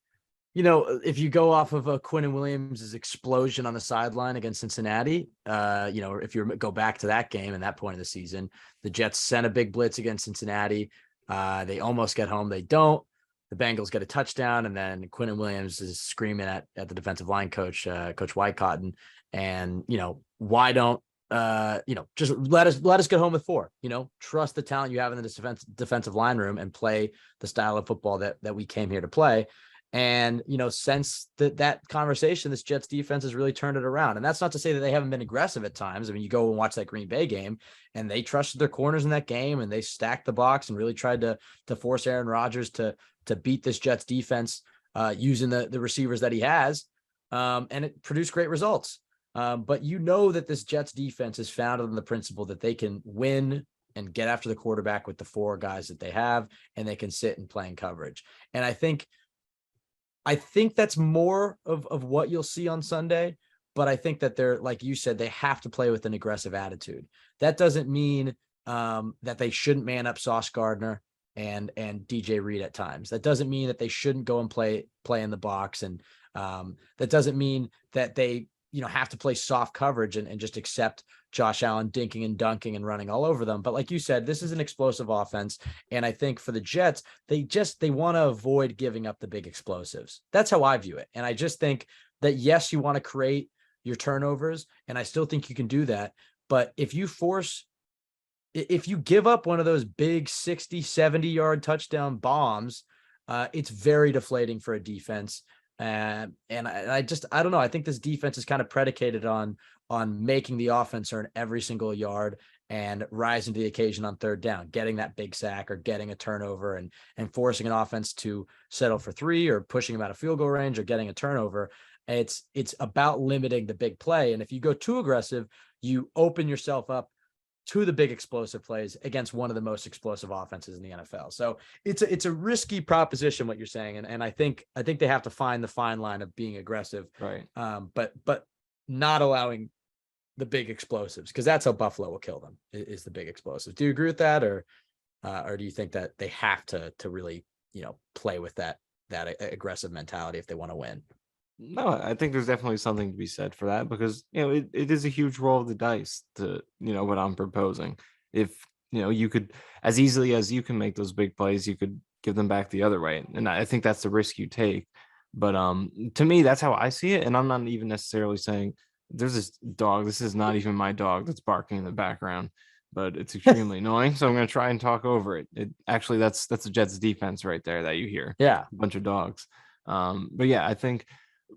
if you go off of Quinnen Williams' explosion on the sideline against Cincinnati, if you go back to that game and that point of the season, the Jets sent a big blitz against Cincinnati. They almost get home. They don't. The Bengals get a touchdown, and then Quinnen Williams is screaming at the defensive line coach, Coach Wycotton, and why don't just let us get home with 4. Trust the talent you have in the defensive line room and play the style of football that we came here to play. And since that conversation, this Jets defense has really turned it around. And that's not to say that they haven't been aggressive at times. I mean, you go and watch that Green Bay game, and they trusted their corners in that game, and they stacked the box and really tried to force Aaron Rodgers to beat this Jets defense using the receivers that he has, and it produced great results. But that this Jets defense is founded on the principle that they can win and get after the quarterback with the 4 guys that they have, and they can sit and play in coverage. And I think that's more of what you'll see on Sunday. But I think that they're, like you said, they have to play with an aggressive attitude. That doesn't mean that they shouldn't man up Sauce Gardner and DJ Reed at times. That doesn't mean that they shouldn't go and play in the box. And that doesn't mean that they have to play soft coverage and just accept Josh Allen dinking and dunking and running all over them. But like you said, this is an explosive offense. And I think for the Jets, they want to avoid giving up the big explosives. That's how I view it. And I just think that, yes, you want to create your turnovers, and I still think you can do that. But if you give up one of those big 60, 70-yard touchdown bombs, it's very deflating for a defense. And I don't know. I think this defense is kind of predicated on making the offense earn every single yard and rising to the occasion on third down, getting that big sack or getting a turnover and forcing an offense to settle for 3 or pushing them out of field goal range or getting a turnover. It's about limiting the big play. And if you go too aggressive, you open yourself up to the big explosive plays against one of the most explosive offenses in the NFL. So it's a risky proposition, what you're saying. And I think they have to find the fine line of being aggressive, Right. But not allowing the big explosives, because that's how Buffalo will kill them, is the big explosives. Do you agree with that? Or do you think that they have to really, play with that aggressive mentality if they want to win? No, I think there's definitely something to be said for that because it is a huge roll of the dice to what I'm proposing. If you could, as easily as you can make those big plays, you could give them back the other way, and I think that's the risk you take. But to me, that's how I see it, and I'm not even necessarily saying there's this dog. This is not even my dog that's barking in the background, but it's extremely annoying. So I'm going to try and talk over it. It actually that's the Jets defense right there that you hear. Yeah. A bunch of dogs. But yeah, I think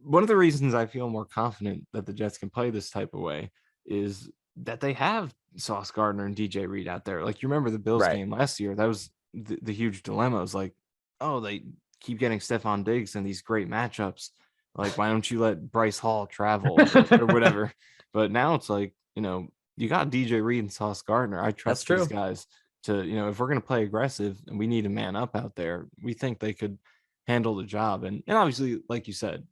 one of the reasons I feel more confident that the Jets can play this type of way is that they have Sauce Gardner and DJ Reed out there. Like, you remember the Bills Right. game last year? That was the huge dilemma. It was like, oh, they keep getting Stephon Diggs in these great matchups. Like, why don't you let Bryce Hall travel or whatever? But now it's like, you got DJ Reed and Sauce Gardner. I That's trust true. these guys to, if we're going to play aggressive and we need a man up out there, we think they could handle the job. And obviously, like you said,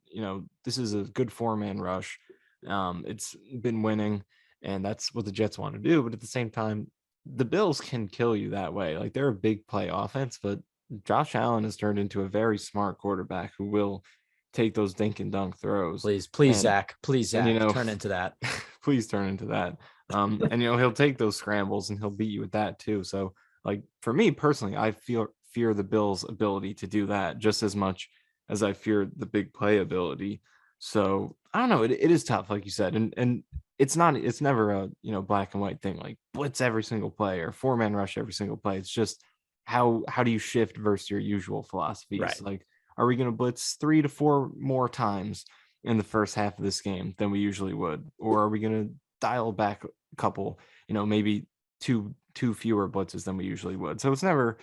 this is a good 4-man rush. It's been winning, and that's what the Jets want to do. But at the same time, the Bills can kill you that way. Like, they're a big play offense, but Josh Allen has turned into a very smart quarterback who will take those dink and dunk throws. Please, And Zach, turn into that. please turn into that. And he'll take those scrambles and he'll beat you with that too. So, like, for me personally, I fear the Bills' ability to do that just as much as I fear the big play ability. So I don't know. It is tough, like you said, and it's never a black and white thing, like blitz every single play or 4-man rush every single play. It's just how do you shift versus your usual philosophies? Right. Like, are we going to blitz 3 to 4 more times in the first half of this game than we usually would, or are we going to dial back a couple, maybe two fewer blitzes than we usually would? So it's never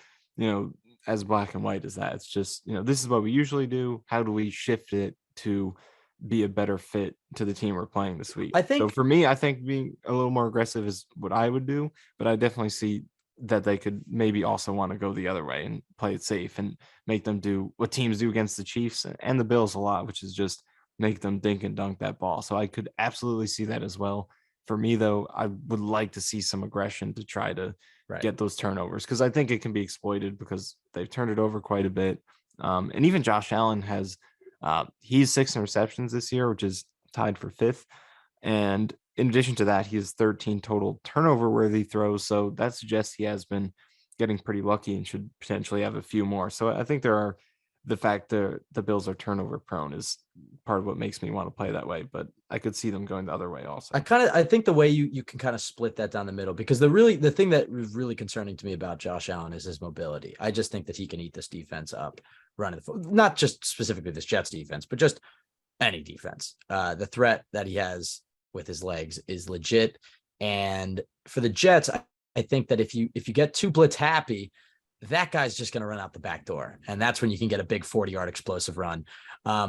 as black and white as that. It's just, this is what we usually do. How do we shift it to be a better fit to the team we're playing this week? I think, so for me, I think being a little more aggressive is what I would do, but I definitely see that they could maybe also want to go the other way and play it safe and make them do what teams do against the Chiefs and the Bills a lot, which is just make them dink and dunk that ball. So I could absolutely see that as well. For me, though, I would like to see some aggression to try to get those turnovers, because I think it can be exploited because they've turned it over quite a bit. And even Josh Allen has he's 6 interceptions this year, which is tied for 5th. And in addition to that, he has 13 total turnover worthy throws. So that suggests he has been getting pretty lucky and should potentially have a few more. So I think the fact that the Bills are turnover prone is part of what makes me want to play that way, but I could see them going the other way also. I think the way you can kind of split that down the middle, because the thing that was really concerning to me about Josh Allen is his mobility. I just think that he can eat this defense up running not just specifically this Jets defense, but just any defense. The threat that he has with his legs is legit. And for the Jets, I think that if you get too blitz happy, that guy's just going to run out the back door. And that's when you can get a big 40-yard explosive run.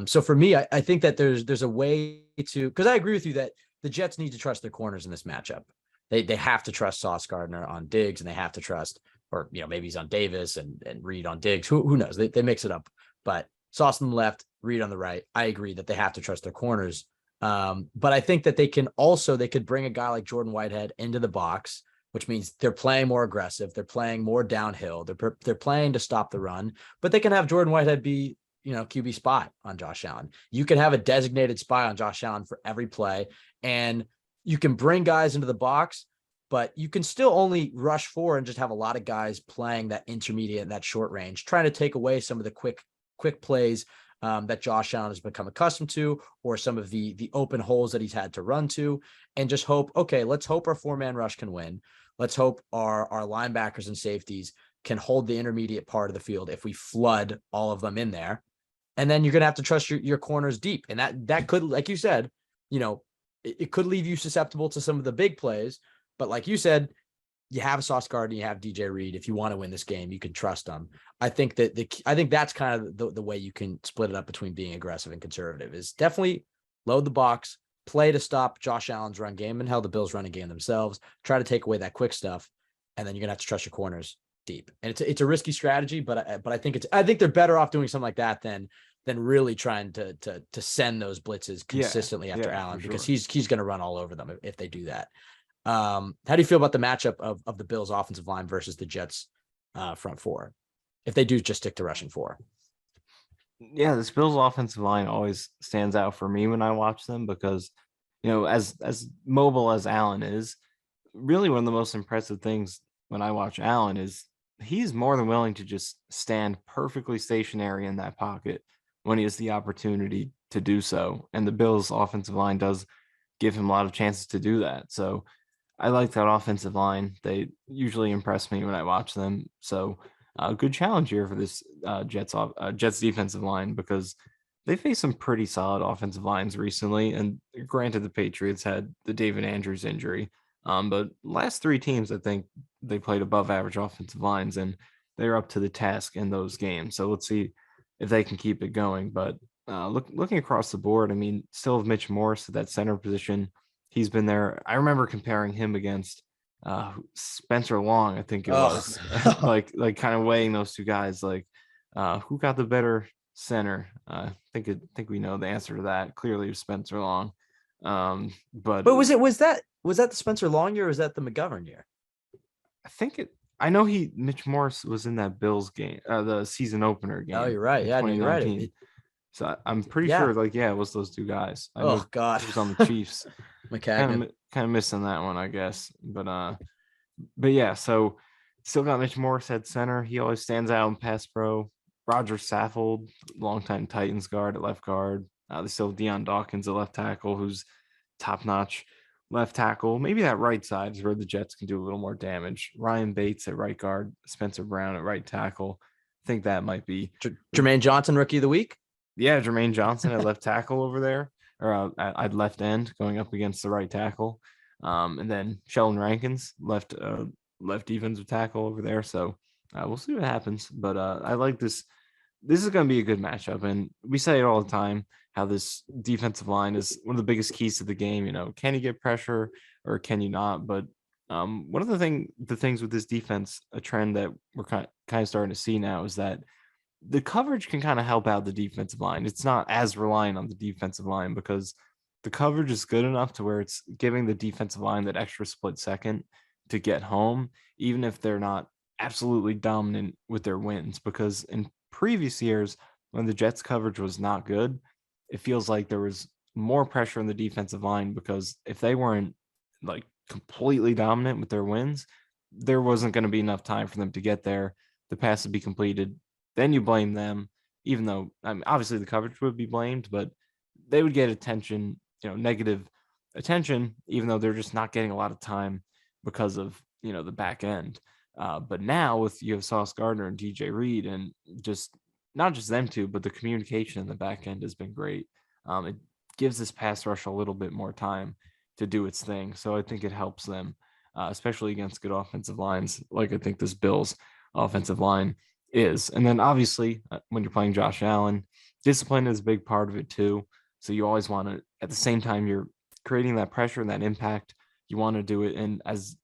So for me, I think that there's a way to, because I agree with you that the Jets need to trust their corners in this matchup. They have to trust Sauce Gardner on Diggs, and they have to trust, or maybe he's on Davis and Reed on Diggs. Who knows? They mix it up. But Sauce on the left, Reed on the right. I agree that they have to trust their corners. But I think that they could bring a guy like Jordan Whitehead into the box, which means they're playing more aggressive. They're playing more downhill. They're playing to stop the run, but they can have Jordan Whitehead be QB spy on Josh Allen. You can have a designated spy on Josh Allen for every play, and you can bring guys into the box, but you can still only rush 4 and just have a lot of guys playing that intermediate and that short range, trying to take away some of the quick plays that Josh Allen has become accustomed to, or some of the open holes that he's had to run to, and just hope, okay, let's hope our 4-man rush can win. Let's hope our linebackers and safeties can hold the intermediate part of the field if we flood all of them in there. And then you're going to have to trust your corners deep. And that could, like you said, it could leave you susceptible to some of the big plays. But like you said, you have Sauce Gardner, you have DJ Reed. If you want to win this game, you can trust them. I think that's kind of the way you can split it up between being aggressive and conservative, is definitely load the box, play to stop Josh Allen's run game and how the Bills running game themselves, try to take away that quick stuff. And then you're going to have to trust your corners deep. And it's a risky strategy, but I think they're better off doing something like that than really trying to send those blitzes consistently after Allen, because he's going to run all over them if they do that. How do you feel about the matchup of the Bills offensive line versus the Jets front 4, if they do just stick to rushing 4? Yeah, this Bills offensive line always stands out for me when I watch them, because, as mobile as Allen is, really one of the most impressive things when I watch Allen is he's more than willing to just stand perfectly stationary in that pocket when he has the opportunity to do so. And the Bills offensive line does give him a lot of chances to do that. So I like that offensive line. They usually impress me when I watch them. So a good challenge here for this Jets defensive line, because they faced some pretty solid offensive lines recently. And granted, the Patriots had the David Andrews injury. But last 3 teams, I think they played above average offensive lines, and they're up to the task in those games. So let's see if they can keep it going. But looking across the board, I mean, still have Mitch Morse at that center position. He's been there. I remember comparing him against Spencer Long, I think it was, like kind of weighing those two guys, like who got the better center. I think we know the answer to that. Clearly, it was Spencer Long. But was that the Spencer Long year, or was that the McGovern year? I know Mitch Morse was in that Bills game, the season opener game. Oh, you're right. Yeah, you're right. So I'm pretty sure, it was those two guys. God, he was on the Chiefs. kind of missing that one, I guess. But yeah. So still got Mitch Morse at center. He always stands out in pass pro. Roger Saffold, longtime Titans guard at left guard. They still have Deion Dawkins at left tackle, who's top notch left tackle. Maybe that right side is where the Jets can do a little more damage. Ryan Bates at right guard, Spencer Brown at right tackle. I think that might be Jermaine Johnson, rookie of the week. Yeah, Jermaine Johnson at left tackle over there, or at left end, going up against the right tackle. And then Sheldon Rankins, left defensive tackle over there. So we'll see what happens. But I like this. This is going to be a good matchup. And we say it all the time, how this defensive line is one of the biggest keys to the game. Can you get pressure or can you not? But one of the things with this defense, a trend that we're kind of starting to see now, is that the coverage can kind of help out the defensive line. It's not as reliant on the defensive line, because the coverage is good enough to where it's giving the defensive line that extra split second to get home, even if they're not absolutely dominant with their wins. Because in previous years, when the Jets coverage was not good, it feels like there was more pressure on the defensive line, because if they weren't like completely dominant with their wins, there wasn't going to be enough time for them to get there, the pass to be completed. Then you blame them, even though, I mean, obviously the coverage would be blamed, but they would get attention, negative attention, even though they're just not getting a lot of time because of, the back end. But now you have Sauce Gardner and DJ Reed, and just not just them two, but the communication in the back end has been great. It gives this pass rush a little bit more time to do its thing. So I think it helps them, especially against good offensive lines, like I think this Bills offensive line is. And then obviously when you're playing Josh Allen, discipline is a big part of it too. So you always want to, at the same time you're creating that pressure and that impact, you want to do it, and as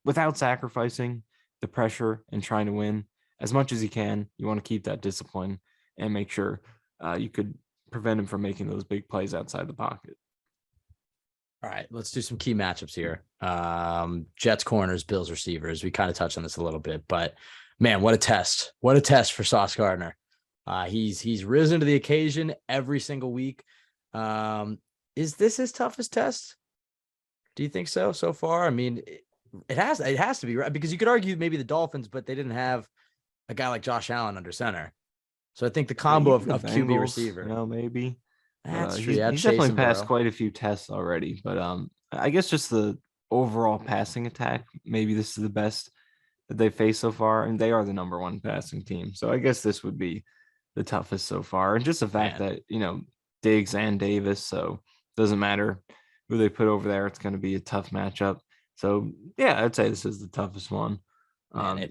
without sacrificing the pressure and trying to win as much as you can. You want to keep that discipline and make sure you could prevent him from making those big plays outside the pocket. All right, let's do some key matchups here. Jets corners, Bills receivers. We kind of touched on this a little bit, but man, what a test. What a test for Sauce Gardner. He's risen to the occasion every single week. Is this his toughest test? Do you think so far? I mean, it has to be, right, because you could argue maybe the Dolphins, but they didn't have a guy like Josh Allen under center. So I think the combo Even the of QB Bengals, receiver. maybe. But That's true. he's Yeah, he's Chase definitely and passed Burrow. quite a few tests already. But I guess just the overall passing attack, maybe this is the best that they faced so far, and they are the number one passing team. So I guess this would be the toughest so far. And just the fact Man, that, Diggs and Davis, so doesn't matter who they put over there, it's going to be a tough matchup. So yeah, I'd say this is the toughest one. man,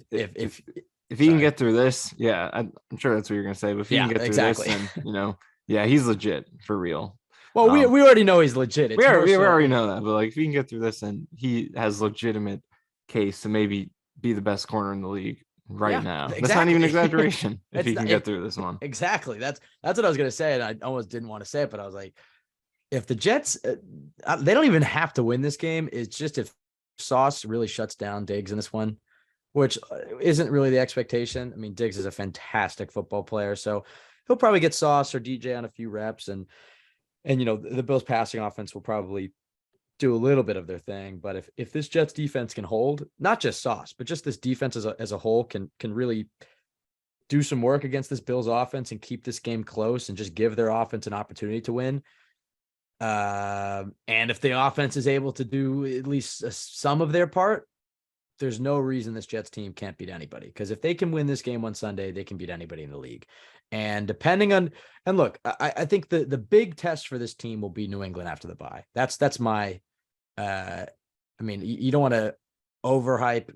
If he can sorry. get through this, yeah, I'm sure that's what you're going to say. But if he can Yeah, get through this, exactly. then yeah, he's legit for real. Well, we Um, we already know he's legit. we It's are more we so already know that, but like if he can get through this, then he has legitimate case to maybe be the best corner in the league right yeah, now. That's not even exactly. exaggeration if It's he not can get through this one. exactly. That's what I was gonna say, and I almost didn't want to say it, but I was like, if the Jets, they don't even have to win this game. It's just if Sauce really shuts down Diggs in this one, which isn't really the expectation. I mean, Diggs is a fantastic football player, so he'll probably get Sauce or DJ on a few reps, and the Bills passing offense will probably do a little bit of their thing. But if this Jets defense can hold, not just Sauce, but just this defense as a whole can really do some work against this Bills offense and keep this game close and just give their offense an opportunity to win. And if the offense is able to do at least some of their part, there's no reason this Jets team can't beat anybody. Because if they can win this game on Sunday, they can beat anybody in the league. And depending on, and look, I think the big test for this team will be New England after the bye. That's my, I mean, you don't want to overhype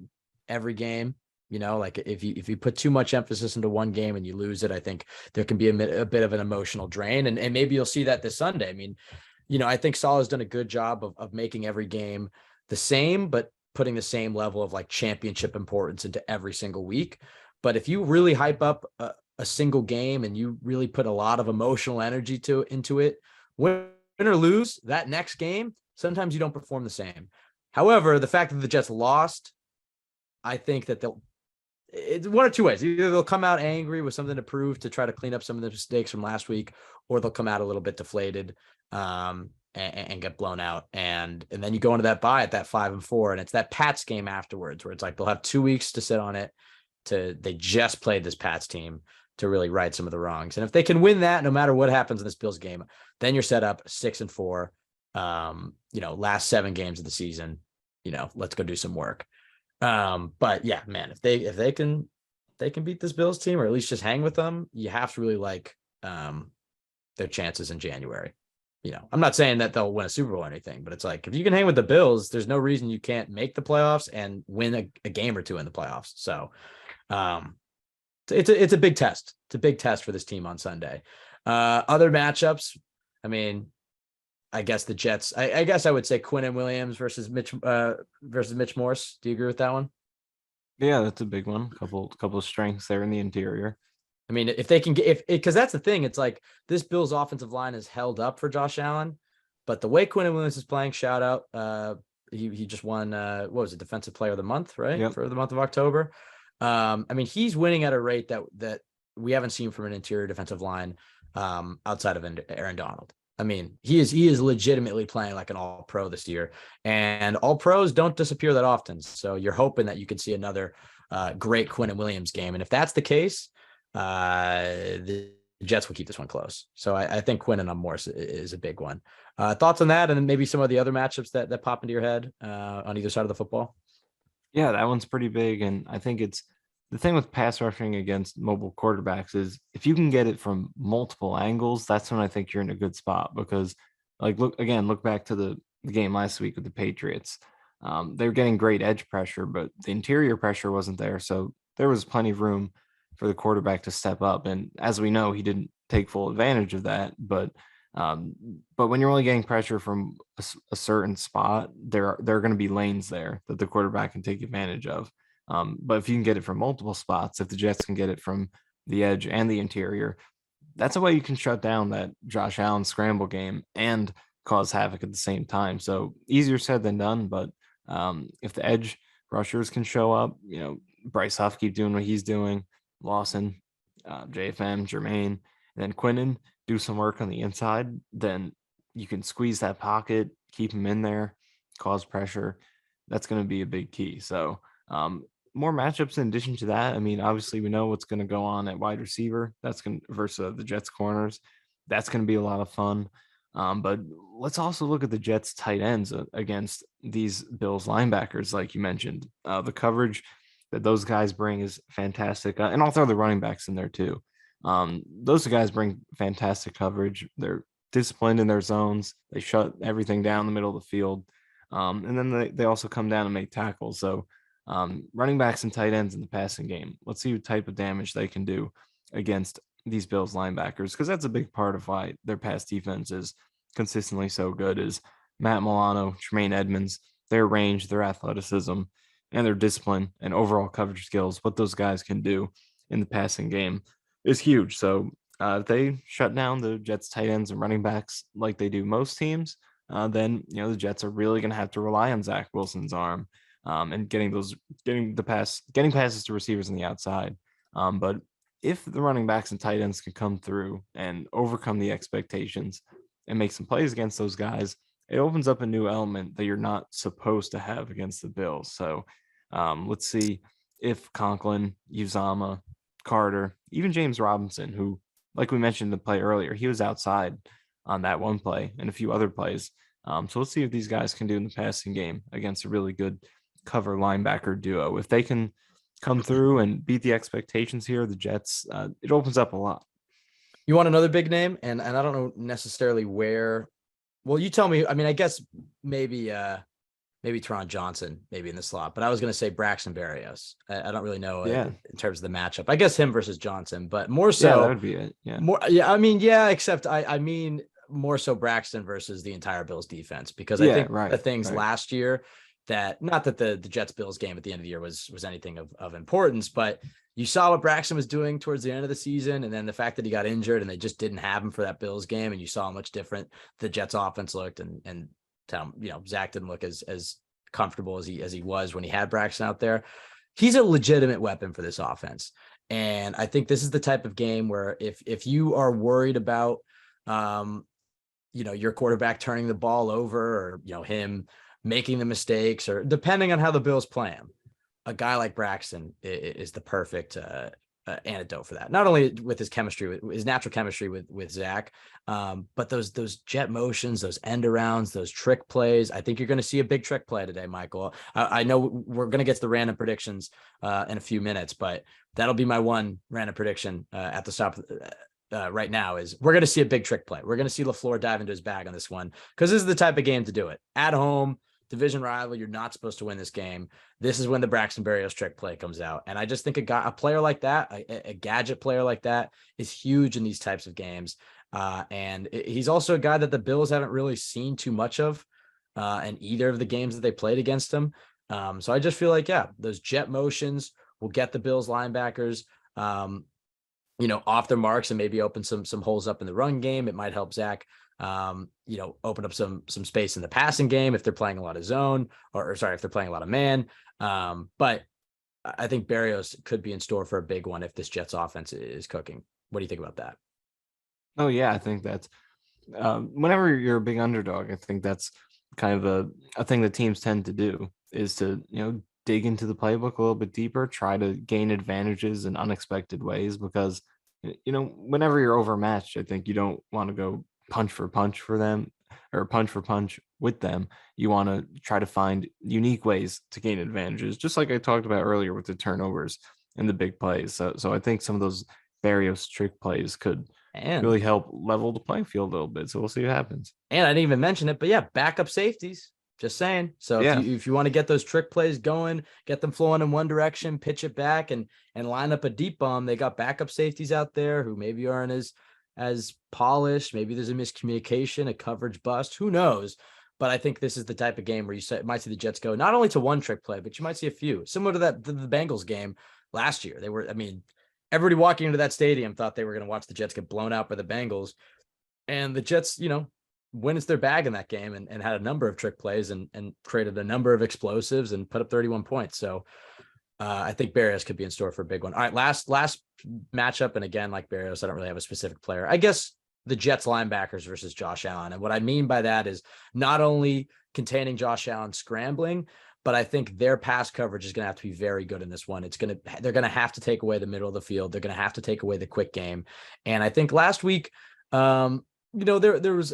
every game. Like if you put too much emphasis into one game and you lose it, I think there can be a bit of an emotional drain. And maybe you'll see that this Sunday. I mean, I think Saul has done a good job of making every game the same, but putting the same level of like championship importance into every single week. But if you really hype up a single game and you really put a lot of emotional energy into it, win or lose that next game, sometimes you don't perform the same. However, the fact that the Jets lost, I think that it's one of two ways. Either they'll come out angry with something to prove to try to clean up some of the mistakes from last week, or they'll come out a little bit deflated and get blown out. And then you go into that bye at that 5-4, and it's that Pats game afterwards where it's like they'll have 2 weeks to sit on it. They just played this Pats team to really right some of the wrongs. And if they can win that, no matter what happens in this Bills game, then you're set up 6-4. Last 7 games of the season, let's go do some work. But yeah, man, if they can beat this Bills team, or at least just hang with them, you have to really like their chances in January. I'm not saying that they'll win a Super Bowl or anything, but it's like if you can hang with the Bills, there's no reason you can't make the playoffs and win a game or two in the playoffs. So it's a big test. It's a big test for this team on Sunday. Other matchups, I mean, I guess the Jets. I guess I would say Quinnen Williams versus Mitch Morse. Do you agree with that one? Yeah, that's a big one. Couple of strengths there in the interior. I mean, if they can get because that's the thing. It's like this Bills offensive line is held up for Josh Allen, but the way Quinnen Williams is playing, shout out. He just won what was it, Defensive Player of the Month, right? Yep. For the month of October. I mean, he's winning at a rate that we haven't seen from an interior defensive line outside of Aaron Donald. I mean, he is legitimately playing like an all-pro this year, and all-pros don't disappear that often. So you're hoping that you could see another great Quinnen Williams game. And if that's the case, the Jets will keep this one close. So I think Quinnen on Morse is a big one. Thoughts on that, and then maybe some of the other matchups that pop into your head on either side of the football? Yeah, that one's pretty big. And I think it's the thing with pass rushing against mobile quarterbacks is if you can get it from multiple angles, that's when I think you're in a good spot. Because look back to the game last week with the Patriots. They were getting great edge pressure, but the interior pressure wasn't there. So there was plenty of room for the quarterback to step up. And as we know, he didn't take full advantage of that. But when you're only getting pressure from a certain spot, there are going to be lanes there that the quarterback can take advantage of. But if you can get it from multiple spots, if the Jets can get it from the edge and the interior, that's a way you can shut down that Josh Allen scramble game and cause havoc at the same time. So easier said than done. But if the edge rushers can show up, Bryce Huff keep doing what he's doing, Lawson, JFM, Jermaine, and then Quinnen do some work on the inside, then you can squeeze that pocket, keep him in there, cause pressure. That's going to be a big key. So, more matchups in addition to that. I mean, obviously, we know what's going to go on at wide receiver. That's going to versus the Jets corners. That's going to be a lot of fun. But let's also look at the Jets tight ends against these Bills linebackers, like you mentioned. The coverage that those guys bring is fantastic. And I'll throw the running backs in there too. Those guys bring fantastic coverage. They're disciplined in their zones. They shut everything down in the middle of the field. And then they also come down and make tackles. So running backs and tight ends in the passing game. Let's see what type of damage they can do against these Bills linebackers, because that's a big part of why their pass defense is consistently so good is Matt Milano, Tremaine Edmonds, their range, their athleticism, and their discipline and overall coverage skills. What those guys can do in the passing game is huge. So if they shut down the Jets tight ends and running backs like they do most teams, then the Jets are really going to have to rely on Zach Wilson's arm and getting passes to receivers on the outside. But if the running backs and tight ends can come through and overcome the expectations and make some plays against those guys, it opens up a new element that you're not supposed to have against the Bills. So let's see if Conklin, Uzama, Carter, even James Robinson, who, like we mentioned the play earlier, he was outside on that one play and a few other plays. So let's see what these guys can do in the passing game against a really good cover linebacker duo. If they can come through and beat the expectations here, the Jets, it opens up a lot. You want another big name? And I don't know necessarily where. Well, you tell me. I mean, I guess maybe Teron Johnson, maybe in the slot, but I was going to say Braxton Berrios. I don't really know in terms of the matchup. I guess him versus Johnson, but more so. Yeah, that would be it. Yeah. More. Yeah. I mean, yeah, except I mean more so Braxton versus the entire Bills defense, because I think the things last year that, not that the Jets Bills game at the end of the year was anything of importance, but you saw what Braxton was doing towards the end of the season. And then the fact that he got injured and they just didn't have him for that Bills game. And you saw how much different the Jets offense looked, and Zach didn't look as comfortable as he was when he had Braxton out there. He's a legitimate weapon for this offense. And I think this is the type of game where if you are worried about, your quarterback turning the ball over, or, him making the mistakes, or depending on how the Bills play him, a guy like Braxton is the perfect antidote for that. Not only with his natural chemistry with Zach, but those jet motions, those end arounds, those trick plays. I think you're going to see a big trick play today, Michael. I know we're going to get to the random predictions in a few minutes, but that'll be my one random prediction at the stop right now is we're going to see a big trick play. We're going to see LaFleur dive into his bag on this one, because this is the type of game to do it at home. Division rival, you're not supposed to win this game. This is when the Braxton Berrios trick play comes out. And I just think a player like that, a gadget player like that, is huge in these types of games. And he's also a guy that the Bills haven't really seen too much of in either of the games that they played against him. So I just feel like, those jet motions will get the Bills linebackers, off their marks and maybe open some holes up in the run game. It might help Zach open up some space in the passing game if they're playing a lot of zone, or if they're playing a lot of man. But I think Berrios could be in store for a big one if this Jets offense is cooking. What do you think about that? Oh yeah, I think that's whenever you're a big underdog, I think that's kind of a thing that teams tend to do, is to dig into the playbook a little bit deeper, try to gain advantages in unexpected ways, because whenever you're overmatched, I think you don't want to go punch for punch for them, or punch for punch with them. You want to try to find unique ways to gain advantages, just like I talked about earlier with the turnovers and the big plays. So I think some of those Berrios trick plays could really help level the playing field a little bit. So we'll see what happens. And I didn't even mention it, but backup safeties. Just saying. So if you want to get those trick plays going, get them flowing in one direction, pitch it back and line up a deep bomb, they got backup safeties out there who maybe aren't as polished. Maybe there's a miscommunication, a coverage bust, who knows? But I think this is the type of game where you might see the Jets go not only to one trick play, but you might see a few, similar to the Bengals game last year. Everybody walking into that stadium thought they were going to watch the Jets get blown out by the Bengals, and the Jets, went into their bag in that game and had a number of trick plays and created a number of explosives and put up 31 points. So I think Barrios could be in store for a big one. All right, last matchup, and again, like Barrios, I don't really have a specific player. I guess the Jets linebackers versus Josh Allen, and what I mean by that is not only containing Josh Allen scrambling, but I think their pass coverage is going to have to be very good in this one. They're going to have to take away the middle of the field. They're going to have to take away the quick game, and I think last week, there was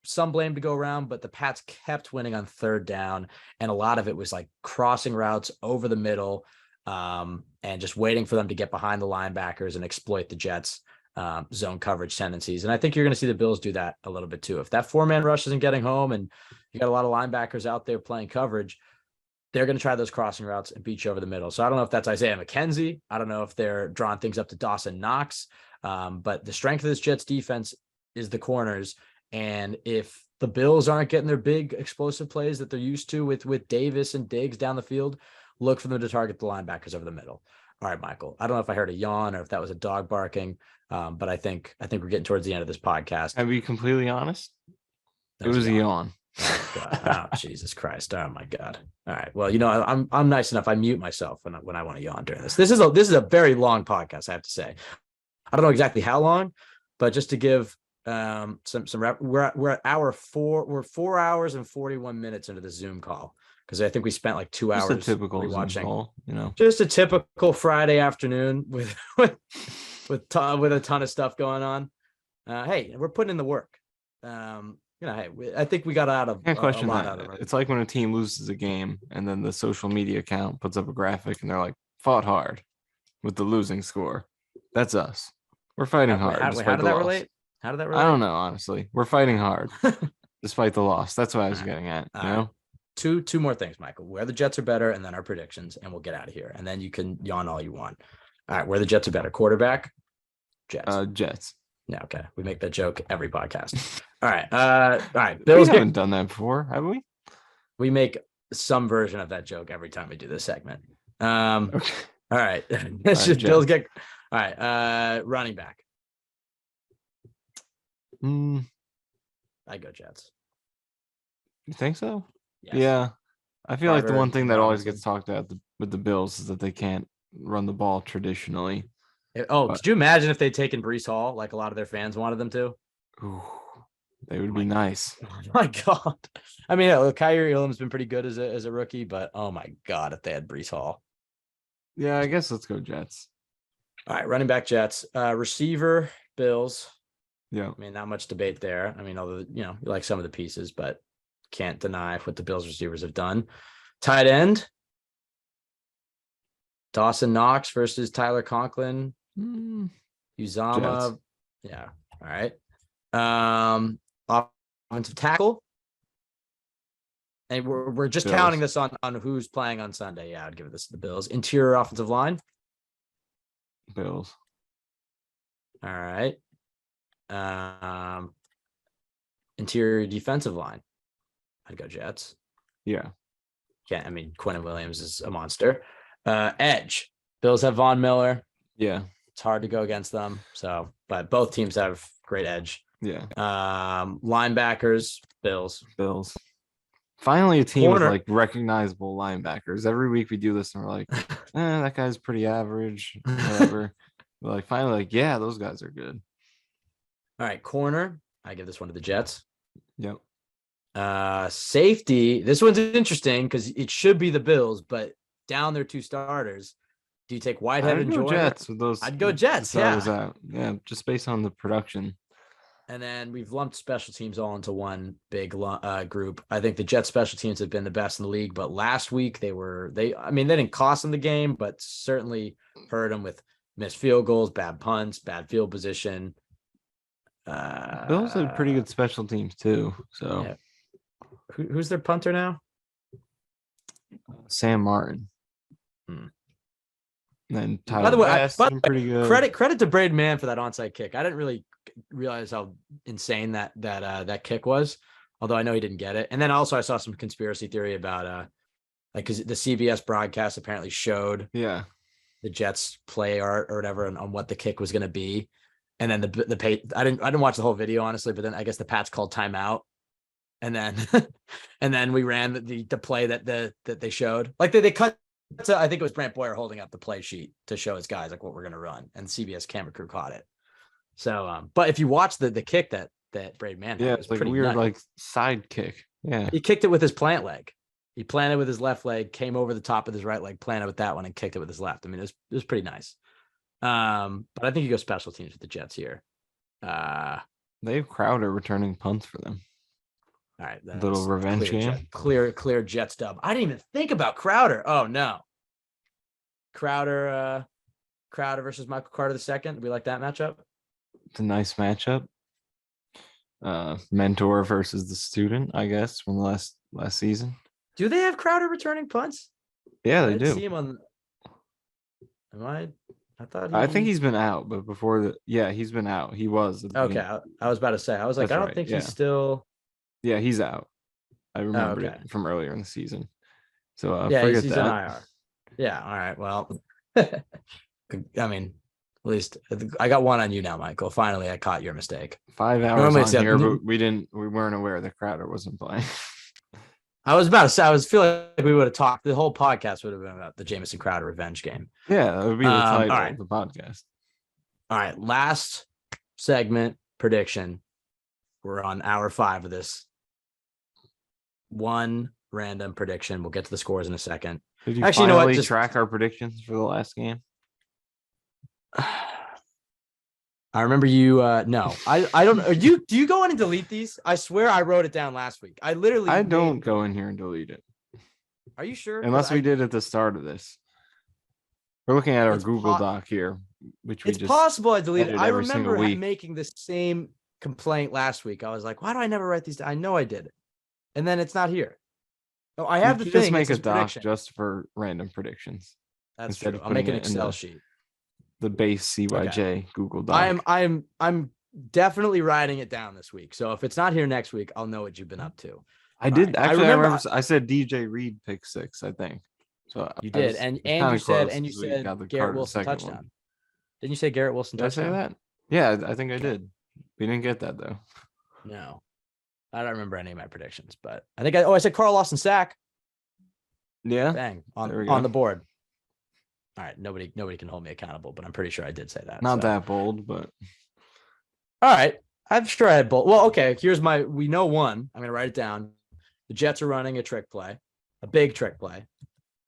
some blame to go around, but the Pats kept winning on third down, and a lot of it was like crossing routes over the middle. And just waiting for them to get behind the linebackers and exploit the Jets' zone coverage tendencies. And I think you're going to see the Bills do that a little bit too. If that 4-man rush isn't getting home and you got a lot of linebackers out there playing coverage, they're going to try those crossing routes and beat you over the middle. So I don't know if that's Isaiah McKenzie. I don't know if they're drawing things up to Dawson Knox. But the strength of this Jets defense is the corners. And if the Bills aren't getting their big explosive plays that they're used to with Davis and Diggs down the field, look for them to target the linebackers over the middle. All right, Michael. I don't know if I heard a yawn or if that was a dog barking, but I think we're getting towards the end of this podcast. Can I be completely honest? It was a yawn. Oh, God. Oh, Jesus Christ. Oh my God. All right. Well, I'm nice enough. I mute myself when I want to yawn during this. This is a very long podcast, I have to say. I don't know exactly how long, but just to give some we're at we're 4 hours and 41 minutes into the Zoom call. Because I think we spent like 2 hours just a typical watching, call, just a typical Friday afternoon with a ton of stuff going on. Hey, we're putting in the work. Hey, I think we got out of Can't question a lot that. out of it. It's like when a team loses a game and then the social media account puts up a graphic and they're like, fought hard with the losing score. That's us. We're fighting hard. How did that relate? How did that relate? I don't know, honestly. We're fighting hard despite the loss. That's what I was getting at. Two more things, Michael. Where the Jets are better, and then our predictions, and we'll get out of here. And then you can yawn all you want. All right, where the Jets are better. Quarterback, Jets. Jets. Yeah, okay. We make that joke every podcast. All right. Bills haven't done that before, have we? We make some version of that joke every time we do this segment. Okay. All right. It's just Bills get. All right. Running back. I go Jets. You think so? Yes. Yeah. I feel like the one thing that always Robinson. gets talked about with the Bills is that they can't run the ball traditionally. Could you imagine if they'd taken Breece Hall like a lot of their fans wanted them to? Ooh, they would be nice. Oh my God. I mean, Kyrie Irving's been pretty good as a rookie, but oh my God, if they had Breece Hall. Yeah, I guess let's go Jets. All right, running back Jets. Receiver, Bills. Yeah. I mean, not much debate there. I mean, although, you like some of the pieces, but can't deny what the Bills receivers have done. Tight end. Dawson Knox versus Tyler Conklin. Uzama. Jets. Yeah. All right. Offensive tackle. And we're just Bills. counting this on who's playing on Sunday. Yeah, I'd give this to the Bills. Interior offensive line. Bills. All right. Interior defensive line. I'd go Jets. Yeah. Quentin Williams is a monster. Edge. Bills have Von Miller. Yeah. It's hard to go against them. So, but both teams have great edge. Yeah. Linebackers, Bills. Finally, a team with like recognizable linebackers. Every week we do this and we're like, that guy's pretty average, whatever. We're like, finally, yeah, those guys are good. All right, corner. I give this one to the Jets. Yep. Safety. This one's interesting because it should be the Bills, but down their two starters. Do you take Whitehead and Joyner? Jets with those. I'd go Jets. Yeah. Just based on the production. And then we've lumped special teams all into one big group. I think the Jets special teams have been the best in the league, but last week they didn't cost them the game, but certainly hurt them with missed field goals, bad punts, bad field position. Bills have pretty good special teams too. So yeah. Who's their punter now? Sam Martin. And then Tyler by the way, pretty good. Credit to Braden Mann for that onside kick. I didn't really realize how insane that kick was, although I know he didn't get it. And then also I saw some conspiracy theory about because the CBS broadcast apparently showed the Jets play art or whatever on what the kick was going to be. And then I didn't watch the whole video honestly, but then I guess the Pats called timeout. And then and then we ran the play that they showed. Like they cut I think it was Brant Boyer holding up the play sheet to show his guys like what we're gonna run, and CBS camera crew caught it. So, but if you watch the kick that Braid Man had, it was it's like a pretty weird nutty. like side kick. Yeah, He kicked it with his plant leg. He planted with his left leg, came over the top of his right leg, planted with that one, and kicked it with his left. I mean, it was pretty nice. But I think you go special teams with the Jets here. they have Crowder returning punts for them. All right, Little revenge game. Clear Jets dub. I didn't even think about Crowder. Oh no, Crowder versus Michael Carter II. Do we like that matchup? It's a nice matchup. Mentor versus the student, I guess, from last season. Do they have Crowder returning punts? Yeah, I they didn't do. see him on. I thought. I think he's been out, but before he's been out. He was. Okay, I was about to say. I was like, That's I don't right, think yeah. he's still. Yeah, he's out. I remember okay. it from earlier in the season. So yeah, forget he's that. an IR. Yeah. All right. Well, I mean, at least I got one on you now, Michael. Finally, I caught your mistake. 5 hours Normally on here, but we weren't aware that Crowder wasn't playing. I was about to say, I was feeling like we would have talked. The whole podcast would have been about the Jamison Crowder revenge game. Yeah, that would be the title right. of the podcast. All right, last segment prediction. We're on hour 5 of this. One random prediction. We'll get to the scores in a second. Did you actually finally you know what? Track our predictions for the last game? I remember you. No, I don't. Do you go in and delete these? I swear I wrote it down last week. I don't go in here and delete it. Are you sure? Unless we did at the start of this. We're looking at our Google Doc here, which we it's just possible I deleted. I every single remember week. making the same complaint last week. I was like, why do I never write these down? I know I did it, and then it's not here. No, I have the thing. Just make a doc prediction. just for random predictions. That's true. I'll make an Excel sheet. The base CYJ Google Doc. I'm definitely writing it down this week. So if it's not here next week, I'll know what you've been up to. I did actually. I remember I said DJ Reed pick 6. I think so. You did, and you said Garrett Wilson touchdown. One. Didn't you say Garrett Wilson touchdown? Did I say that? Yeah, I think I did. We didn't get that though. No, I don't remember any of my predictions, but I think I said Carl Lawson sack. Yeah, bang on the board. All right, nobody can hold me accountable, but I'm pretty sure I did say that. Not that bold, but all right. I'm sure I had bold. Well, okay. We know one. I'm gonna write it down. The Jets are running a trick play, a big trick play,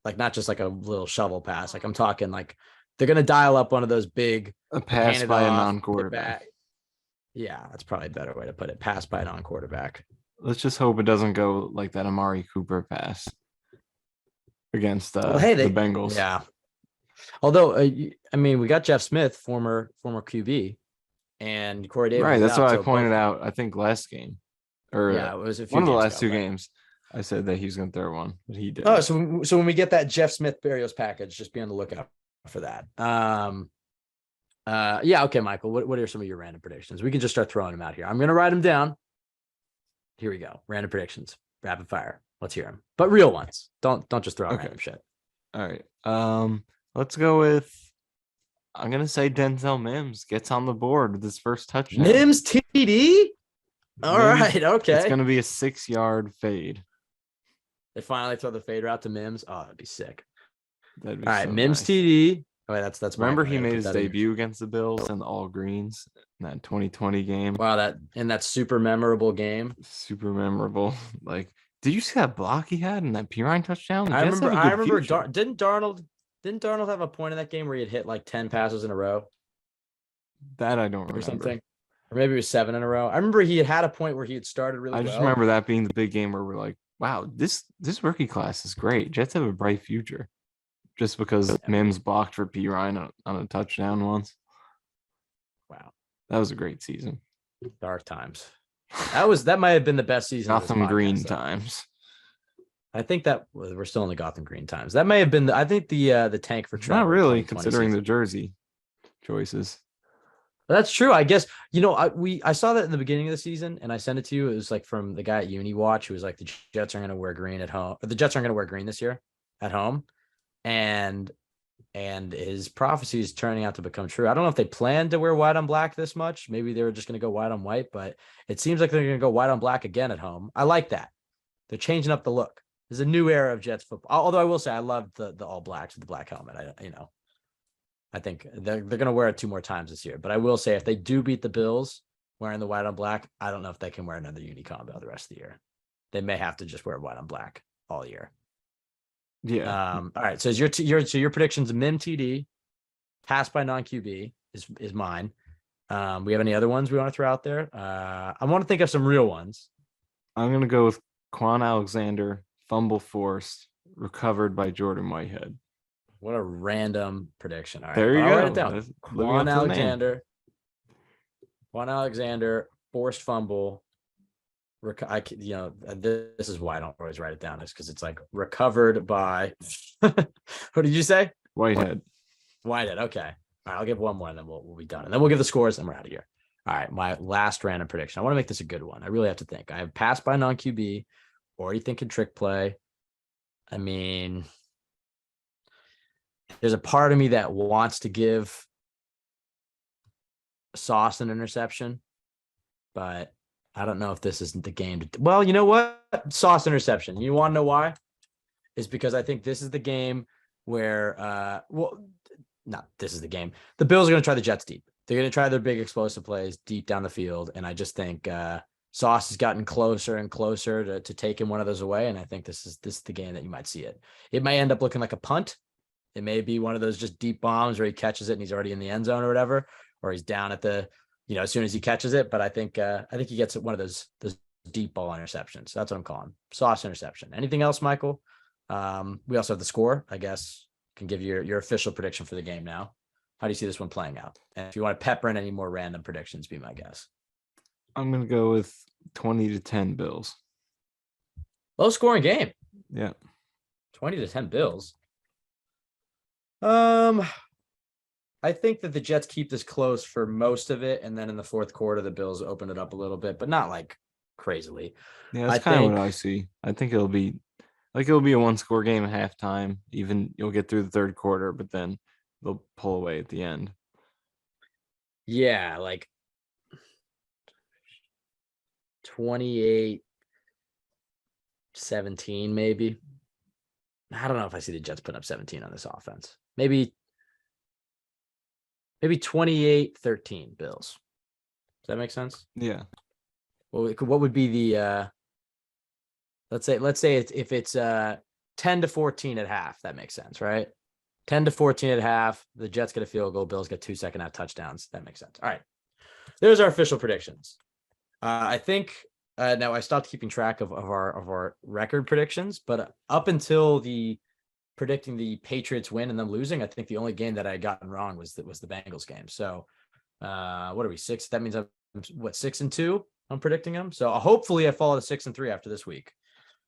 like not just like a little shovel pass. Like I'm talking like they're gonna dial up one of those big a pass by a non-quarterback. Yeah, that's probably a better way to put it. Pass by a non-quarterback. Let's just hope it doesn't go like that Amari Cooper pass against the Bengals. Yeah. Although, I mean, we got Jeff Smith, former QB, and Corey Davis. Right, that's what I pointed out. I think last game, or it was one of the last 2 games. I said that he was going to throw one, but he did. Oh, so when we get that Jeff Smith Berrios package, just be on the lookout for that. Yeah, okay, Michael. What are some of your random predictions? We can just start throwing them out here. I'm going to write them down. Here we go. Random predictions, rapid fire. Let's hear them, but real ones. Don't just throw out random shit. All right. Let's go with. I'm gonna say Denzel Mims gets on the board with his first touchdown. Mims TD. All right. Okay. It's gonna be a 6-yard fade. They finally throw the fade route to Mims. Oh, that'd be sick. That'd be all right. So Mims nice. TD. Oh, wait, that's. Remember he made his debut against the Bills in the all greens in that 2020 game. Wow, that super memorable game. Super memorable. Like, did you see that block he had in that Pirine touchdown? I remember. Didn't Darnold have a point in that game where he had hit like 10 passes in a row? That I don't remember. Or something. Or maybe it was 7 in a row. I remember he had a point where he had started really well. I just remember that being the big game where we're like, wow, this rookie class is great. Jets have a bright future. Just because Mims blocked for Pirine on a touchdown once. Wow. That was a great season. Dark times. That might have been the best season. Gotham Green times. I think that we're still in the Gotham Green times. That may have been the tank for Trevor. Not really, considering the jersey choices. That's true. I guess I saw that in the beginning of the season, and I sent it to you. It was like from the guy at UniWatch who was like, the Jets are going to wear green at home. Or the Jets aren't going to wear green this year at home, and his prophecy is turning out to become true. I don't know if they planned to wear white on black this much. Maybe they were just going to go white on white, but it seems like they're going to go white on black again at home. I like that. They're changing up the look. There's a new era of Jets football. Although I will say I love the all blacks with the black helmet. I think they're going to wear it 2 more times this year. But I will say if they do beat the Bills wearing the white on black, I don't know if they can wear another uni combo the rest of the year. They may have to just wear white on black all year. Yeah. All right. So your predictions: Mim TD, pass by non QB is mine. We have any other ones we want to throw out there? I want to think of some real ones. I'm going to go with Quan Alexander, fumble forced, recovered by Jordan Whitehead. What a random prediction. All right. There you I'll go. write it down. Quan Alexander, forced fumble. This is why I don't always write it down, is because it's like recovered by what did you say? Whitehead. Okay. All right, I'll give one more and then we'll be done. And then we'll give the scores and we're out of here. All right, my last random prediction. I want to make this a good one. I really have to think. I have passed by non QB, already thinking trick play. I mean, there's a part of me that wants to give Sauce an interception, but I don't know if this isn't the game. Well, you know what? Sauce interception. You want to know why? Is because I think this is the game where, this is the game. The Bills are going to try the Jets deep. They're going to try their big explosive plays deep down the field. And I just think Sauce has gotten closer and closer to taking one of those away. And I think this is the game that you might see it. It may end up looking like a punt. It may be one of those just deep bombs where he catches it and he's already in the end zone or whatever, or he's down at the, as soon as he catches it. But I think he gets one of those deep ball interceptions. That's what I'm calling. Sauce interception. Anything else, Michael? We also have the score, I guess. Can give you your official prediction for the game now. How do you see this one playing out? And if you want to pepper in any more random predictions, be my guess. I'm going to go with 20-10 Bills. Low scoring game. Yeah. 20-10 Bills. I think that the Jets keep this close for most of it. And then in the fourth quarter, the Bills open it up a little bit, but not like crazily. Yeah, that's kind of what I see. I think it'll be a 1-score game at halftime. Even you'll get through the third quarter, but then they'll pull away at the end. Yeah, like 28-17, maybe. I don't know if I see the Jets putting up 17 on this offense. Maybe 28-13 Bills. Does that make sense? Yeah. Well, what would be the let's say if it's 10-14 at half, that makes sense, right? 10-14 at half, the Jets get a field goal, Bills get 2 second half touchdowns. That makes sense. All right. There's our official predictions. I think now I stopped keeping track of our record predictions, but up until predicting the Patriots win and them losing, I think the only game that I had gotten wrong was the Bengals game. So what are we, 6? That means I'm 6-2. I'm predicting them. So hopefully I fall to 6-3 after this week.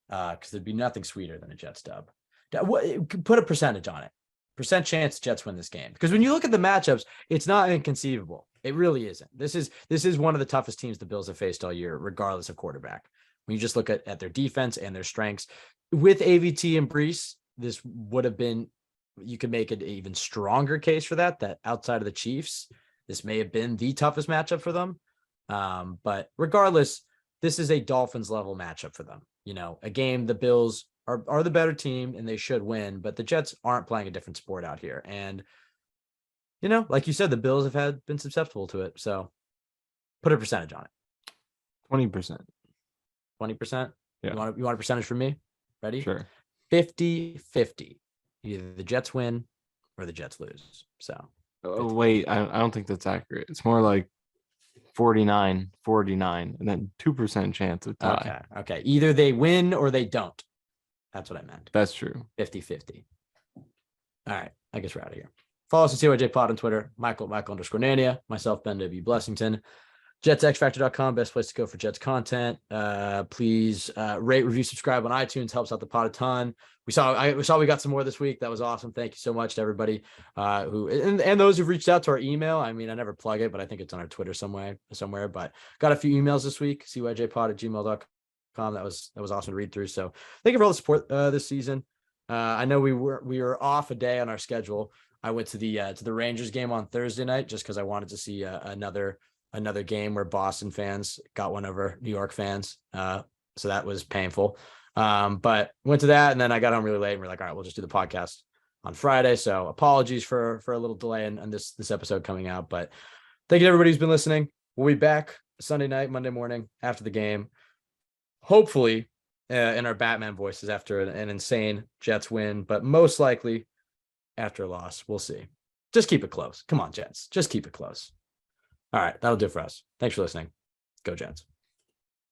Because there'd be nothing sweeter than a Jets dub. Put a percentage on it. Percent chance Jets win this game. Because when you look at the matchups, it's not inconceivable. It really isn't. This is one of the toughest teams the Bills have faced all year, regardless of quarterback. When you just look at their defense and their strengths. With AVT and Brees, this would have been, you could make an even stronger case for that outside of the Chiefs, this may have been the toughest matchup for them. But regardless, this is a Dolphins level matchup for them. A game the Bills are the better team and they should win, but the Jets aren't playing a different sport out here. And, like you said, the Bills have been susceptible to it. So put a percentage on it. 20%. 20%? Yeah. You want a percentage from me? Ready? Sure. 50-50. Either the Jets win or the Jets lose. So. Wait, I don't think that's accurate. It's more like 49, and then 2% chance of tie. Okay. Either they win or they don't. That's what I meant. That's true. 50-50. All right. I guess we're out of here. Follow us at CYJ Pod on Twitter. Michael_Nania. Myself, Ben W. Blessington. JetsXFactor.com. Best place to go for Jets content. Please rate, review, subscribe on iTunes. Helps out the pod a ton. We saw we got some more this week. That was awesome. Thank you so much to everybody who and those who've reached out to our email. I mean, I never plug it, but I think it's on our Twitter somewhere. But got a few emails this week. CYJpod@gmail.com. That was awesome to read through. So thank you for all the support this season. I know we were off a day on our schedule. I went to the Rangers game on Thursday night just because I wanted to see another game where Boston fans got one over New York fans. So that was painful. But went to that, and then I got home really late, and we're like, all right, we'll just do the podcast on Friday. So apologies for a little delay in this episode coming out, but thank you to everybody who's been listening. We'll be back Sunday night, Monday morning after the game, hopefully in our Batman voices after an insane Jets win, but most likely after a loss. We'll see. Just keep it close. Come on, Jets. Just keep it close. All right, that'll do it for us. Thanks for listening. Go Jets.